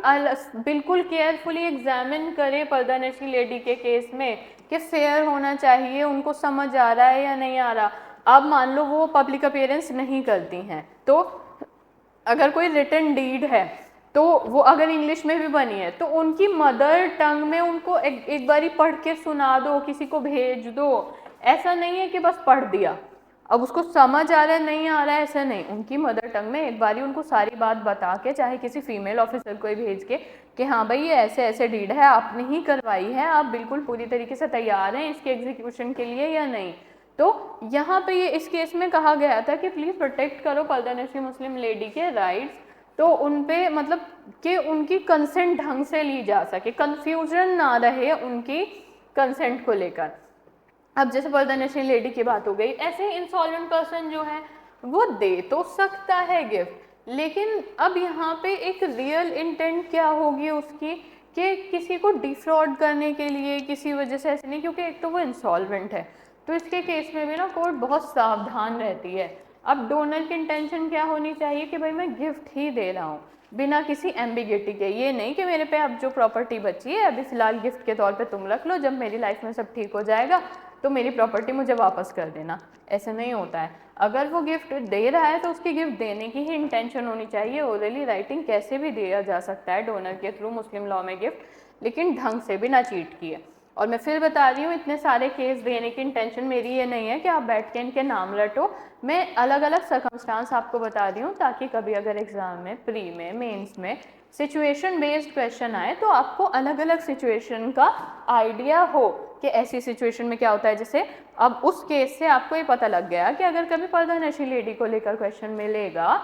बिल्कुल केयरफुली एग्जामिन करे पर्दानशी लेडी के केस में कि फेयर होना चाहिए, उनको समझ आ रहा है या नहीं आ रहा। अब मान लो वो पब्लिक अपीयरेंस नहीं करती हैं, तो अगर कोई रिटन डीड है तो वो अगर इंग्लिश में भी बनी है तो उनकी मदर टंग में उनको एक बारी पढ़ के सुना दो, किसी को भेज दो। ऐसा नहीं है कि बस पढ़ दिया, अब उसको समझ आ रहा है नहीं आ रहा है, ऐसा नहीं, उनकी मदर टंग में एक बारी उनको सारी बात बता के, चाहे किसी फीमेल ऑफिसर को ही भेज के कि हाँ भाई ये ऐसे ऐसे डीड है, आपने ही करवाई है, आप बिल्कुल पूरी तरीके से तैयार हैं इसके एग्जीक्यूशन के लिए या नहीं। तो यहाँ पे ये इस केस में कहा गया था कि प्लीज़ प्रोटेक्ट करो पर्दानशी मुस्लिम लेडी के राइट्स, तो उन पे मतलब कि उनकी कंसेंट ढंग से ली जा सके, कंफ्यूजन ना रहे उनकी कंसेंट को लेकर। अब जैसे पर्दानशी लेडी की बात हो गई, ऐसे इंसॉल्वेंट पर्सन जो है वो दे तो सकता है गिफ्ट, लेकिन अब यहाँ पे एक रियल इंटेंट क्या होगी उसकी कि किसी को डिफ्रॉड करने के लिए किसी वजह से, ऐसे नहीं, क्योंकि एक तो वो इंसॉल्वेंट है, तो इसके केस में भी ना कोर्ट बहुत सावधान रहती है। अब डोनर की इंटेंशन क्या होनी चाहिए कि भाई मैं गिफ्ट ही दे रहा हूँ बिना किसी एम्बिगिटी के, ये नहीं कि मेरे पे अब जो प्रॉपर्टी बची है अभी फ़िलहाल गिफ्ट के तौर पे तुम रख लो, जब मेरी लाइफ में सब ठीक हो जाएगा तो मेरी प्रॉपर्टी मुझे वापस कर देना, ऐसे नहीं होता है। अगर वो गिफ्ट दे रहा है तो उसकी गिफ्ट देने की ही इंटेंशन होनी चाहिए। ओरली राइटिंग कैसे भी दिया जा सकता है डोनर के थ्रू मुस्लिम लॉ में गिफ्ट, लेकिन ढंग से, बिना चीट किए। और मैं फिर बता रही हूँ, इतने सारे केस देने की इंटेंशन मेरी ये नहीं है कि आप बैठ के इनके नाम रटो, मैं अलग अलग सर्कमस्टांस आपको बता रही हूँ ताकि कभी अगर एग्जाम में, प्री में, मेंस में सिचुएशन बेस्ड क्वेश्चन आए तो आपको अलग अलग सिचुएशन का आइडिया हो कि ऐसी सिचुएशन में क्या होता है। जैसे अब उस केस से आपको ये पता लग गया कि अगर कभी पर्दानशी लेडी को लेकर क्वेश्चन मिलेगा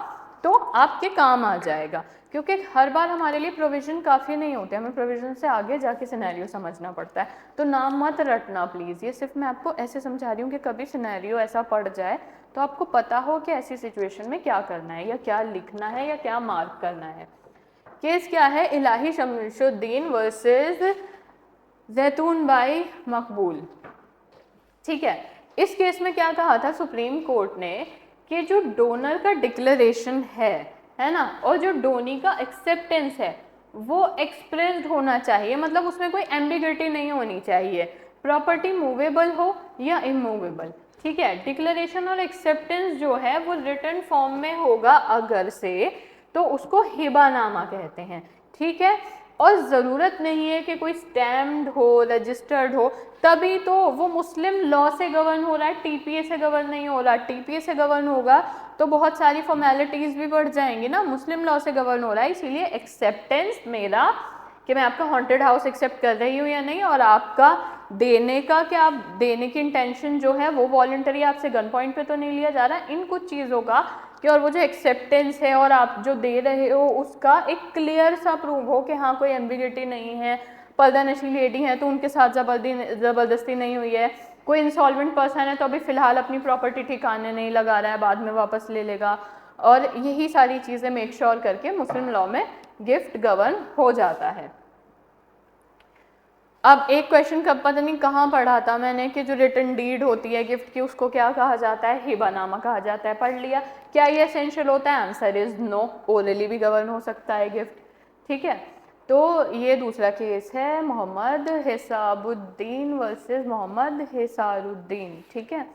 तो आपके काम आ जाएगा, क्योंकि हर बार हमारे लिए प्रोविज़न काफ़ी नहीं होते, हमें प्रोविज़न से आगे जाके सिनेरियो समझना पड़ता है। तो नाम मत रटना प्लीज़, ये सिर्फ मैं आपको ऐसे समझा रही हूँ कि कभी सिनेरियो ऐसा पड़ जाए तो आपको पता हो कि ऐसी सिचुएशन में क्या करना है, या क्या लिखना है, या क्या मार्क करना है। केस क्या है, इलाही शमशुद्दीन वर्सेस जैतून बाई मकबूल। ठीक है, इस केस में क्या कहा था सुप्रीम कोर्ट ने कि जो डोनर का डिक्लेरेशन है ना, और जो डोनी का एक्सेप्टेंस है वो एक्सप्रेस्ड होना चाहिए, मतलब उसमें कोई एम्बिग्यूटी नहीं होनी चाहिए, प्रॉपर्टी मूवेबल हो या इमूवेबल। ठीक है, डिक्लेरेशन और एक्सेप्टेंस जो है वो रिटन फॉर्म में होगा अगर से, तो उसको हिबानामा कहते हैं। ठीक है, और ज़रूरत नहीं है कि कोई स्टैम्प्ड हो, रजिस्टर्ड हो, तभी तो वो मुस्लिम लॉ से गवर्न हो रहा है, टीपीए से गवर्न नहीं हो रहा। टीपीए से गवर्न होगा तो बहुत सारी फॉर्मेलिटीज़ भी बढ़ जाएंगी ना, मुस्लिम लॉ से गवर्न हो रहा है, इसीलिए एक्सेप्टेंस मेरा कि मैं आपका हॉन्टेड हाउस एक्सेप्ट कर रही हूँ या नहीं, और आपका देने का कि आप देने की इंटेंशन जो है वो वॉलंटरी, आपसे गन पॉइंट पे तो नहीं लिया जा रहा, इन कुछ चीज़ों का कि, और वो जो एक्सेप्टेंस है और आप जो दे रहे हो उसका एक क्लियर सा प्रूव हो कि हाँ कोई एम्बिग्यूटी नहीं है, पर्दानशी लेडी है तो उनके साथ ज़बरदस्ती नहीं हुई है, कोई इंसॉल्वेंट पर्सन है तो अभी फ़िलहाल अपनी प्रॉपर्टी ठिकाने नहीं लगा रहा है, बाद में वापस ले लेगा, और यही सारी चीज़ें मेक श्योर करके मुस्लिम लॉ में गिफ्ट गवर्न हो जाता है। अब एक क्वेश्चन कब पता नहीं कहाँ पढ़ा था मैंने कि जो रिटन डीड होती है गिफ्ट की उसको क्या कहा जाता है, हिबानामा कहा जाता है, पढ़ लिया। क्या ये एसेंशियल होता है? आंसर इज नो, ओरली भी गवर्न हो सकता है गिफ्ट। ठीक है, तो ये दूसरा केस है मोहम्मद हिसाबुद्दीन वर्सेस मोहम्मद हिसारुद्दीन। ठीक है,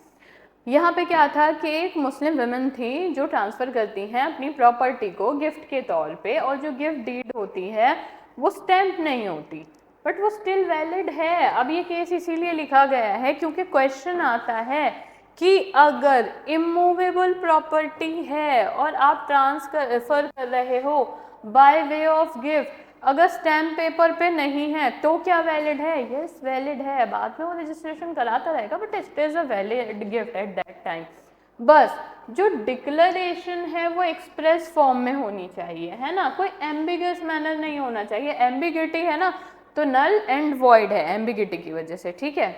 यहाँ पे क्या था कि एक मुस्लिम वुमेन थी जो ट्रांसफ़र करती हैं अपनी प्रॉपर्टी को गिफ्ट के तौर पे, और जो गिफ्ट डीड होती है वो स्टैम्प नहीं होती, बट वो स्टिल वैलिड है। अब ये केस इसीलिए लिखा गया है क्योंकि क्वेश्चन आता है कि अगर इमूवेबल प्रॉपर्टी है और आप ट्रांसफर कर रहे हो बाय वे ऑफ गिफ्ट, अगर स्टैम्प पेपर पे नहीं है तो क्या वैलिड है? यस वैलिड है, बाद में वो रजिस्ट्रेशन कराता रहेगा but it is a valid gift at that time. बस जो डिक्लेरेशन है वो एक्सप्रेस फॉर्म में होनी चाहिए, है ना, कोई एम्बिगस मैनर नहीं होना चाहिए। एम्बिगिटी है ना तो नल एंड वॉइड है एम्बिगिटी की वजह से, ठीक है।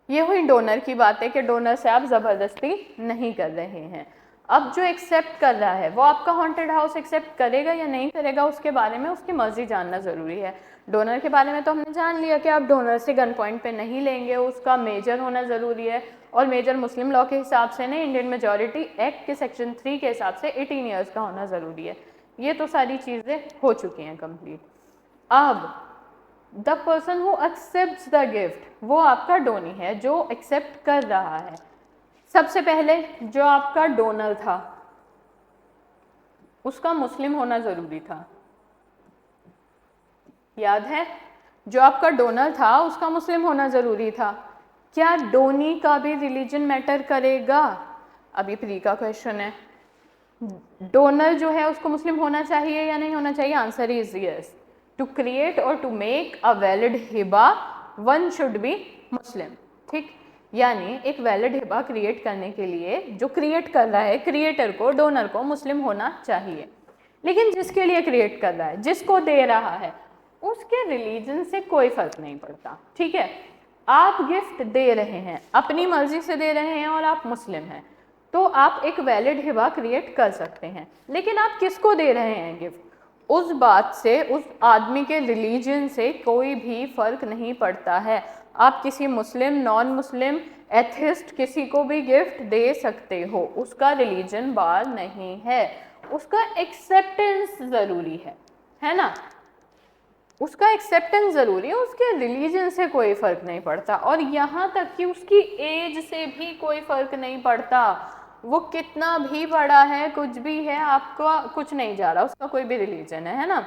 ये हुई डोनर की बात है कि डोनर से आप ज़बरदस्ती नहीं कर रहे हैं। अब जो एक्सेप्ट कर रहा है वो आपका हॉन्टेड हाउस एक्सेप्ट करेगा या नहीं करेगा उसके बारे में उसकी मर्जी जानना ज़रूरी है। डोनर के बारे में तो हमने जान लिया कि आप डोनर से गन पॉइंट पे नहीं लेंगे, उसका मेजर होना ज़रूरी है, और मेजर मुस्लिम लॉ के हिसाब से नहीं, इंडियन मेजॉरिटी एक्ट के सेक्शन 3 के हिसाब से 18 ईयर्स का होना ज़रूरी है। ये तो सारी चीज़ें हो चुकी हैं कंप्लीट। अब the person who accepts the gift, वो आपका डोनी है जो एक्सेप्ट कर रहा है। सबसे पहले जो आपका डोनर था उसका मुस्लिम होना ज़रूरी था, याद है? जो आपका डोनर था उसका मुस्लिम होना ज़रूरी था। क्या डोनी का भी रिलीजन मैटर करेगा? अब ये प्री का क्वेश्चन है। डोनर जो है उसको मुस्लिम होना चाहिए या नहीं होना चाहिए? Answer is yes. To create or to make a valid hiba one should be Muslim, ठीक। यानी एक वैलिड हिबा क्रिएट करने के लिए जो क्रिएट कर रहा है क्रिएटर को, डोनर को मुस्लिम होना चाहिए। लेकिन जिसके लिए क्रिएट कर रहा है, जिसको दे रहा है, उसके रिलीजन से कोई फर्क नहीं पड़ता, ठीक है। आप गिफ्ट दे रहे हैं, अपनी मर्जी से दे रहे हैं और आप मुस्लिम हैं, तो आप एक वैलिड हिबा क्रिएट कर सकते हैं। लेकिन आप किसको दे रहे हैं गिफ्ट, उस बात से, उस आदमी के रिलीजन से कोई भी फर्क नहीं पड़ता है। आप किसी मुस्लिम, नॉन मुस्लिम, एथिस्ट किसी को भी गिफ्ट दे सकते हो, उसका रिलीजन बार नहीं है, उसका एक्सेप्टेंस ज़रूरी है ना, उसका एक्सेप्टेंस ज़रूरी है, उसके रिलीजन से कोई फ़र्क नहीं पड़ता। और यहाँ तक कि उसकी एज से भी कोई फ़र्क नहीं पड़ता, वो कितना भी बड़ा है, कुछ भी है, आपका कुछ नहीं जा रहा, उसका कोई भी रिलीजन है ना।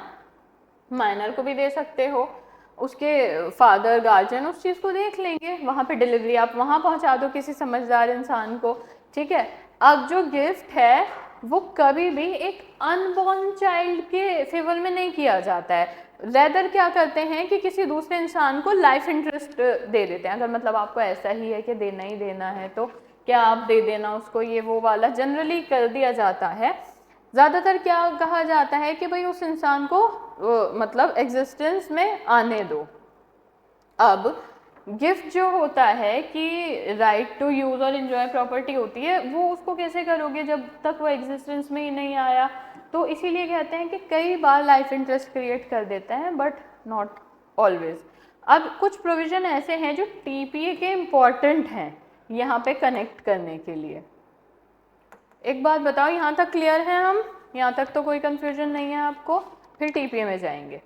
माइनर को भी दे सकते हो, उसके फादर गार्जियन उस चीज़ को देख लेंगे, वहाँ पे डिलीवरी आप वहाँ पहुँचा दो किसी समझदार इंसान को, ठीक है। अब जो गिफ्ट है वो कभी भी एक अनबॉर्न चाइल्ड के फेवर में नहीं किया जाता है। रेदर क्या करते हैं कि किसी दूसरे इंसान को लाइफ इंटरेस्ट दे देते हैं। अगर मतलब आपको ऐसा ही है कि देना ही देना है तो क्या आप दे देना उसको, ये वो वाला जनरली कर दिया जाता है। ज़्यादातर क्या कहा जाता है कि भाई उस इंसान को मतलब एग्जिस्टेंस में आने दो। अब गिफ्ट जो होता है कि राइट टू यूज़ और इन्जॉय प्रॉपर्टी होती है, वो उसको कैसे करोगे जब तक वो एग्जिस्टेंस में ही नहीं आया। तो इसीलिए कहते हैं कि कई बार लाइफ इंटरेस्ट क्रिएट कर देता है बट नॉट ऑलवेज। अब कुछ प्रोविज़न ऐसे हैं जो टीपीए के इम्पॉर्टेंट हैं यहाँ पे कनेक्ट करने के लिए। एक बात बताओ, यहाँ तक क्लियर है हम? यहाँ तक तो कोई कंफ्यूजन नहीं है आपको? फिर टीपीए में जाएंगे।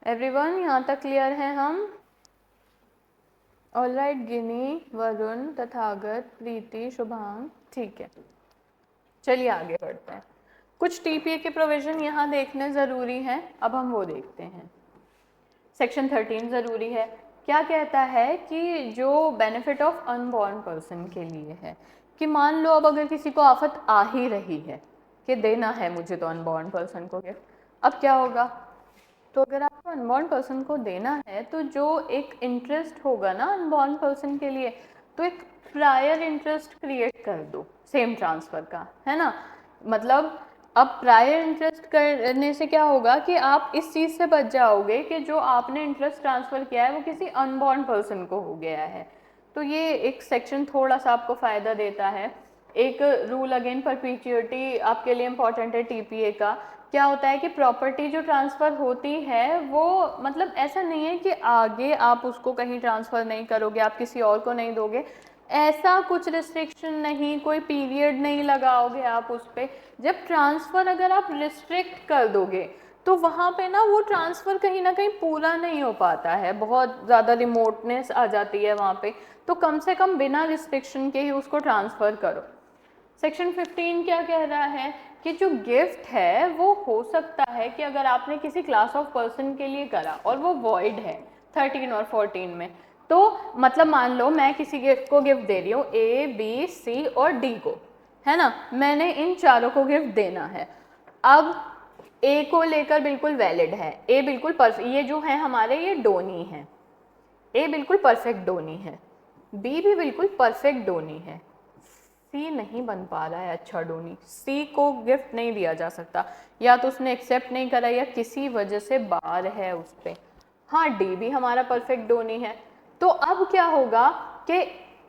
एवरीवन यहाँ तक क्लियर है हम? ऑलराइट, गिनी, वरुण, तथागत, प्रीति, शुभांग, ठीक है। चलिए आगे बढ़ते हैं। कुछ टीपीए के प्रोविजन यहाँ देखने ज़रूरी हैं, अब हम वो देखते हैं। सेक्शन 13 ज़रूरी है। क्या कहता है कि जो बेनिफिट ऑफ अनबॉर्न पर्सन के लिए है कि मान लो अब अगर किसी को आफत आ ही रही है कि देना है मुझे तो अनबॉर्न पर्सन को गिफ्ट, अब क्या होगा? तो अगर आपको अनबॉर्न पर्सन को देना है तो जो एक इंटरेस्ट होगा ना अनबॉर्न पर्सन के लिए, तो एक प्रायर इंटरेस्ट क्रिएट कर दो सेम ट्रांसफ़र का, है ना। मतलब अब प्रायर इंटरेस्ट करने से क्या होगा कि आप इस चीज़ से बच जाओगे कि जो आपने इंटरेस्ट ट्रांसफ़र किया है वो किसी अनबॉर्न पर्सन को हो गया है। तो ये एक सेक्शन थोड़ा सा आपको फ़ायदा देता है। एक रूल अगेन परपीचुइटी आपके लिए इम्पॉर्टेंट है टीपीए का। क्या होता है कि प्रॉपर्टी जो ट्रांसफ़र होती है वो मतलब ऐसा नहीं है कि आगे आप उसको कहीं ट्रांसफ़र नहीं करोगे, आप किसी और को नहीं दोगे, ऐसा कुछ रिस्ट्रिक्शन नहीं, कोई पीरियड नहीं लगाओगे आप उस पर। जब ट्रांसफ़र अगर आप रिस्ट्रिक्ट कर दोगे तो वहाँ पे ना वो ट्रांसफ़र कहीं ना कहीं पूरा नहीं हो पाता है, बहुत ज़्यादा रिमोटनेस आ जाती है वहाँ पे। तो कम से कम बिना रिस्ट्रिक्शन के ही उसको ट्रांसफ़र करो। सेक्शन 15 क्या कह रहा है कि जो गिफ्ट है वो हो सकता है कि अगर आपने किसी क्लास ऑफ पर्सन के लिए करा और वो वॉइड है 13 और 14 में, तो मतलब मान लो मैं किसी गिफ्ट को गिफ्ट दे रही हूँ, ए बी सी और डी को, है ना, मैंने इन चारों को गिफ्ट देना है। अब ए को लेकर बिल्कुल वैलिड है, ए बिल्कुल परफेक्ट, ये जो है हमारे ये डोनी है, ए बिल्कुल परफेक्ट डोनी है, बी भी बिल्कुल परफेक्ट डोनी है, सी नहीं बन पा रहा है अच्छा डोनी, सी को गिफ्ट नहीं दिया जा सकता, या तो उसने एक्सेप्ट नहीं करा या किसी वजह से बार है उस पर। हाँ, डी भी हमारा परफेक्ट डोनी है। तो अब क्या होगा कि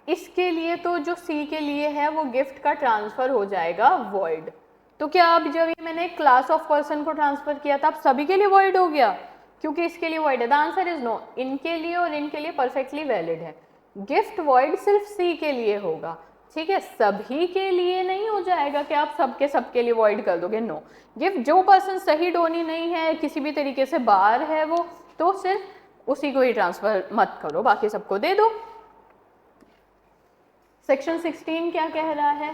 इसके लिए तो जो सी के लिए है वो गिफ्ट का ट्रांसफर हो जाएगा वॉइड। तो क्या अब जब ये मैंने क्लास ऑफ पर्सन को ट्रांसफर किया था, अब सभी के लिए वॉइड हो गया, क्योंकि इसके लिए वॉइड है। द आंसर इज नो, इनके लिए और इनके लिए परफेक्टली वैलिड है। गिफ्ट वॉइड सिर्फ सी के लिए होगा, ठीक है, सभी के लिए नहीं हो जाएगा कि आप सबके सबके लिए वॉइड कर दोगे, नो। गिफ्ट जो पर्सन सही डोनी नहीं है, किसी भी तरीके से बाहर है वो, तो सिर्फ उसी को ही ट्रांसफर मत करो, बाकी सबको दे दो। सेक्शन 16 क्या कह रहा है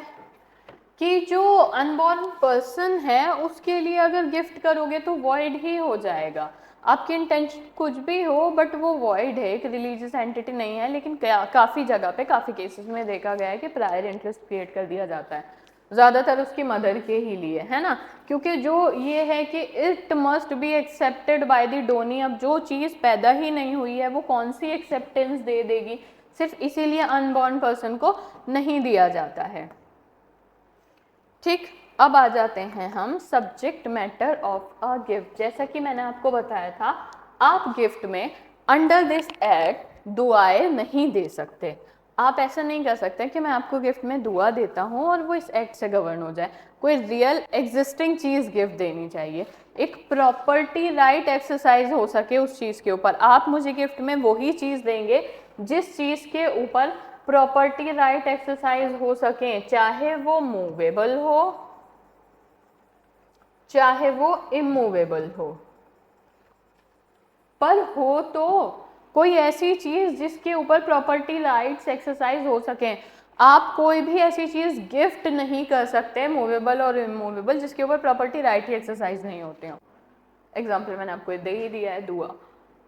कि जो अनबॉर्न पर्सन है उसके लिए अगर गिफ्ट करोगे तो वॉइड ही हो जाएगा। आपकी इंटेंशन कुछ भी हो बट वो वॉइड है, एक रिलीजियस एंटिटी नहीं है, लेकिन काफ़ी जगह पे काफ़ी केसेस में देखा गया है कि प्रायर इंटरेस्ट क्रिएट कर दिया जाता है, ज़्यादातर उसकी मदर के ही लिए, है ना, क्योंकि जो ये है कि it must be accepted by the Downey. अब जो चीज़ पैदा ही नहीं हुई है वो कौन सी एक्सेप्टेंस दे देगी, सिर्फ इसीलिए अनबॉर्न पर्सन को नहीं दिया जाता है। ठीक, अब आ जाते हैं हम subject matter of a gift. जैसा कि मैंने आपको बताया था, आप गिफ्ट में अंडर दिस एक्ट दुआएं नहीं दे सकते। आप ऐसा नहीं कर सकते कि मैं आपको गिफ्ट में दुआ देता हूँ और वो इस एक्ट से गवर्न हो जाए। कोई रियल एग्जिस्टिंग चीज़ गिफ्ट देनी चाहिए, एक प्रॉपर्टी राइट एक्सरसाइज हो सके उस चीज़ के ऊपर। आप मुझे गिफ्ट में वही चीज़ देंगे जिस चीज़ के ऊपर प्रॉपर्टी राइट एक्सरसाइज हो सके, चाहे वो मूवेबल हो चाहे वो इमूवेबल हो, पर हो तो कोई ऐसी चीज जिसके ऊपर प्रॉपर्टी राइट्स एक्सरसाइज हो सके। आप कोई भी ऐसी चीज गिफ्ट नहीं कर सकते मूवेबल और इमूवेबल जिसके ऊपर प्रॉपर्टी राइट ही एक्सरसाइज नहीं होते हो। एग्जाम्पल मैंने आपको दे ही दिया है, दुआ।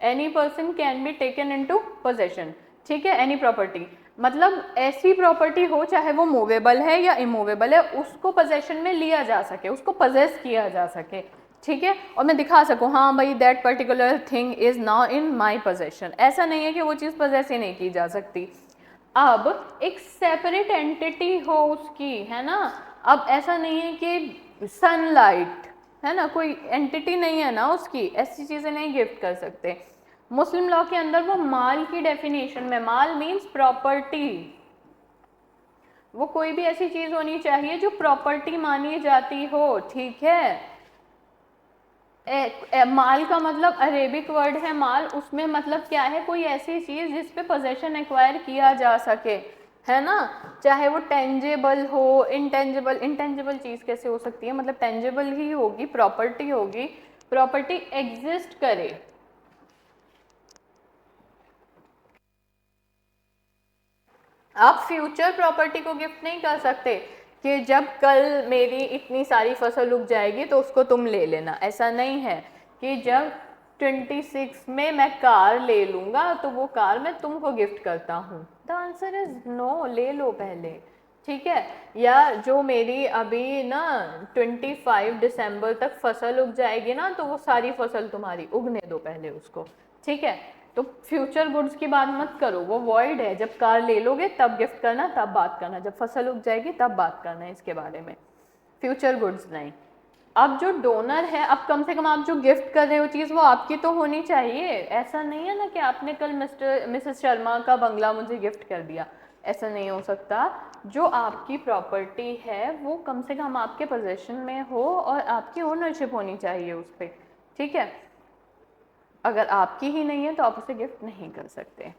Any person can be taken into possession, ठीक है, एनी प्रॉपर्टी मतलब ऐसी प्रॉपर्टी हो चाहे वो मूवेबल है या इमूवेबल है, उसको पोजेशन में लिया जा सके, उसको पोजेस किया जा सके, ठीक है, और मैं दिखा सकूं हाँ भाई that particular thing is now in my possession. ऐसा नहीं है कि वो चीज़ पोजेस ही नहीं की जा सकती। अब एक सेपरेट एंटिटी हो उसकी, है ना, अब ऐसा नहीं है कि सनलाइट, है ना, कोई एंटिटी नहीं है ना उसकी, ऐसी चीज़ें नहीं गिफ्ट कर सकते। मुस्लिम लॉ के अंदर वो माल की डेफिनेशन में, माल मीन्स प्रॉपर्टी, वो कोई भी ऐसी चीज़ होनी चाहिए जो प्रॉपर्टी मानी जाती हो, ठीक है। माल का मतलब अरेबिक वर्ड है माल, उसमें मतलब क्या है, कोई ऐसी चीज़ जिस पे पोजेशन एक्वायर किया जा सके, है ना, चाहे वो टेंजेबल हो, इंटेंजेबल। इंटेंजेबल चीज़ कैसे हो सकती है, मतलब टेंजेबल ही होगी, प्रॉपर्टी होगी, प्रॉपर्टी एग्जिस्ट करे। आप फ्यूचर प्रॉपर्टी को गिफ्ट नहीं कर सकते कि जब कल मेरी इतनी सारी फसल उग जाएगी तो उसको तुम ले लेना, ऐसा नहीं है कि जब 26 में मैं कार ले लूँगा तो वो कार मैं तुमको गिफ्ट करता हूँ। द आंसर इज नो, ले लो पहले, ठीक है। या जो मेरी अभी ना 25 दिसंबर तक फसल उग जाएगी ना, तो वो सारी फसल तुम्हारी, उगने दो पहले उसको, ठीक है। तो फ्यूचर गुड्स की बात मत करो, वो वॉइड है। जब कार ले लोगे तब गिफ्ट करना, तब बात करना, जब फसल उग जाएगी तब बात करना है इसके बारे में, फ्यूचर गुड्स नहीं। अब जो डोनर है, अब कम से कम आप जो गिफ्ट कर रहे हो चीज़ वो आपकी तो होनी चाहिए। ऐसा नहीं है ना कि आपने कल मिसेस शर्मा का बंगला मुझे गिफ्ट कर दिया, ऐसा नहीं हो सकता। जो आपकी प्रॉपर्टी है वो कम से कम आपके पोजेशन में हो और आपकी ओनरशिप होनी चाहिए उस पर, ठीक है। अगर आपकी ही नहीं है तो आप उसे गिफ्ट नहीं कर सकते।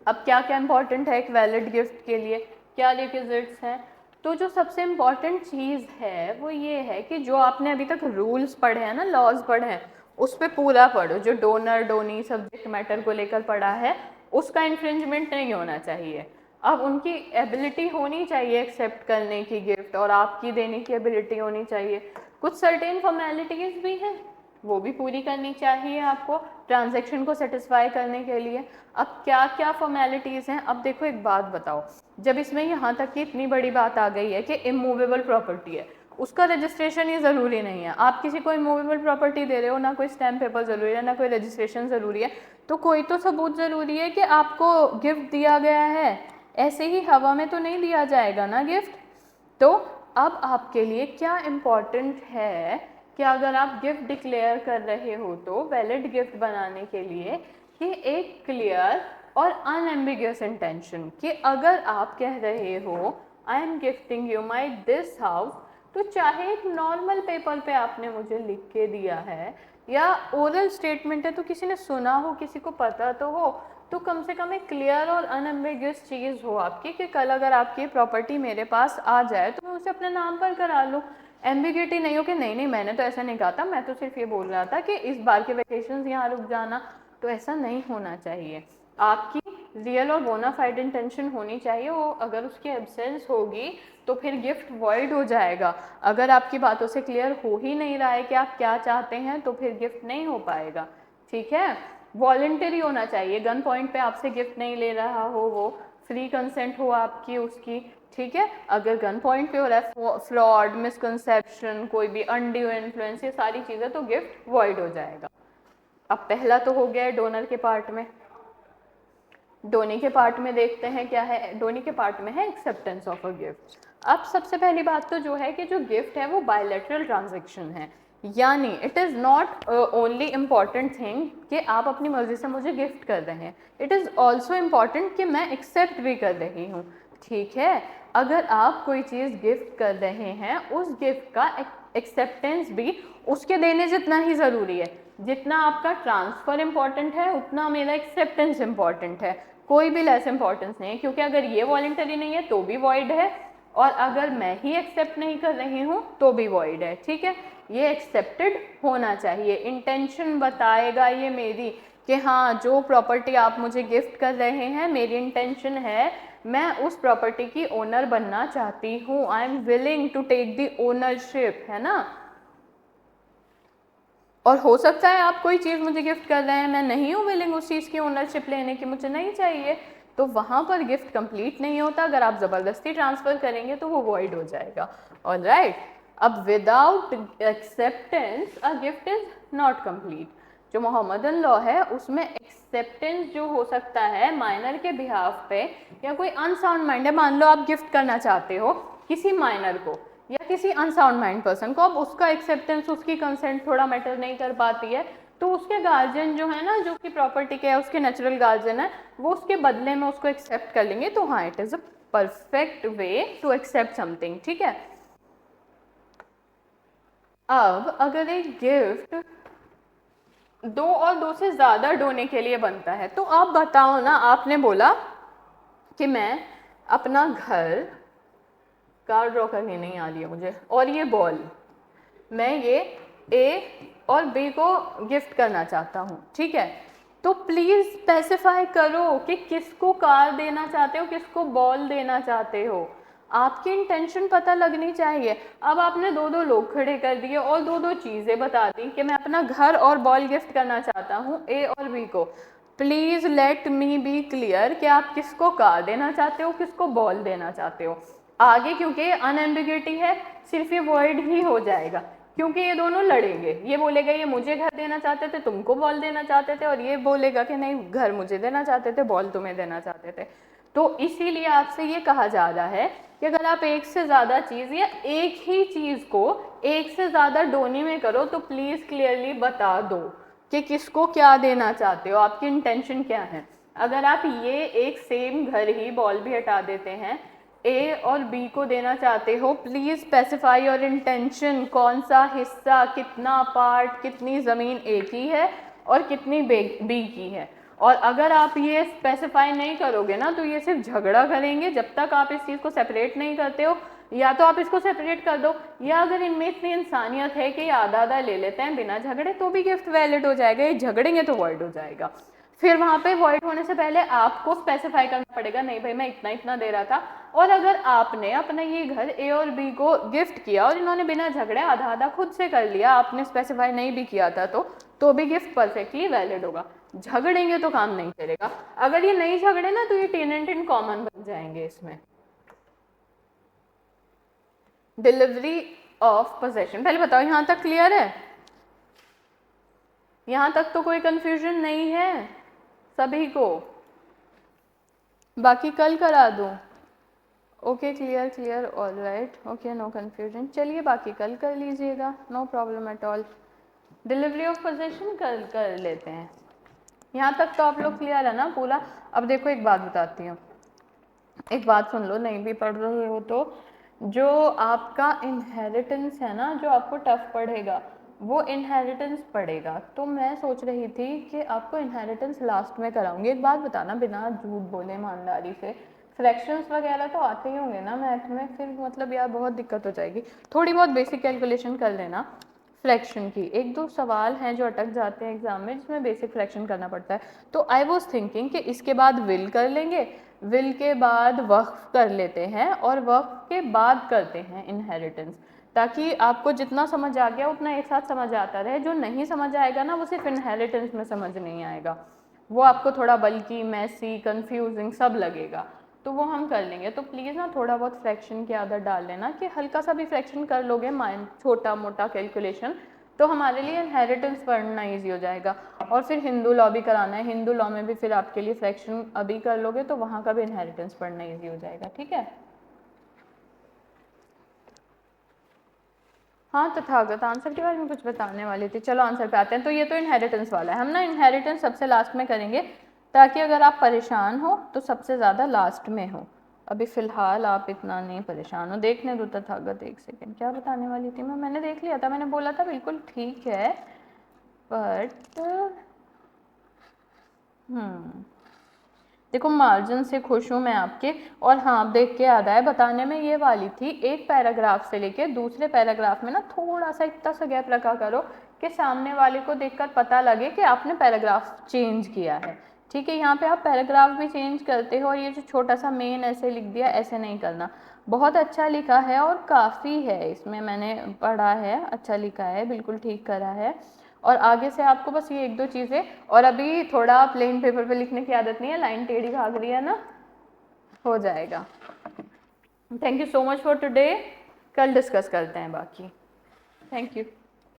अब क्या क्या इंपॉर्टेंट है एक वैलिड गिफ्ट के लिए, क्या रिक्विजिट्स हैं, तो जो सबसे इम्पॉर्टेंट चीज़ है वो ये है कि जो आपने अभी तक रूल्स पढ़े हैं ना, लॉज पढ़े हैं, उस पर पूरा पढ़ो। जो डोनर डोनी सब्जेक्ट मैटर को लेकर पढ़ा है उसका इन्फ्रिंजमेंट नहीं होना चाहिए। अब उनकी एबिलिटी होनी चाहिए एक्सेप्ट करने की गिफ्ट, और आपकी देने की एबिलिटी होनी चाहिए। कुछ सर्टेन फॉर्मेलिटीज़ भी हैं, वो भी पूरी करनी चाहिए आपको ट्रांजैक्शन को सेटिस्फाई करने के लिए। अब क्या क्या फॉर्मेलिटीज़ हैं, अब देखो एक बात बताओ, जब इसमें यहाँ तक की इतनी बड़ी बात आ गई है कि इमूवेबल प्रॉपर्टी है, उसका रजिस्ट्रेशन ही ज़रूरी नहीं है। आप किसी को इमूवेबल प्रॉपर्टी दे रहे हो, ना कोई स्टैम्प पेपर ज़रूरी है, ना कोई रजिस्ट्रेशन ज़रूरी है, तो कोई तो सबूत ज़रूरी है कि आपको गिफ्ट दिया गया है, ऐसे ही हवा में तो नहीं दिया जाएगा ना गिफ्ट। तो अब आपके लिए क्या इम्पॉर्टेंट है कि अगर आप गिफ्ट डिक्लेयर कर रहे हो तो वैलिड गिफ्ट बनाने के लिए कि एक क्लियर और अनएम्बिगियस इंटेंशन, कि अगर आप कह रहे हो I am gifting you my this house, तो चाहे एक नॉर्मल पेपर पे आपने मुझे लिख के दिया है या ओरल स्टेटमेंट है, तो किसी ने सुना हो, किसी को पता तो हो, तो कम से कम एक क्लियर और अनएम्बिगियस चीज़ हो आपकी कि कल अगर आपकी प्रॉपर्टी मेरे पास आ जाए तो मैं उसे अपने नाम पर करा लूँ। एम्बिग्यूटी नहीं हो कि नहीं नहीं मैंने तो ऐसा नहीं कहा था, मैं तो सिर्फ ये बोल रहा था कि इस बार के वेकेशंस यहाँ रुक जाना, तो ऐसा नहीं होना चाहिए। आपकी रियल और बोनाफाइड इंटेंशन होनी चाहिए, वो अगर उसकी एब्सेंस होगी तो फिर गिफ्ट वॉइड हो जाएगा। अगर आपकी बातों से क्लियर हो ही नहीं रहा है कि आप क्या चाहते हैं तो फिर गिफ्ट नहीं हो पाएगा, ठीक है। वॉलंटरी होना चाहिए, गन पॉइंट पे आपसे गिफ्ट नहीं ले रहा हो, वो फ्री कंसेंट हो आपकी उसकी, ठीक है। अगर गन पॉइंट पे हो रहा है फ्रॉड, मिसकंसेप्शन, कोई भी अनड्यू इन्फ्लुएंस, ये सारी चीज़ें, तो गिफ्ट वॉइड हो जाएगा। अब पहला तो हो गया है डोनर के पार्ट में। डोनी के पार्ट में देखते हैं क्या है। डोनी के पार्ट में है एक्सेप्टेंस ऑफ अ गिफ्ट। अब सबसे पहली बात तो जो है कि जो गिफ्ट है वो बायलैटरल ट्रांजैक्शन है, यानी it is not only important thing कि आप अपनी मर्जी से मुझे गिफ्ट कर रहे हैं, इट इज़ ऑल्सो इम्पॉर्टेंट कि मैं एक्सेप्ट भी कर रही हूँ, ठीक है। अगर आप कोई चीज़ गिफ्ट कर रहे हैं, उस गिफ्ट का एक्सेप्टेंस भी उसके देने जितना ही ज़रूरी है। जितना आपका ट्रांसफ़र इम्पॉर्टेंट है उतना मेरा एक्सेप्टेंस इम्पॉर्टेंट है, कोई भी लेस इम्पॉर्टेंस नहीं है, क्योंकि अगर ये वॉलंटरी नहीं है तो भी वॉइड है, और अगर मैं ही एक्सेप्ट नहीं कर रही हूँ तो भी वॉइड है, ठीक है। ये एक्सेप्टेड होना चाहिए, इंटेंशन बताएगा ये मेरी कि हाँ जो प्रॉपर्टी आप मुझे गिफ्ट कर रहे हैं, मेरी इंटेंशन है मैं उस प्रॉपर्टी की ओनर बनना चाहती हूँ, I am willing to take the ownership, है ना। और हो सकता है आप कोई चीज़ मुझे गिफ्ट कर रहे हैं, मैं नहीं हूँ विलिंग उस चीज़ की ओनरशिप लेने की, मुझे नहीं चाहिए, तो वहाँ पर गिफ्ट कंप्लीट नहीं होता। अगर आप ज़बरदस्ती ट्रांसफ़र करेंगे तो वो वॉइड हो जाएगा, ऑलराइट। अब without acceptance a gift is not complete. जो मोहम्मदन लॉ है उसमें एक्सेप्टेंस जो हो सकता है माइनर के बिहाफ पे, या कोई अनसाउंड माइंड है, मान लो आप गिफ्ट करना चाहते हो किसी माइनर को या किसी अनसाउंड माइंड पर्सन को, अब उसका एक्सेप्टेंस, उसकी कंसेंट थोड़ा मैटर नहीं कर पाती है, तो उसके गार्जियन जो है ना, जो कि प्रॉपर्टी के है, उसके नेचुरल गार्जियन है, वो उसके बदले में उसको एक्सेप्ट कर लेंगे, तो हाँ it is a perfect way to accept something, ठीक है। अब अगर एक गिफ्ट दो और दो से ज़्यादा डोने के लिए बनता है, तो आप बताओ ना, आपने बोला कि मैं अपना घर, कार ड्रॉ करनी नहीं आ रही है मुझे, और ये बॉल, मैं ये ए और बी को गिफ्ट करना चाहता हूँ, ठीक है। तो प्लीज़ स्पेसिफाई करो कि किसको कार देना चाहते हो, किसको बॉल देना चाहते हो, आपकी इंटेंशन पता लगनी चाहिए। अब आपने दो दो लोग खड़े कर दिए और दो दो चीज़ें बता दी कि मैं अपना घर और बॉल गिफ्ट करना चाहता हूँ ए और बी को। Please let me be clear कि आप किसको कार देना चाहते हो, किसको बॉल देना चाहते हो। आगे क्योंकि अनएम्बिग्यूटी है, सिर्फ ये वर्ड ही हो जाएगा, क्योंकि ये दोनों लड़ेंगे, ये बोलेगा ये मुझे घर देना चाहते थे, तुमको बॉल देना चाहते थे, और ये बोलेगा कि नहीं घर मुझे देना चाहते थे, बॉल तुम्हें देना चाहते थे। तो इसीलिए आपसे ये कहा जा रहा है कि अगर आप एक से ज़्यादा चीज़ या एक ही चीज़ को एक से ज़्यादा डोनी में करो तो प्लीज़ क्लियरली बता दो कि किसको क्या देना चाहते हो, आपकी इंटेंशन क्या है। अगर आप ये एक सेम घर ही बॉल भी हटा देते हैं, ए और बी को देना चाहते हो, प्लीज़ स्पेसिफाई योर इंटेंशन, कौन सा हिस्सा, कितना पार्ट, कितनी ज़मीन ए की है और कितनी बी की है। और अगर आप ये स्पेसिफाई नहीं करोगे ना तो ये सिर्फ झगड़ा करेंगे, जब तक आप इस चीज़ को सेपरेट नहीं करते हो। या तो आप इसको सेपरेट कर दो, या अगर इनमें इतनी इंसानियत है कि आधा आधा ले लेते हैं बिना झगड़े, तो भी गिफ्ट वैलिड हो जाएगा। ये झगड़ेंगे तो वॉइड हो जाएगा। फिर वहाँ पे वॉइड होने से पहले आपको स्पेसिफाई करना पड़ेगा, नहीं भाई मैं इतना इतना दे रहा था, और अगर आपने अपना ये घर ए और बी को गिफ्ट किया और इन्होंने बिना झगड़े आधा आधा खुद से कर लिया, आपने स्पेसिफाई नहीं भी किया था, तो भी गिफ्ट परफेक्टली वैलिड होगा। झगड़ेंगे तो काम नहीं चलेगा। अगर ये नहीं झगड़े ना तो ये टेनेंट इन कॉमन बन जाएंगे इसमें। डिलीवरी ऑफ पोजेशन, पहले बताओ यहाँ तक क्लियर है? यहाँ तक तो कोई कंफ्यूजन नहीं है सभी को? बाकी कल करा दूँ? Okay, clear clear, all right, okay, no confusion. चलिए बाकी कल कर लीजिएगा, no problem at all. Delivery of possession कल कर लेते हैं। यहाँ तक तो आप लोग क्लियर है ना पूरा? अब देखो एक बात बताती हूँ, एक बात सुन लो, नहीं भी पढ़ रहे हो तो, जो आपका इनहेरिटेंस है ना, जो आपको टफ पड़ेगा वो इनहेरिटेंस पड़ेगा। तो मैं सोच रही थी कि आपको इनहेरिटेंस लास्ट में कराऊंगी। एक बात बताना बिना झूठ बोले ईमानदारी से, फ्रैक्शंस वगैरह तो आते ही होंगे ना मैथ में? फिर मतलब यार बहुत दिक्कत हो जाएगी। थोड़ी बहुत बेसिक कैलकुलेशन कर लेना फ्रैक्शन की। एक दो सवाल हैं जो अटक जाते हैं एग्जाम में जिसमें बेसिक फ्रैक्शन करना पड़ता है। तो आई वॉज थिंकिंग कि इसके बाद विल कर लेंगे, विल के बाद वक्फ कर लेते हैं और वक्फ के बाद करते हैं इनहेरिटेंस, ताकि आपको जितना समझ आ गया उतना एक साथ समझ आता रहे। जो नहीं समझ आएगा ना वो सिर्फ इनहेरिटेंस में समझ नहीं आएगा, वो आपको थोड़ा बल्कि मैसी कंफ्यूजिंग सब लगेगा। तो वो हम कर लेंगे। तो प्लीज़ ना थोड़ा बहुत फ्रैक्शन की आदत डाल लेना कि हल्का सा भी फ्रैक्शन कर लोगे माइंड छोटा मोटा कैलकुलेशन, तो हमारे लिए इनहेरिटेंस पढ़ना ईजी हो जाएगा। और फिर हिंदू लॉ भी कराना है, हिंदू लॉ में भी फिर आपके लिए फ्रैक्शन अभी कर लोगे तो वहाँ का भी इनहेरिटेंस पढ़ना ईजी हो जाएगा। ठीक है? हाँ तथागत, आंसर के बारे में कुछ बताने वाली थी, चलो आंसर पे आते हैं। तो ये तो इनहेरिटेंस वाला है, हम ना इनहेरिटेंस सबसे लास्ट में करेंगे ताकि अगर आप परेशान हो तो सबसे ज़्यादा लास्ट में हो। अभी फ़िलहाल आप इतना नहीं परेशान हो। देखने दो तथागत, एक सेकेंड, क्या बताने वाली थी मैंने देख लिया था, मैंने बोला था बिल्कुल ठीक है, बट देखो मार्जिन से खुश हूँ मैं आपके। और हाँ, देख के याद आया, बताने में ये वाली थी, एक पैराग्राफ से लेके दूसरे पैराग्राफ में ना थोड़ा सा इतना सा गैप रखा करो कि सामने वाले को देखकर पता लगे कि आपने पैराग्राफ चेंज किया है। ठीक है? यहाँ पे आप पैराग्राफ भी चेंज करते हो और ये जो छोटा सा मेन ऐसे लिख दिया, ऐसे नहीं करना। बहुत अच्छा लिखा है और काफ़ी है इसमें, मैंने पढ़ा है, अच्छा लिखा है, बिल्कुल ठीक करा है। और आगे से आपको बस ये एक दो चीज़ें, और अभी थोड़ा प्लेन पेपर पे लिखने की आदत नहीं है, लाइन टेढ़ी भाग रही है ना, हो जाएगा। Thank you so much for today, कल डिस्कस करते हैं बाकी। Thank you.